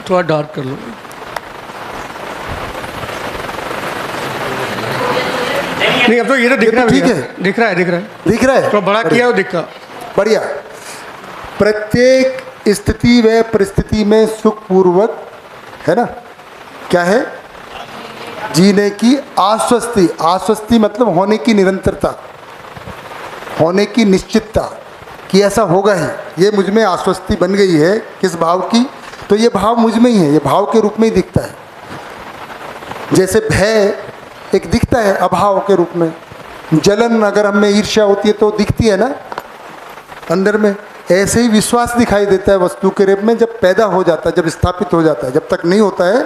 थोड़ा डार्क कर लो। नहीं, अब तो ये तो दिख रहा है। ठीक है, दिख रहा है थोड़ा बड़ा किया हो, दिखा। बढ़िया। प्रत्येक स्थिति व परिस्थिति में सुखपूर्वक, है ना, क्या है, जीने की आश्वस्ति। आश्वस्ति मतलब होने की निरंतरता, होने की निश्चितता कि ऐसा होगा ही। ये मुझ में आश्वस्ति बन गई है। किस भाव की? तो ये भाव मुझ में ही है, ये भाव के रूप में ही दिखता है। जैसे भय एक दिखता है अभाव के रूप में। जलन, अगर हमें ईर्ष्या होती है तो दिखती है ना अंदर में। ऐसे ही विश्वास दिखाई देता है वस्तु के रूप में जब पैदा हो जाता है, जब स्थापित हो जाता है। जब तक नहीं होता है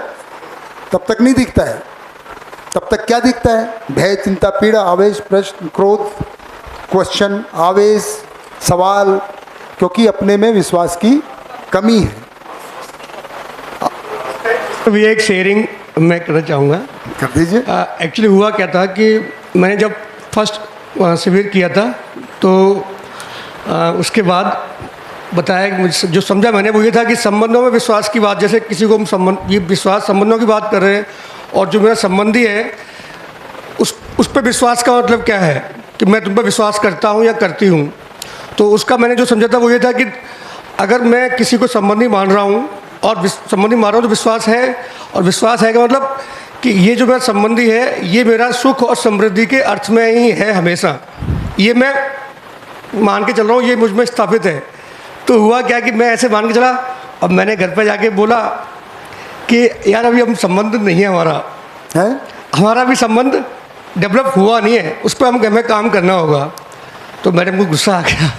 तब तक नहीं दिखता है। तब तक क्या दिखता है? भय, चिंता, पीड़ा, आवेश, प्रश्न, क्रोध, क्वेश्चन, आवेश, सवाल, क्योंकि अपने में विश्वास की कमी है। तो ये एक शेयरिंग मैं करना चाहूँगा। कर दीजिए। एक्चुअली हुआ क्या था कि मैंने जब फर्स्ट शिविर किया था तो उसके बाद बताया कि मुझे जो समझा मैंने वो ये था कि संबंधों में विश्वास की बात, जैसे किसी को हम ये विश्वास संबंधों की बात कर रहे हैं और जो मेरा संबंधी है उस पर विश्वास का मतलब क्या है कि मैं तुम पर विश्वास करता हूँ या करती हूँ। तो उसका मैंने जो समझा था वो ये था कि अगर मैं किसी को संबंधी मान रहा हूँ और संबंधी मान रहा हूँ तो विश्वास है, और विश्वास है का मतलब कि ये जो मेरा संबंधी है ये मेरा सुख और समृद्धि के अर्थ में ही है हमेशा। ये मैं मान के चल रहा हूँ, ये मुझ में स्थापित है। तो हुआ क्या कि मैं ऐसे मान के चला। अब मैंने घर पे जाके बोला कि यार अभी हम संबंध नहीं है हमारा, है हमारा भी संबंध डेवलप हुआ नहीं है, उस पर हमें काम करना होगा। तो मेरे मुझे गुस्सा आ गया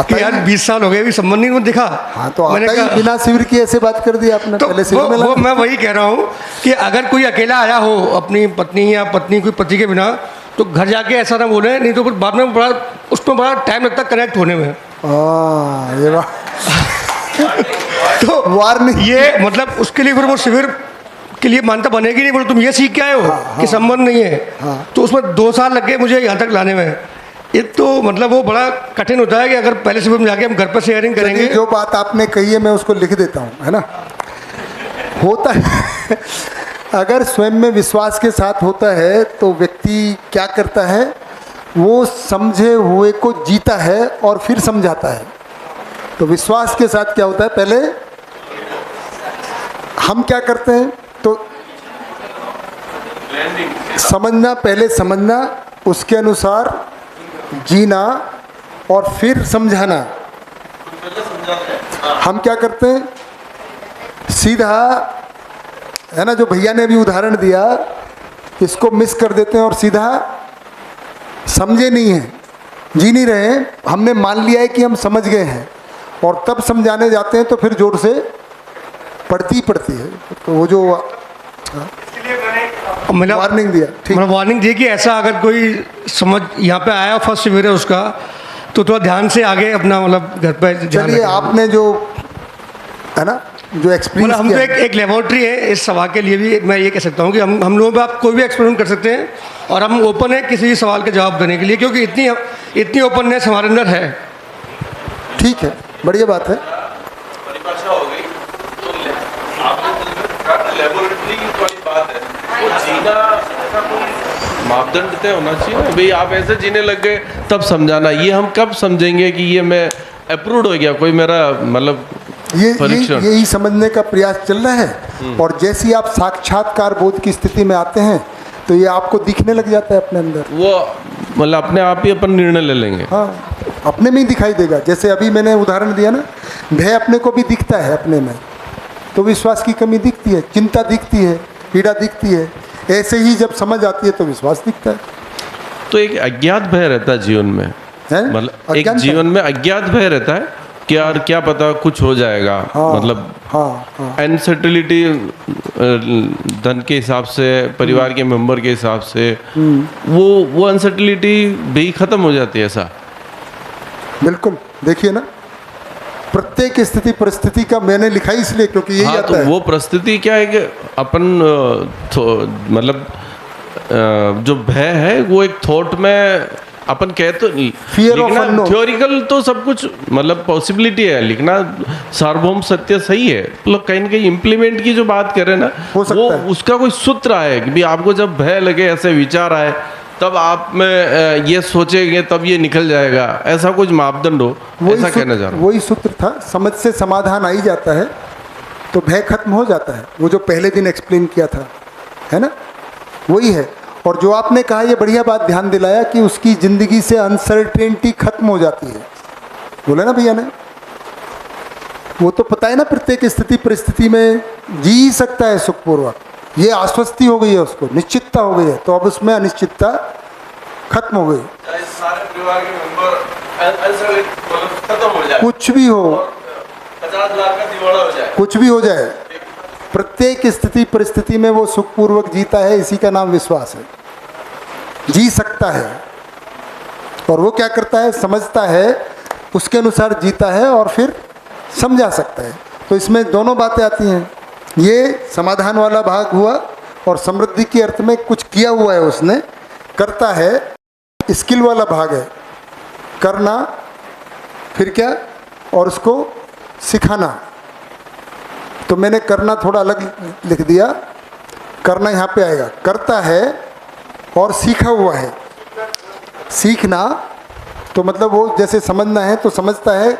कि यार 20 साल हो गए अभी संबंध नहीं दिखा। हाँ, तो मैंने कहा बिना शिविर की ऐसे बात कर दी आपने। तो पहले शिविर में वो मैं वही कह रहा हूँ कि अगर कोई अकेला आया हो अपनी पत्नी या पत्नी कोई पति के बिना, तो घर जाके ऐसा ना बोले, नहीं तो फिर बाद में बड़ा उसमें बड़ा टाइम लगता कनेक्ट होने में। ये बात तो वार्निंग ये मतलब उसके लिए फिर वो शिविर के लिए मान्यता बनेगी नहीं। बोलो तुम ये सीख के आए हो कि संबंध नहीं है। तो उसमें 2 साल लग गए मुझे यहाँ तक लाने में। एक तो मतलब वो बड़ा कठिन होता है कि अगर पहले शिविर में जाके हम घर पर शेयरिंग करेंगे। जो बात आपने कही है मैं उसको लिख देता हूँ, है ना। होता है अगर स्वयं में विश्वास के साथ होता है तो व्यक्ति क्या करता है, वो समझे हुए को जीता है और फिर समझाता है। तो विश्वास के साथ क्या होता है, पहले हम क्या करते हैं तो समझना, पहले समझना, उसके अनुसार जीना और फिर समझाना। हम क्या करते हैं सीधा, है ना, जो भैया ने भी उदाहरण दिया इसको मिस कर देते हैं और सीधा समझे नहीं हैं, जी नहीं रहे हैं। हमने मान लिया है कि हम समझ गए हैं और तब समझाने जाते हैं तो फिर जोर से पड़ती है। तो वो जो मैंने वार्निंग दिया, ठीक। मैंने वार्निंग दी कि ऐसा अगर कोई समझ यहाँ पे आया फर्स्ट सवेरे उसका, तो थोड़ा ध्यान से आगे अपना मतलब घर पे ध्यान चलिए, रखें। आपने जो है ना जो एक्सपीरियंस हम तो एक लेबोरेटरी है इस सवाल के लिए भी। मैं ये कह सकता हूँ कि हम लोगों पे आप कोई भी एक्सपेरिमेंट कर सकते हैं और हम ओपन है किसी भी सवाल के जवाब देने के लिए, क्योंकि इतनी ओपननेस हमारे अंदर है। ठीक है, बढ़िया बात है। परिभाषा हो गई तो आपने लेबोरेटरी वाली बात है, वो जीना ऐसा कोई मापदंड तय होना चाहिए ना भाई, आप ऐसे जीने लग गए तब समझाना। ये हम कब समझेंगे कि ये मैं अप्रूव्ड हो गया, कोई मेरा मतलब यही समझने का प्रयास चल रहा है। और जैसे ही आप साक्षात्कार बोध की स्थिति में आते हैं तो ये आपको दिखने लग जाता है अपने अंदर, वो मतलब अपने आप ही अपन निर्णय ले लेंगे। हाँ, अपने में ही दिखाई देगा। जैसे अभी मैंने उदाहरण दिया ना, भय अपने को भी दिखता है अपने में, तो विश्वास की कमी दिखती है, चिंता दिखती है, पीड़ा दिखती है। ऐसे ही जब समझ आती है तो विश्वास दिखता है। तो एक अज्ञात भय रहता है जीवन में, मतलब एक जीवन में अज्ञात भय रहता है कि यार क्या पता कुछ हो जाएगा। हाँ, मतलब अनसर्टिलिटी धन के हिसाब से, परिवार के मेंबर के हिसाब से, वो अनसर्टिलिटी भी खत्म हो जाती है। ऐसा बिल्कुल, देखिए ना, प्रत्येक स्थिति परिस्थिति का मैंने लिखा इसलिए क्योंकि यही आता तो है। वो परिस्थिति क्या है कि अपन मतलब जो भय है वो एक थॉट में अपन कह तो लिखना थ्योरिकल तो सब कुछ मतलब पॉसिबिलिटी है, लिखना सार्वभौम सत्य सही है, मतलब कहीं ना कहीं इम्प्लीमेंट की जो बात कर रहे हैं ना, वो उसका कोई सूत्र है कि भी आपको जब भय लगे, ऐसे विचार आए, तब आप में ये सोचेंगे तब ये निकल जाएगा, ऐसा कुछ मापदंड हो, ऐसा कहना चाह रहा हूँ। वही सूत्र था, समझ से समाधान आ ही जाता है तो भय खत्म हो जाता है। वो जो पहले दिन एक्सप्लेन किया था, है ना, वही है। और जो आपने कहा, ये बढ़िया बात ध्यान दिलाया कि उसकी ज़िंदगी से अनसर्टेनिटी खत्म हो जाती है। बोला ना भैया ने, वो तो पता है ना प्रत्येक स्थिति परिस्थिति में जी सकता है सुखपूर्वक, ये आश्वस्ति हो गई है उसको, निश्चितता हो गई है, तो अब उसमें अनिश्चितता खत्म हो गई। सारे परिवार के मेंबर खत्म हो जाए, कुछ भी हो, 50 लाख का दिवाला हो जाए, कुछ भी हो जाए, प्रत्येक स्थिति परिस्थिति में वो सुखपूर्वक जीता है, इसी का नाम विश्वास है। जी सकता है, और वो क्या करता है, समझता है, उसके अनुसार जीता है और फिर समझा सकता है। तो इसमें दोनों बातें आती हैं, ये समाधान वाला भाग हुआ और समृद्धि के अर्थ में कुछ किया हुआ है उसने, करता है, स्किल वाला भाग है, करना, फिर क्या, और उसको सिखाना। तो मैंने करना थोड़ा अलग लिख दिया, करना यहाँ पे आएगा, करता है और सीखा हुआ है। सीखना तो मतलब वो जैसे समझना है तो समझता है,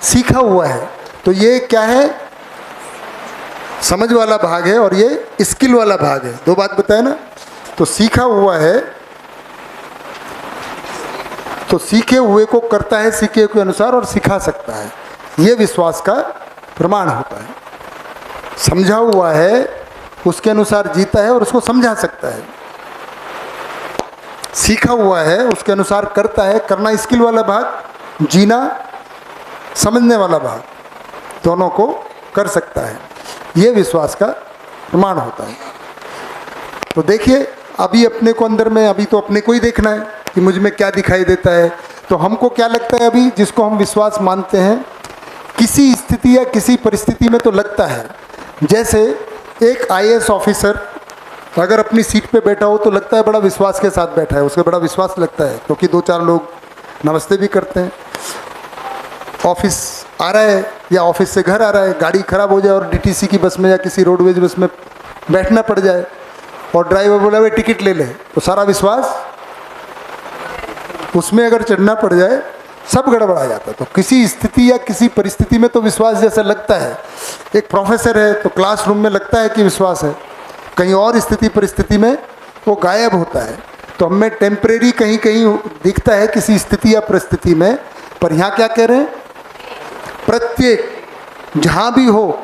सीखा हुआ है, तो ये क्या है, समझ वाला भाग है और ये स्किल वाला भाग है। दो बात बताए ना, तो सीखा हुआ है, तो सीखे हुए को करता है सीखे के अनुसार और सिखा सकता है, ये विश्वास का प्रमाण होता है। समझा हुआ है, उसके अनुसार जीता है और उसको समझा सकता है। सीखा हुआ है, उसके अनुसार करता है, करना स्किल वाला भाग, जीना समझने वाला भाग, दोनों को कर सकता है, ये विश्वास का प्रमाण होता है। तो देखिए, अभी अपने को अंदर में, अभी तो अपने को ही देखना है कि मुझ में क्या दिखाई देता है। तो हमको क्या लगता है अभी, जिसको हम विश्वास मानते हैं, किसी स्थिति या किसी परिस्थिति में तो लगता है, जैसे एक IAS ऑफिसर अगर अपनी सीट पे बैठा हो तो लगता है बड़ा विश्वास के साथ बैठा है, उसको बड़ा विश्वास लगता है, क्योंकि 2-4 लोग नमस्ते भी करते हैं। ऑफिस आ रहा है या ऑफिस से घर आ रहा है, गाड़ी खराब हो जाए और DTC की बस में या किसी रोडवेज बस में बैठना पड़ जाए और ड्राइवर बोला भाई टिकट ले ले, तो सारा विश्वास उसमें अगर चढ़ना पड़ जाए, सब गड़बड़ा जाता है। तो किसी स्थिति या किसी परिस्थिति में तो विश्वास जैसा लगता है। एक प्रोफेसर है तो क्लासरूम में लगता है कि विश्वास है, कहीं और स्थिति परिस्थिति में वो गायब होता है। तो हमें टेम्परेरी कहीं कहीं दिखता है किसी स्थिति या परिस्थिति में, पर यहाँ क्या कह रहे हैं, प्रत्येक जहाँ भी हो,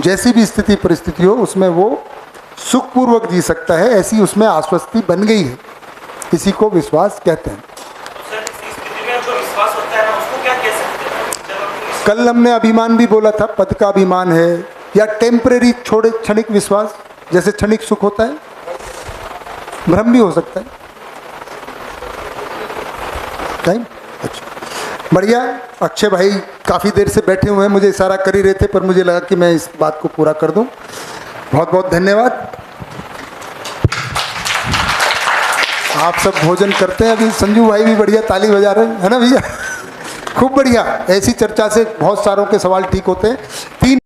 जैसी भी स्थिति परिस्थिति हो, उसमें वो सुखपूर्वक जी सकता है, ऐसी उसमें आश्वस्ति बन गई है, इसी को विश्वास कहते हैं। कल हमने अभिमान भी बोला था, पद का अभिमान है या टेम्परेरी छोड़े क्षणिक विश्वास, जैसे क्षणिक सुख होता है, भ्रम भी हो सकता है। टाइम अच्छा बढ़िया। अक्षय भाई काफ़ी देर से बैठे हुए हैं, मुझे इशारा कर ही रहे थे, पर मुझे लगा कि मैं इस बात को पूरा कर दूं। बहुत बहुत धन्यवाद। आप सब भोजन करते हैं, अभी संजू भाई भी बढ़िया ताली बजा रहे हैं, है ना भैया? खूब बढ़िया। ऐसी चर्चा से बहुत सारों के सवाल ठीक होते हैं। 3